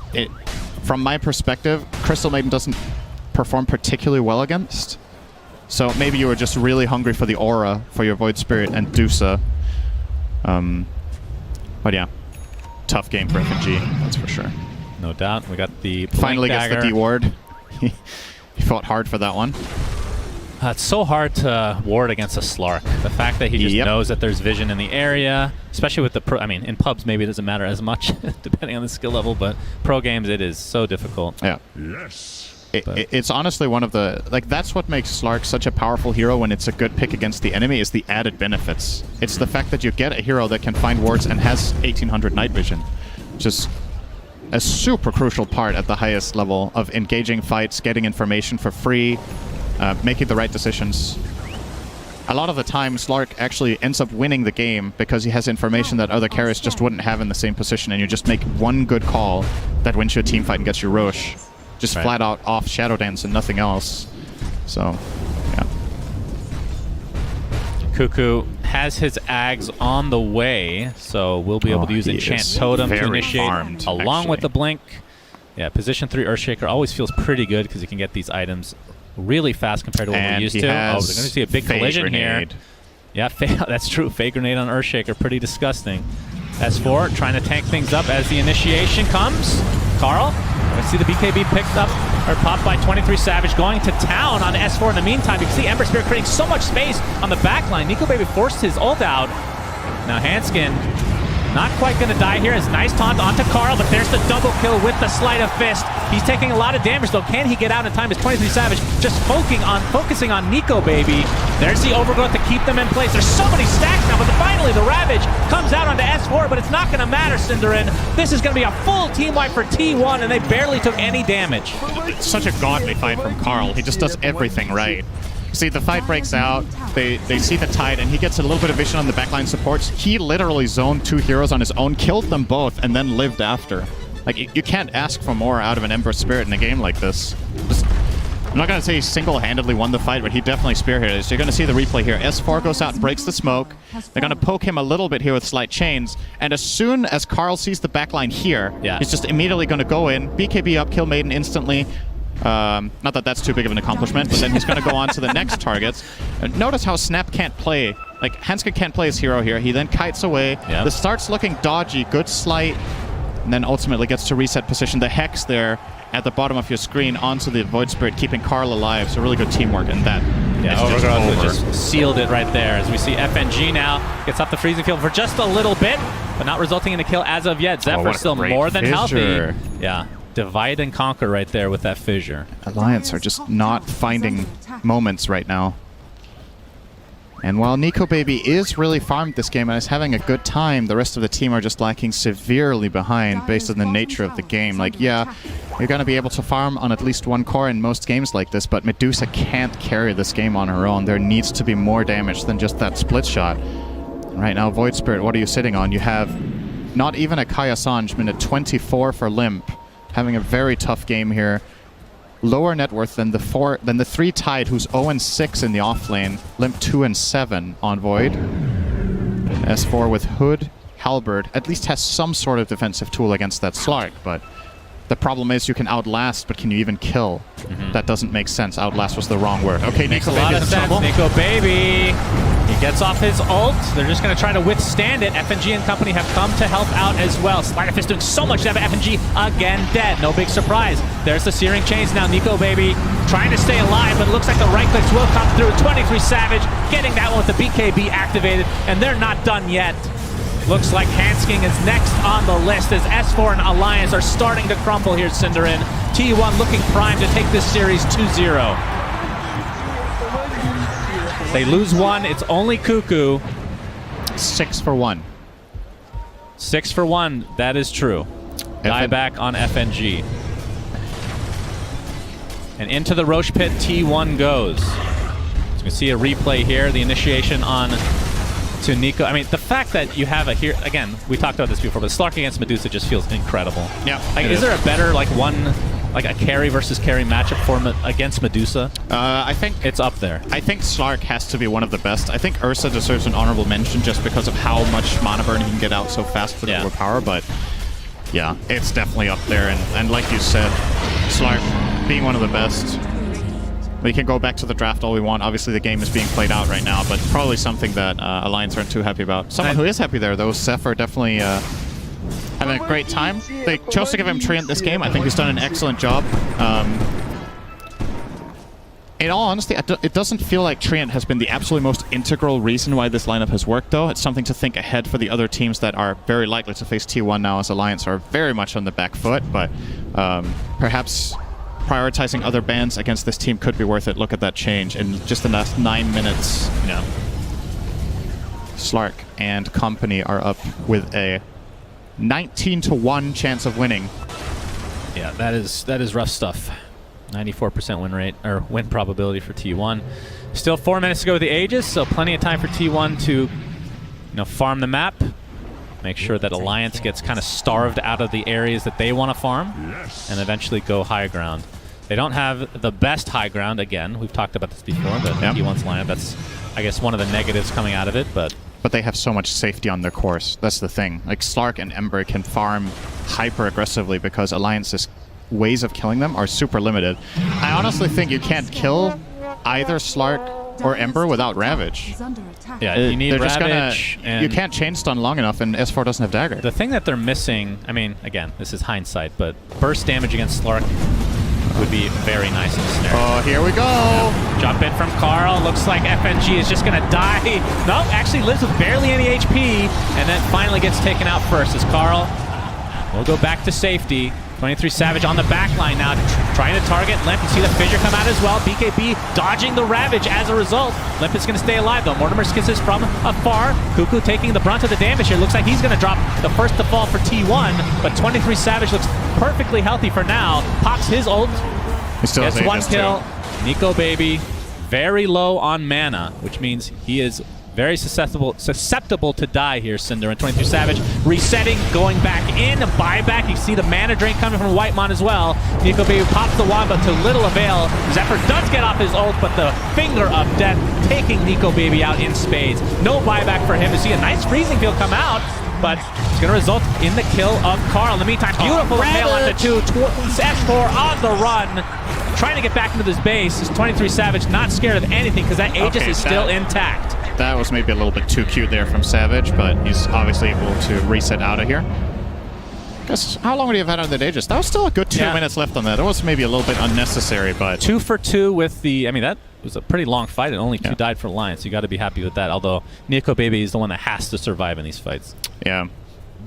from my perspective, Crystal Maiden doesn't perform particularly well against. So maybe you were just really hungry for the aura for your Void Spirit and Dusa. But yeah. Tough game for FNG, that's for sure. No doubt. We got the finally gets dagger. the D ward. He fought hard for that one. It's so hard to ward against a Slark. The fact that he just knows that there's vision in the area, especially with the pro. I mean, in pubs maybe it doesn't matter as much, depending on the skill level, but pro games it is so difficult. Yeah. Yes. It's honestly one of the... that's what makes Slark such a powerful hero when it's a good pick against the enemy, is the added benefits. It's the fact that you get a hero that can find wards and has 1800 night vision. Just a super crucial part at the highest level of engaging fights, getting information for free, making the right decisions. A lot of the time, Slark actually ends up winning the game because he has information that other carriers just wouldn't have in the same position, and you just make one good call that wins you a team fight and gets you Roche. Just flat out off Shadow Dance and nothing else. So, yeah. Cuckoo has his Ags on the way, so we'll be able to use Enchant Totem to initiate along with the Blink. Yeah, position 3 Earthshaker always feels pretty good because you can get these items really fast compared to what we're used to. Oh, they're going to see a big collision here. Yeah, that's true. Fake Grenade on Earthshaker, pretty disgusting. S4 trying to tank things up as the initiation comes. Carl, let's see the BKB picked up, or popped by 23 Savage, going to town on S4 in the meantime. You can see Ember Spirit creating so much space on the back line. Nico Baby forced his ult out. Now Hanskin Not quite going to die here. It's nice taunt onto Carl, but there's the double kill with the Sleight of Fist. He's taking a lot of damage, though. Can he get out in time? It's 23 Savage just focusing on Nico, baby. There's the Overgrowth to keep them in place. There's so many stacks now, but finally the Ravage comes out onto S4, but it's not going to matter, Cinderin. This is going to be a full team wipe for T1, and they barely took any damage. It's such a godly fight from Carl. He just does everything right. See, the fight breaks out, they see the tide, and he gets a little bit of vision on the backline supports. He literally zoned 2 heroes on his own, killed them both, and then lived after. Like, you can't ask for more out of an Ember Spirit in a game like this. I'm not going to say he single-handedly won the fight, but he definitely spearheaded it. So you're going to see the replay here. S4 goes out and breaks the smoke. They're going to poke him a little bit here with Slight Chains, and as soon as Carl sees the backline here, he's just immediately going to go in, BKB up, kill Maiden instantly. Not that that's too big of an accomplishment, but then he's going to go on to the next targets. Notice how Snap can't play. Like, Hanska can't play his hero here. He then kites away. Yep. This starts looking dodgy. Good slight. And then ultimately gets to reset position. The Hex there at the bottom of your screen onto the Void Spirit, keeping Carl alive. So really good teamwork, and that is just sealed it right there. As we see FNG now gets up the freezing field for just a little bit, but not resulting in a kill as of yet. Zephyr still more than healthy. Yeah. Divide and conquer right there with that fissure. Alliance are just not finding moments right now. And while Nico Baby is really farmed this game and is having a good time, the rest of the team are just lacking severely behind based on the nature of the game. Like, yeah, you're going to be able to farm on at least 1 core in most games like this, but Medusa can't carry this game on her own. There needs to be more damage than just that split shot. And right now, Void Spirit, what are you sitting on? You have not even a Kaya Sanj, minute 24 for Limp. Having a very tough game here. Lower net worth than the 3 Tide, who's 0-6 in the off lane. Limp 2-7 on Void. S4 with Hood, Halberd, at least has some sort of defensive tool against that Slark, but the problem is you can outlast, but can you even kill? That doesn't make sense. Outlast was the wrong word. Okay, Makes Nico a lot Baby of sense. Nico Baby. He gets off his ult. They're just going to try to withstand it. FNG and company have come to help out as well. Sleight of Fist doing so much damage. FNG again dead. No big surprise. There's the Searing Chains now. Nico Baby trying to stay alive, but it looks like the right clicks will come through. 23 Savage getting that one with the BKB activated, and they're not done yet. Looks like Hansking is next on the list as S4 and Alliance are starting to crumble here, Cinderin. T1 looking primed to take this series 2-0. They lose 1. It's only Cuckoo. 6 for 1. 6 for 1. That is true. Die back on FNG. And into the Roche Pit, T1 goes. So you can see a replay here. The initiation on to Nico. I mean, the fact that you have a here again, we talked about this before, but Slark against Medusa just feels incredible. Yeah. Like, is there a better a carry versus carry matchup for against Medusa? I think it's up there. I think Slark has to be one of the best. I think Ursa deserves an honorable mention just because of how much mana burn he can get out so fast for the overpower, but yeah, it's definitely up there. And like you said, Slark being one of the best. We can go back to the draft all we want. Obviously, the game is being played out right now, but probably something that Alliance aren't too happy about. Someone who is happy there, though, Zephyr, definitely having a great time. They chose to give him Treant this game. I think he's done an excellent job. In all honesty, it doesn't feel like Treant has been the absolutely most integral reason why this lineup has worked, though. It's something to think ahead for the other teams that are very likely to face T1 now, as Alliance are very much on the back foot, but perhaps prioritizing other bans against this team could be worth it. Look at that change in just the last 9 minutes. Slark and company are up with a 19-1 chance of winning. Yeah, that is rough stuff. 94% win rate, or win probability for T1. Still 4 minutes to go with the Aegis, so plenty of time for T1 to farm the map. Make sure that Alliance gets kind of starved out of the areas that they want to farm, and eventually go high ground. They don't have the best high ground, again. We've talked about this before, but T1's lineup, that's, I guess, one of the negatives coming out of it, but they have so much safety on their course. That's the thing. Like, Slark and Ember can farm hyper-aggressively because Alliance's ways of killing them are super limited. I honestly think you can't kill either Slark or Ember without Ravage. Yeah, you need Ravage. You can't chain stun long enough, and S4 doesn't have Dagger. The thing that they're missing, I mean, again, this is hindsight, but burst damage against Slark would be very nice in this scenario. Oh, here we go. Jump in from Carl. Looks like FNG is just going to die. No, actually lives with barely any HP, and then finally gets taken out first as Carl will go back to safety. 23 Savage on the back line now, trying to target Limp. You see the fissure come out as well. BKB dodging the Ravage as a result. Limp is going to stay alive though. Mortimer kisses from afar. Cuckoo taking the brunt of the damage here. Looks like he's going to drop the first to fall for T1, but 23 Savage looks perfectly healthy for now. Pops his ult. He still gets has one Aegis kill. too. Nico Baby, very low on mana, which means he is very susceptible to die here, Cinder. And 23 Savage resetting, going back in, a buyback. You see the mana drain coming from Whitemon as well. Nico Baby pops the wand, but to little avail. Zephyr does get off his ult, but the finger of death taking Nico Baby out in spades. No buyback for him. You see a nice freezing field come out, but it's going to result in the kill of Carl. In the meantime, beautiful impale on the two. S4 on the run, trying to get back into this base. Is 23 Savage not scared of anything because that Aegis is still intact. That was maybe a little bit too cute there from Savage, but he's obviously able to reset out of here. Guess how long would he have had on that Aegis? That was still a good 2 minutes left on that. It was maybe a little bit unnecessary, but 2 for 2 with the. I mean, that was a pretty long fight, and only 2 died for Alliance. You got to be happy with that. Although Nico Baby is the one that has to survive in these fights. Yeah.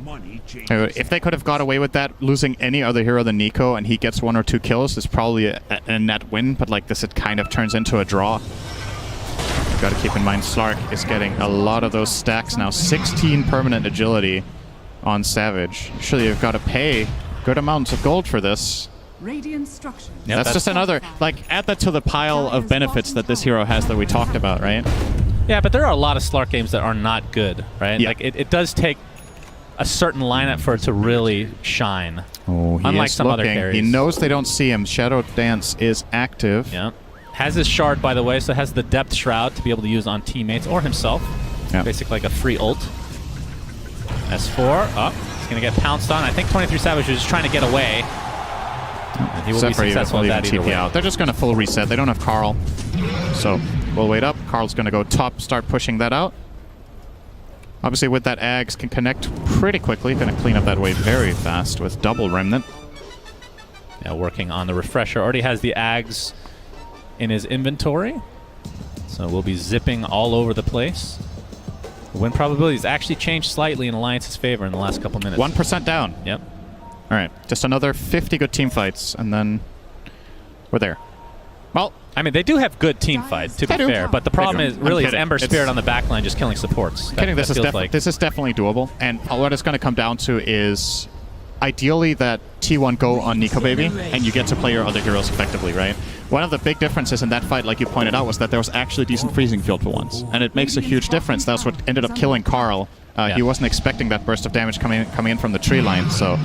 If they could have got away with that, losing any other hero than Nico, and he gets 1 or 2 kills, is probably a net win. But like this, it kind of turns into a draw. Got to keep in mind, Slark is getting a lot of those stacks now. 16 permanent agility on Savage. Surely you've got to pay good amounts of gold for this. Radiant structure. Yeah, that's just another, like, add that to the pile of benefits that this hero has that we talked about, right? Yeah, but there are a lot of Slark games that are not good, right? Yeah. Like, it does take a certain lineup for it to really shine. Oh, he unlike is some other looking. carries. He knows they don't see him. Shadow Dance is active. Yeah. Has his shard, by the way, so has the Depth Shroud to be able to use on teammates or himself. Yeah. Basically like a free ult. S4 up. He's going to get pounced on. I think 23 Savage is just trying to get away. And he will be successful at that either way. Out. They're just going to full reset. They don't have Carl. So we'll wait up. Carl's going to go top, start pushing that out. Obviously, with that, Ags can connect pretty quickly. Going to clean up that wave very fast with double Remnant. Yeah, working on the refresher. Already has the Ags in his inventory. So we'll be zipping all over the place. The win probabilities actually changed slightly in Alliance's favor in the last couple minutes. 1% down. Yep. All right, just another 50 good team fights, and then we're there. Well, I mean, they do have good team fights, to be fair, but the problem is really is Ember Spirit on the backline just killing supports. This is definitely doable, and what it's going to come down to is ideally that T1 go on Nico Baby, and you get to play your other heroes effectively, right? One of the big differences in that fight, like you pointed out, was that there was actually a decent freezing field for once, and it makes a huge difference. That's what ended up killing Carl. He wasn't expecting that burst of damage coming in from the tree line, so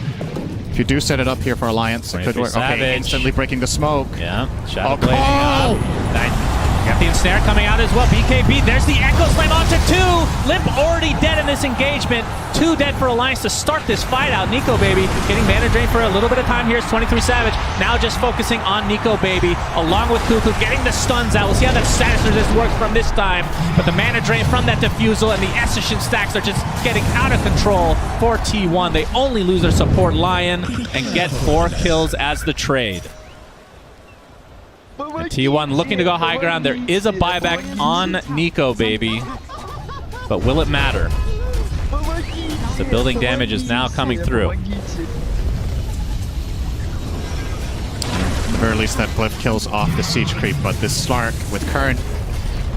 if you do set it up here for Alliance, it could work. Savage. Okay, instantly breaking the smoke. Yeah, Shadow Blade up. Got the ensnare coming out as well. BKB, there's the Echo Slam onto 2. Limp already dead in this engagement. 2 dead for Alliance to start this fight out. Nico Baby getting mana drain for a little bit of time here. It's 23 Savage. Now just focusing on Nico Baby along with Cuckoo, getting the stuns out. We'll see how that status resist works from this time. But the mana drain from that Diffusal and the Essential stacks are just getting out of control for T1. They only lose their support Lion and get 4 kills as the trade. And T1 looking to go high ground. There is a buyback on Nico Baby, but will it matter? The building damage is now coming through. At the very least, that Glyph kills off the siege creep, but this Slark with current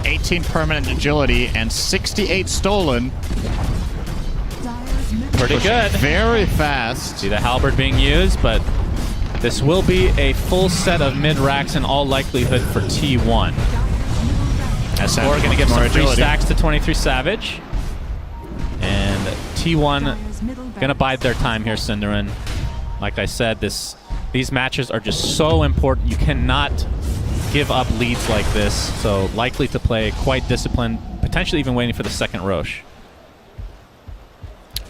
18 permanent agility and 68 stolen. Pretty good. Very fast. See the halberd being used, but this will be a full set of mid-racks in all likelihood for T1. As we're going to give some free stacks to 23 Savage. And T1 going to bide their time here, Cinderin. Like I said, these matches are just so important. You cannot give up leads like this. So likely to play quite disciplined, potentially even waiting for the second Roche.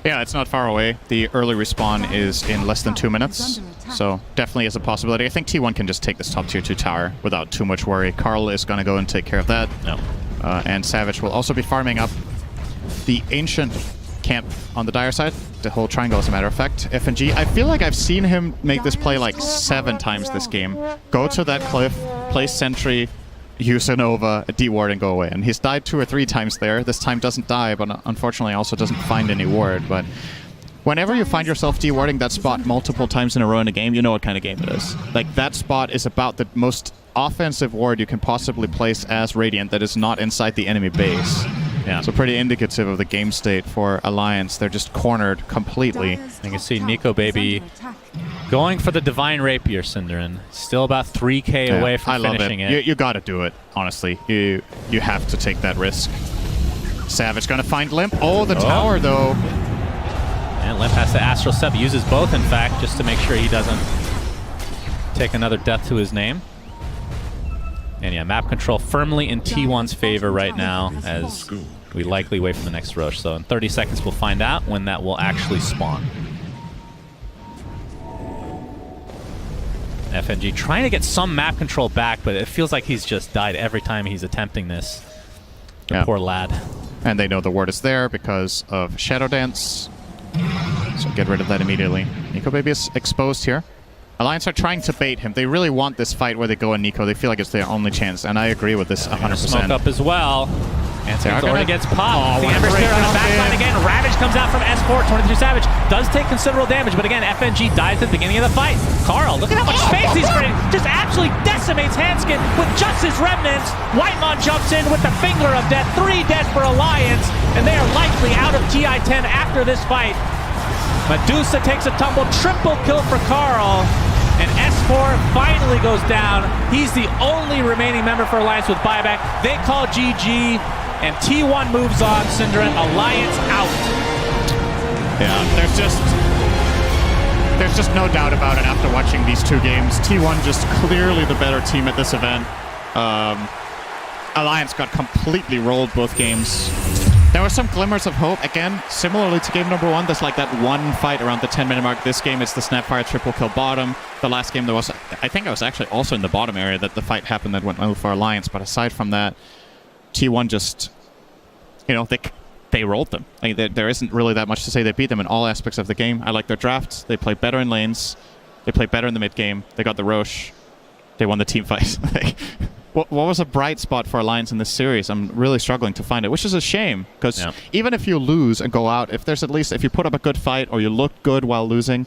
Yeah, it's not far away. The early respawn is in less than 2 minutes, so definitely is a possibility. I think T1 can just take this top tier 2 tower without too much worry. Carl is going to go and take care of that. No. And Savage will also be farming up the Ancient camp on the dire side. The whole triangle, as a matter of fact. FNG, I feel like I've seen him make this play like 7 times this game. Go to that cliff, place sentry, use a Nova, a D-ward, and go away. And he's died 2 or 3 times there. This time doesn't die, but unfortunately also doesn't find any ward. But whenever you find yourself D-warding that spot multiple times in a row in a game, you know what kind of game it is. Like, that spot is about the most offensive ward you can possibly place as Radiant that is not inside the enemy base. Yeah. So pretty indicative of the game state for Alliance. They're just cornered completely. You can see Nico Baby going for the Divine Rapier, Synderin. Still about 3k away from finishing it. You gotta do it, honestly. You have to take that risk. Savage gonna find Limp. Oh, the tower, though. And Limp has to Astral Step. Uses both, in fact, just to make sure he doesn't take another death to his name. And yeah, map control firmly in T1's favor right now, as we likely wait for the next Roche. So in 30 seconds, we'll find out when that will actually spawn. FNG trying to get some map control back, but it feels like he's just died every time he's attempting this. The poor lad. And they know the ward is there because of Shadow Dance. So get rid of that immediately. Nico Baby is exposed here. Alliance are trying to bait him. They really want this fight where they go in Nico. They feel like it's their only chance, and I agree with this 100%. Smoke up as well. And already gets popped. Oh, the Ember Spear on the backline again. Ravage comes out from S4. 23 Savage does take considerable damage, but again, FNG dies at the beginning of the fight. Carl, look at how much space he's creating. Just absolutely decimates Hanskin with just his remnants. Whitemon jumps in with the finger of death. 3 dead for Alliance, and they are likely out of TI-10 after this fight. Medusa takes a tumble. Triple kill for Carl. And S4 finally goes down. He's the only remaining member for Alliance with buyback. They call GG, and T1 moves on. Synderin, Alliance out. Yeah, there's just no doubt about it after watching these 2 games. T1 just clearly the better team at this event. Alliance got completely rolled both games. There were some glimmers of hope. Again, similarly to game number 1, there's like that one fight around the 10-minute mark. This game, it's the Snapfire triple kill bottom. The last game, there was, I think I was actually also in the bottom area that the fight happened that went well for Alliance. But aside from that, T1 just, you know, they rolled them. Like, there isn't really that much to say. They beat them in all aspects of the game. I like their drafts. They play better in lanes. They play better in the mid game. They got the Roche. They won the team fight. What was a bright spot for Alliance in this series? I'm really struggling to find it, which is a shame, because even if you lose and go out, if you put up a good fight or you looked good while losing,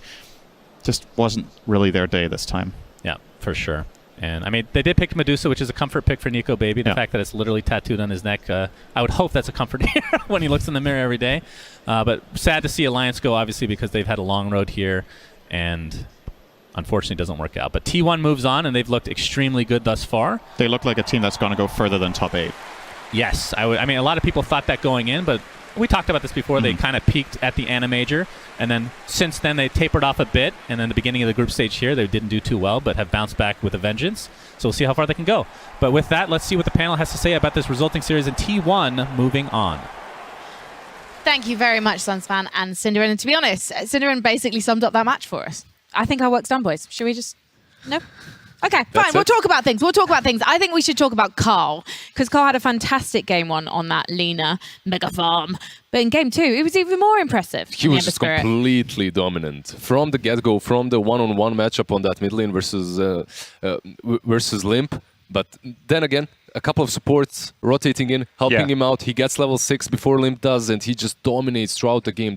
just wasn't really their day this time. Yeah, for sure. And I mean, they did pick Medusa, which is a comfort pick for Nico Baby. The fact that it's literally tattooed on his neck, I would hope that's a comfort here when he looks in the mirror every day. But sad to see Alliance go, obviously, because they've had a long road here, and unfortunately doesn't work out. But T1 moves on, and they've looked extremely good thus far. They look like a team that's going to go further than top 8. Yes. I mean, a lot of people thought that going in, but we talked about this before. They kind of peaked at the Ana Major, and then since then they tapered off a bit, and then the beginning of the group stage here, they didn't do too well, but have bounced back with a vengeance. So we'll see how far they can go. But with that, let's see what the panel has to say about this resulting series, and T1 moving on. Thank you very much, Sunsfan and Synderin. And to be honest, Synderin basically summed up that match for us. I think our work's done, boys. Should we just... No? Okay, fine. We'll talk about things. I think we should talk about Carl, because Carl had a fantastic game 1 on that Lina mega farm. But in game 2, it was even more impressive. He was just completely dominant. From the get-go, from the one-on-one matchup on that mid lane versus Limp. But then again, a couple of supports rotating in, helping him out. He gets level 6 before Limp does, and he just dominates throughout the game.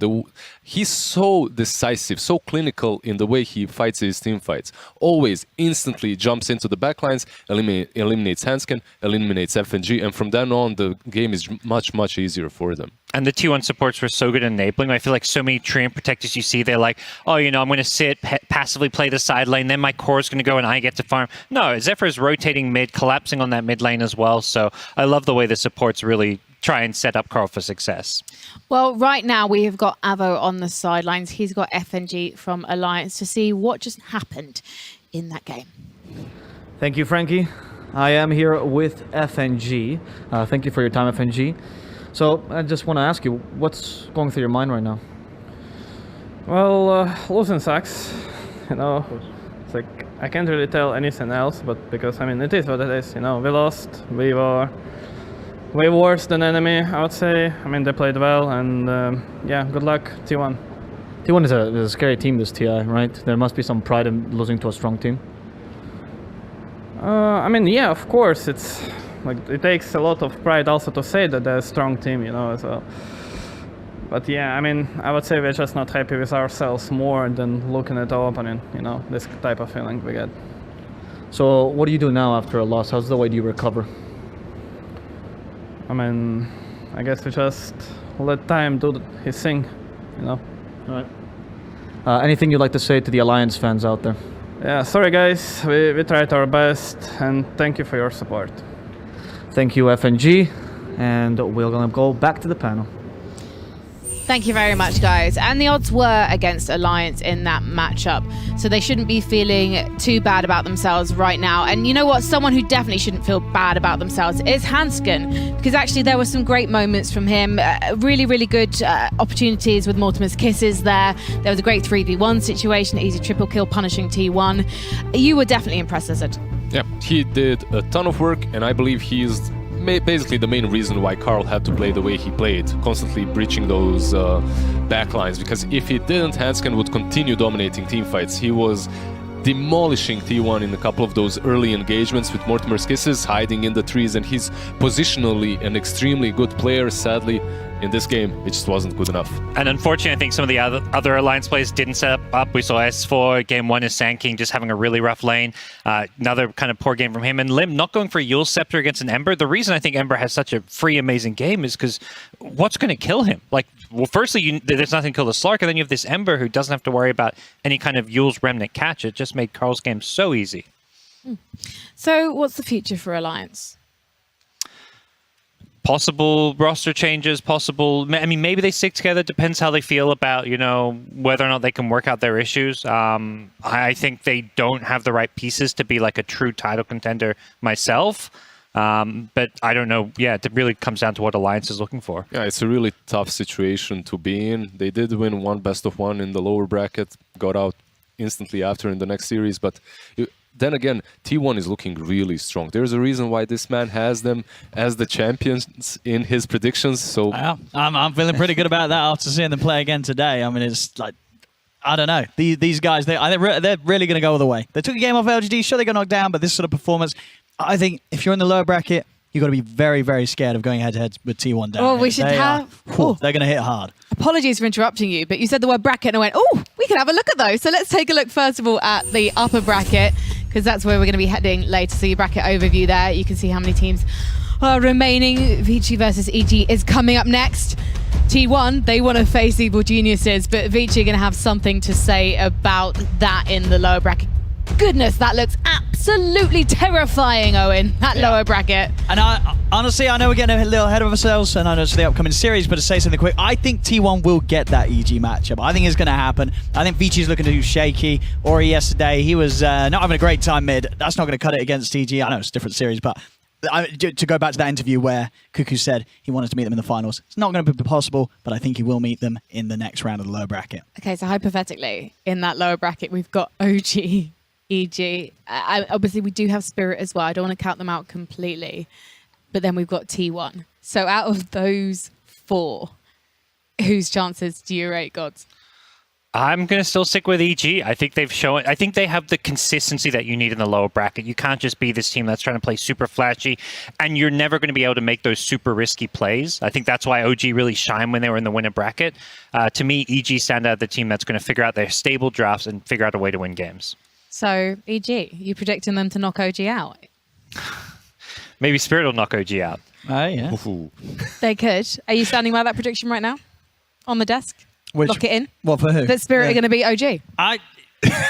He's so decisive, so clinical in the way he fights his team fights. Always instantly jumps into the backlines, eliminates Hanskin, eliminates FNG, and from then on, the game is much, much easier for them. And the T1 supports were so good at enabling. I feel like so many Treant protectors you see, they're like, oh, you know, I'm going to sit, passively play the side lane, then my core is going to go and I get to farm. No, Zephyr is rotating mid, collapsing on that mid lane as well. So I love the way the supports really try and set up Carl for success. Well, right now we have got Avo on the sidelines. He's got FNG from Alliance to see what just happened in that game. Thank you, Frankie. I am here with FNG. Thank you for your time, FNG. So I just want to ask you, what's going through your mind right now? Well, losing sucks. You know, it's like I can't really tell anything else, but because I mean it is what it is. You know, we lost. We way worse than enemy, I would say. I mean, they played well, and yeah, good luck, T1. T1 is a scary team, this TI, right? There must be some pride in losing to a strong team. I mean, yeah, of course. It's like it takes a lot of pride also to say that they're a strong team, you know, as well. But yeah, I mean, I would say we're just not happy with ourselves more than looking at our opponent, you know, this type of feeling we get. So what do you do now after a loss? How's the way do you recover? I mean, I guess we just let time do his thing, you know. All right. Anything you'd like to say to the Alliance fans out there? Yeah, sorry guys, we tried our best, and thank you for your support. Thank you, FNG, and we're gonna go back to the panel. Thank you very much, guys. And the odds were against Alliance in that matchup, so they shouldn't be feeling too bad about themselves right now. And you know what? Someone who definitely shouldn't feel bad about themselves is Hansken, because actually there were some great moments from him. Really, really good opportunities with Mortimer's kisses there. There was a great 3v1 situation, easy triple kill, punishing T1. You were definitely impressed, Lizard. Yeah, he did a ton of work, and I believe he's basically the main reason why Karl had to play the way he played, constantly breaching those backlines, because if he didn't, Hansken would continue dominating teamfights. He was demolishing T1 in a couple of those early engagements with Mortimer's kisses, hiding in the trees, and he's positionally an extremely good player. Sadly, in this game, it just wasn't good enough. And unfortunately, I think some of the other Alliance players didn't set up. We saw S4, game 1 is Sand just having a really rough lane. Another kind of poor game from him. And Lim not going for Yule's Scepter against an Ember. The reason I think Ember has such a free, amazing game is because what's going to kill him? Like, well, firstly, there's nothing to kill the Slark, and then you have this Ember who doesn't have to worry about any kind of Yule's Remnant catch. It just made Karl's game so easy. So what's the future for Alliance? Possible roster changes, I mean, maybe they stick together. Depends how they feel about, you know, whether or not they can work out their issues. I think they don't have the right pieces to be like a true title contender myself. But I don't know. Yeah, it really comes down to what Alliance is looking for. Yeah, it's a really tough situation to be in. They did win one best of one in the lower bracket, got out instantly after in the next series, but then again, T1 is looking really strong. There's a reason why this man has them as the champions in his predictions. So I'm feeling pretty good about that after seeing them play again today. I mean, it's like, I don't know. These guys, they're really going to go all the way. They took a game off LGD. Sure, they got knocked down, but this sort of performance, I think if you're in the lower bracket, you've got to be very, very scared of going head-to-head with T1 down. Oh, we should have... They're going to hit hard. Apologies for interrupting you, but you said the word bracket and I went, oh, we can have a look at those. So let's take a look, first of all, at the upper bracket, because that's where we're going to be heading later. So your bracket overview there. You can see how many teams are remaining. Vici versus EG is coming up next. T1, they want to face Evil Geniuses, but Vici are going to have something to say about that in the lower bracket. Goodness, that looks absolutely terrifying, Owen, that lower bracket. And honestly, I know we're getting a little ahead of ourselves, and I know it's the upcoming series, but to say something quick, I think T1 will get that EG matchup. I think it's going to happen. I think Vici's looking to do shaky. Ori yesterday, he was not having a great time mid. That's not going to cut it against EG. I know it's a different series, but to go back to that interview where Cuckoo said he wanted to meet them in the finals, it's not going to be possible, but I think he will meet them in the next round of the lower bracket. Okay, so hypothetically, in that lower bracket, we've got OG, EG. Obviously, we do have Spirit as well. I don't want to count them out completely. But then we've got T1. So out of those four, whose chances do you rate, Gods? I'm going to still stick with EG. I think they've shown. I think they have the consistency that you need in the lower bracket. You can't just be this team that's trying to play super flashy, and you're never going to be able to make those super risky plays. I think that's why OG really shined when they were in the winner bracket. To me, EG stand out the team that's going to figure out their stable drafts and figure out a way to win games. So, EG, you predicting them to knock OG out? Maybe Spirit will knock OG out. Oh, yeah. Ooh. They could. Are you standing by that prediction right now? On the desk? Lock it in? What, for who? That Spirit are going to beat OG?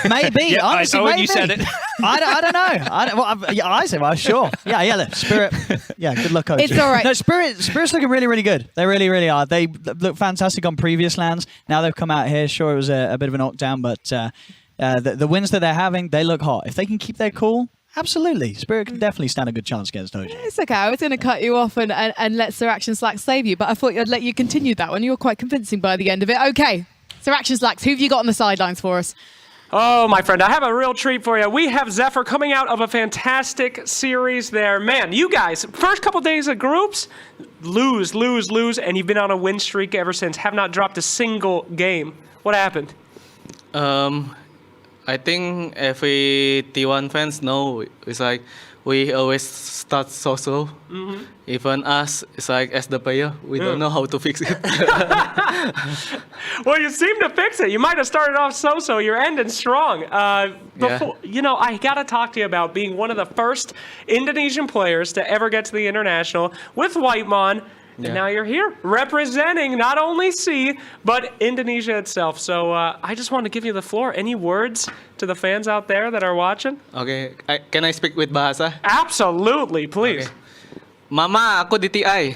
Maybe. Yeah, honestly, Owen, maybe. you said it. I don't know. I said, well, sure. Yeah, Spirit. Yeah, good luck, OG. It's all right. No, Spirit's looking really, really good. They really, really are. They look fantastic on previous lands. Now they've come out here. Sure, it was a bit of a knockdown, but the wins that they're having, they look hot. If they can keep their cool, absolutely. Spirit can definitely stand a good chance against OG. It's okay. I was going to cut you off and let Sir Action Slack save you, but I thought I'd let you continue that one. You were quite convincing by the end of it. Okay. Sir Action Slacks, who have you got on the sidelines for us? Oh, my friend, I have a real treat for you. We have Zephyr coming out of a fantastic series there. Man, you guys, first couple days of groups, lose, and you've been on a win streak ever since. Have not dropped a single game. What happened? I think every T1 fans know it's like we always start so-so. Mm-hmm. Even us, it's like as the player, we don't know how to fix it. Well, you seem to fix it. You might have started off so-so. You're ending strong. You know, I got to talk to you about being one of the first Indonesian players to ever get to the International with Whitemon. And now you're here representing not only C, but Indonesia itself. So I just want to give you the floor. Any words to the fans out there that are watching? Okay, can I speak with bahasa? Absolutely, please. Okay. Mama, aku di TI.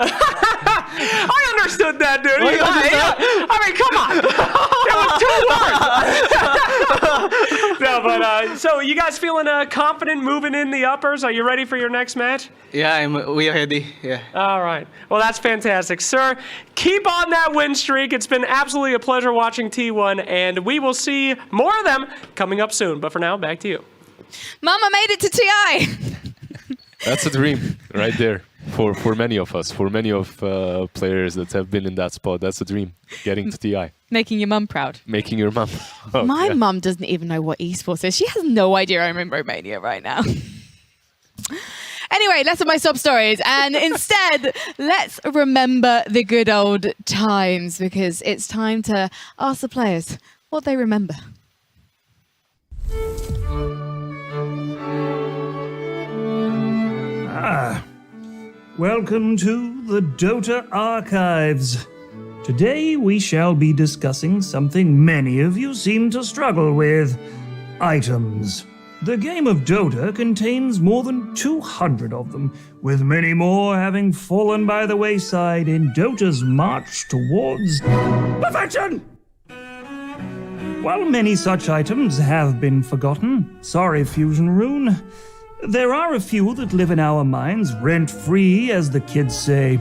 I understood that, dude. Oh, you understood? I mean, come on. It was 2 words. No, but so you guys feeling confident moving in the uppers? Are you ready for your next match? Yeah, we are ready. Yeah. All right. Well, that's fantastic. Sir, keep on that win streak. It's been absolutely a pleasure watching T1, and we will see more of them coming up soon. But for now, back to you. Mama made it to TI. That's a dream right there for many of us, for many of players that have been in that spot. That's a dream, getting to TI. Making your mum proud. Making your mum. My mum doesn't even know what esports is. She has no idea I'm in Romania right now. Anyway, less of my sob stories, and instead, let's remember the good old times, because it's time to ask the players what they remember. Welcome to the Dota Archives. Today we shall be discussing something many of you seem to struggle with: items. The game of Dota contains more than 200 of them, with many more having fallen by the wayside in Dota's march towards perfection! While many such items have been forgotten, sorry Fusion Rune, there are a few that live in our minds rent-free, as the kids say.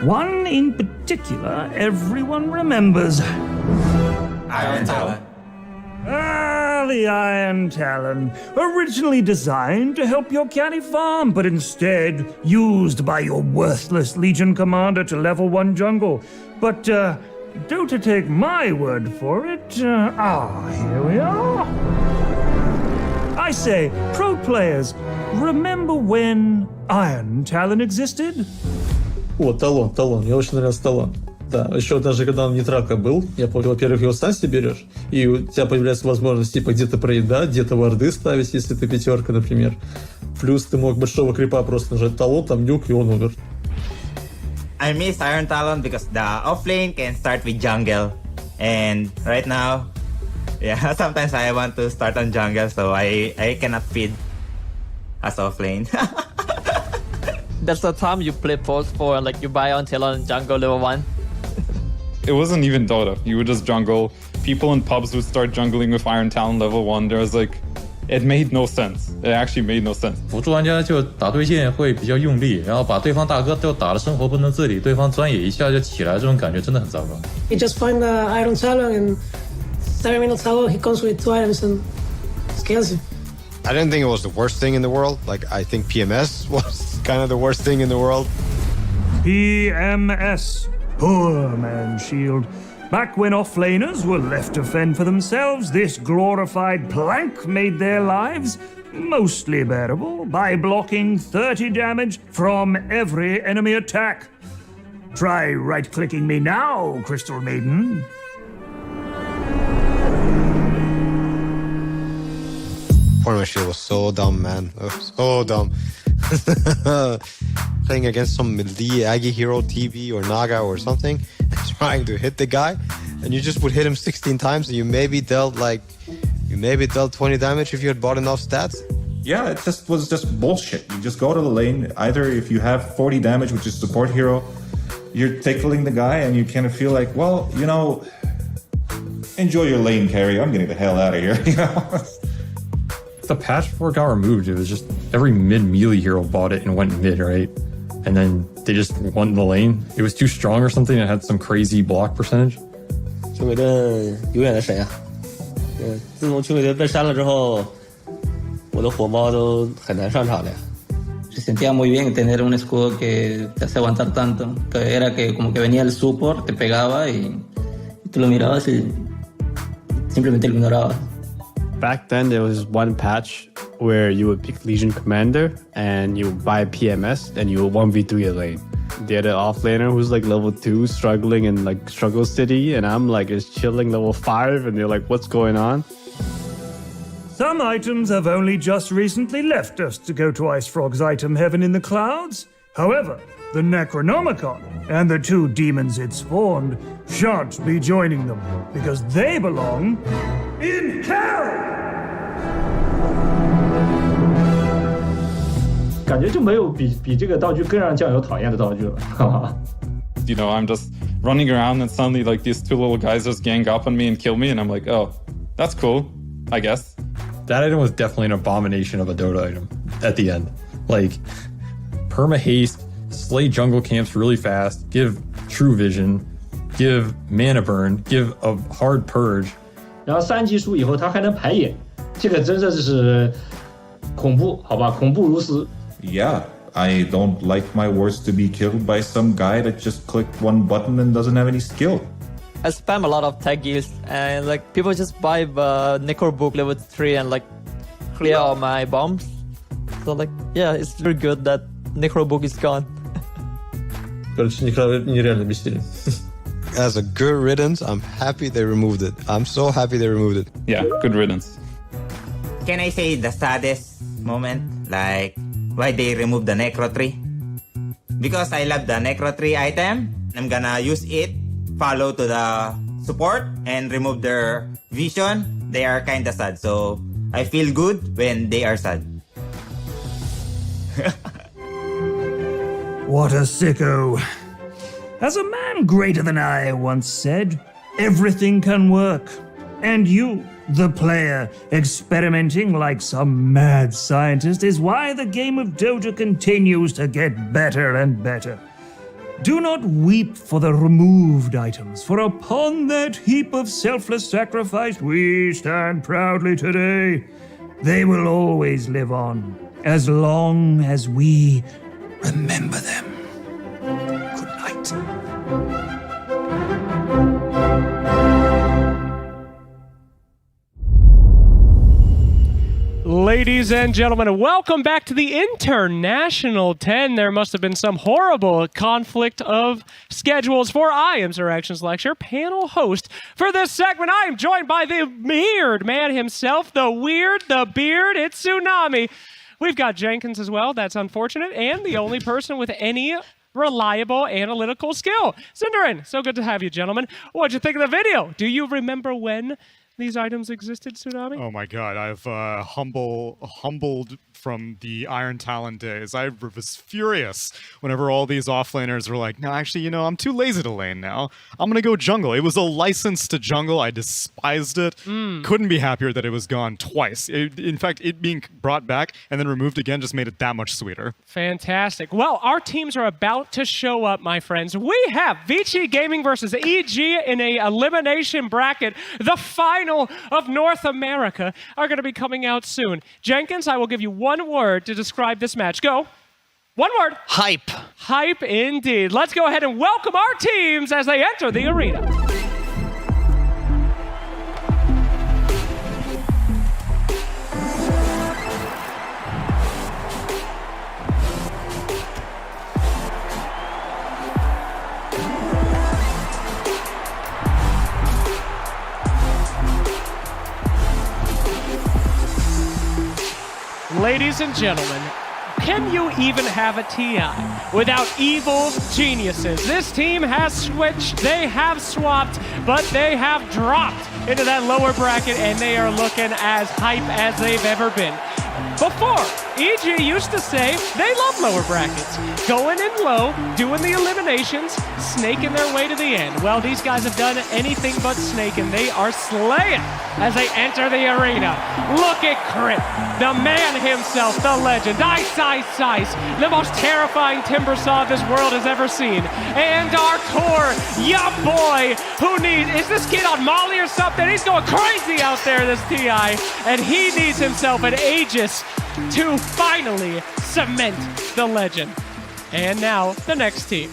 One in particular everyone remembers. Iron Talon. The Iron Talon, originally designed to help your canny farm, but instead used by your worthless Legion commander to level 1 jungle. But don't take my word for it. Here we are. I say, pro players, remember when Iron Talon existed? О, талон. Мне очень нравится талон. Да, еще даже когда он в нейтралках был, я помню, во-первых, его сам себе берешь, и у тебя появляется возможность типа где-то проедать, где-то варды ставить, если ты пятерка, например. Плюс ты мог большого крипа просто нажать талон, там нюк, и он умер. I miss Iron Talon because the offlane can start with jungle. And right now, yeah, sometimes I want to start on jungle, so I cannot feed as offlane. That's the time you play post for, like you buy on Talon jungle level 1. It wasn't even Dota. You would just jungle. People in pubs would start jungling with Iron Talon level 1. There was like, it made no sense. It actually made no sense. 辅助玩家就打对线会比较用力，然后把对方大哥都打得生活不能自理，对方专野一下就起来，这种感觉真的很糟糕。You just find the Iron Talon and 7 minutes ago he comes with 2 items and scales you. I didn't think it was the worst thing in the world. Like, I think PMS was kind of the worst thing in the world. PMS. Poor man's shield. Back when offlaners were left to fend for themselves, this glorified plank made their lives mostly bearable by blocking 30 damage from every enemy attack. Try right-clicking me now, Crystal Maiden. Tournament shield was so dumb, man. It was so dumb. Playing against some melee Aggie hero TV or Naga or something, and trying to hit the guy, and you just would hit him 16 times, and you maybe dealt 20 damage if you had bought enough stats. Yeah, it just was just bullshit. You just go to the lane. Either if you have 40 damage, which is support hero, you're tickling the guy, and you kind of feel like, well, you know, enjoy your lane carry. I'm getting the hell out of here. You know. The patch before it got removed, it was just every mid melee hero bought it and went mid, right? And then they just won the lane. It was too strong or something. It had some crazy block percentage. 这回的永远的谁啊自从青尾队被删了之后，我的火爆都很难上场了。Se sentía muy bien tener un escudo que te hace aguantar tanto, que era que como que venía el support, te pegaba y tú lo mirabas y simplemente lo ignorabas. Back then, there was one patch where you would pick Legion Commander and you would buy PMS and you would 1v3 a lane. The other offlaner who's like level 2 struggling in like Struggle City, and I'm like just chilling level 5, and they're like, what's going on? Some items have only just recently left us to go to Ice Frog's item heaven in the clouds. However, the Necronomicon and the 2 demons it spawned shan't be joining them because they belong in hell! 感觉就没有比这个道具更让酱油讨厌的道具了，哈哈。You know, I'm just running around and suddenly like these 2 little guys just gang up on me and kill me, and I'm like, oh, that's cool, I guess. That item was definitely an abomination of a Dota item at the end. Like, perma haste, slay jungle camps really fast, give true vision, give mana burn, give a hard purge. 然后3级输以后他还能排野，这个真的是恐怖，好吧，恐怖如斯。Yeah, I don't like my wards to be killed by some guy that just clicked one button and doesn't have any skill. I spam a lot of tag gears and like people just buy Necro Book level 3 and like clear all my bombs. So like yeah, it's very good that Necro Book is gone. Короче, нереально бесили. As a good riddance, I'm happy they removed it. I'm so happy they removed it. Yeah, good riddance. Can I say the saddest moment? Like, why they removed the Necro Tree? Because I love the Necro Tree item. I'm gonna use it, follow to the support, and remove their vision. They are kinda sad, so I feel good when they are sad. What a sicko. As a man greater than I once said, everything can work. And you, the player, experimenting like some mad scientist is why the game of Dota continues to get better and better. Do not weep for the removed items, for upon that heap of selfless sacrifice we stand proudly today. They will always live on, as long as we remember them. Good night. Ladies and gentlemen, welcome back to the International 10. There must have been some horrible conflict of schedules, for I am Sir Actions Lecture, panel host for this segment. I am joined by the weird man himself, the weird, the beard, it's Tsunami. We've got Jenkins as well, that's unfortunate, and the only person with any reliable analytical skill. Cinderin, so good to have you, gentlemen. What'd you think of the video? Do you remember when these items existed, Tsunami? Oh my god, I've humbled from the Iron Talon days. I was furious whenever all these offlaners were like, no, actually, you know, I'm too lazy to lane now. I'm gonna go jungle. It was a license to jungle. I despised it. Couldn't be happier that it was gone twice. In fact, it being brought back and then removed again just made it that much sweeter. Fantastic. Well, our teams are about to show up, my friends. We have Vici Gaming versus EG in a elimination bracket. The final of North America are going to be coming out soon. Jenkins, I will give you one word to describe this match. Go. One word. Hype. Hype indeed. Let's go ahead and welcome our teams as they enter the arena. Ladies and gentlemen, can you even have a TI without evil geniuses? This team has switched, they have swapped, but they have dropped into that lower bracket and they are looking as hype as they've ever been. Before, EG used to say they love lower brackets. Going in low, doing the eliminations, snaking their way to the end. Well, these guys have done anything but snake, and they are slaying as they enter the arena. Look at Crit, the man himself, the legend. Ice, the most terrifying timber saw this world has ever seen. And our core, Yeah, boy. Is this kid on Molly or something? He's going crazy out there, this TI. And he needs himself an Aegis to finally cement the legend. And now, the next team.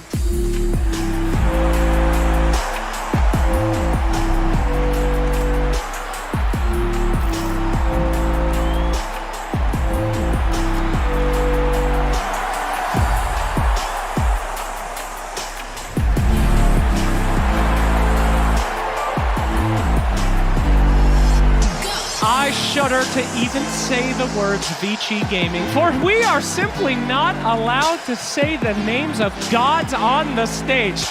I shudder to even say the words Vici Gaming, for we are simply not allowed to say the names of gods on the stage.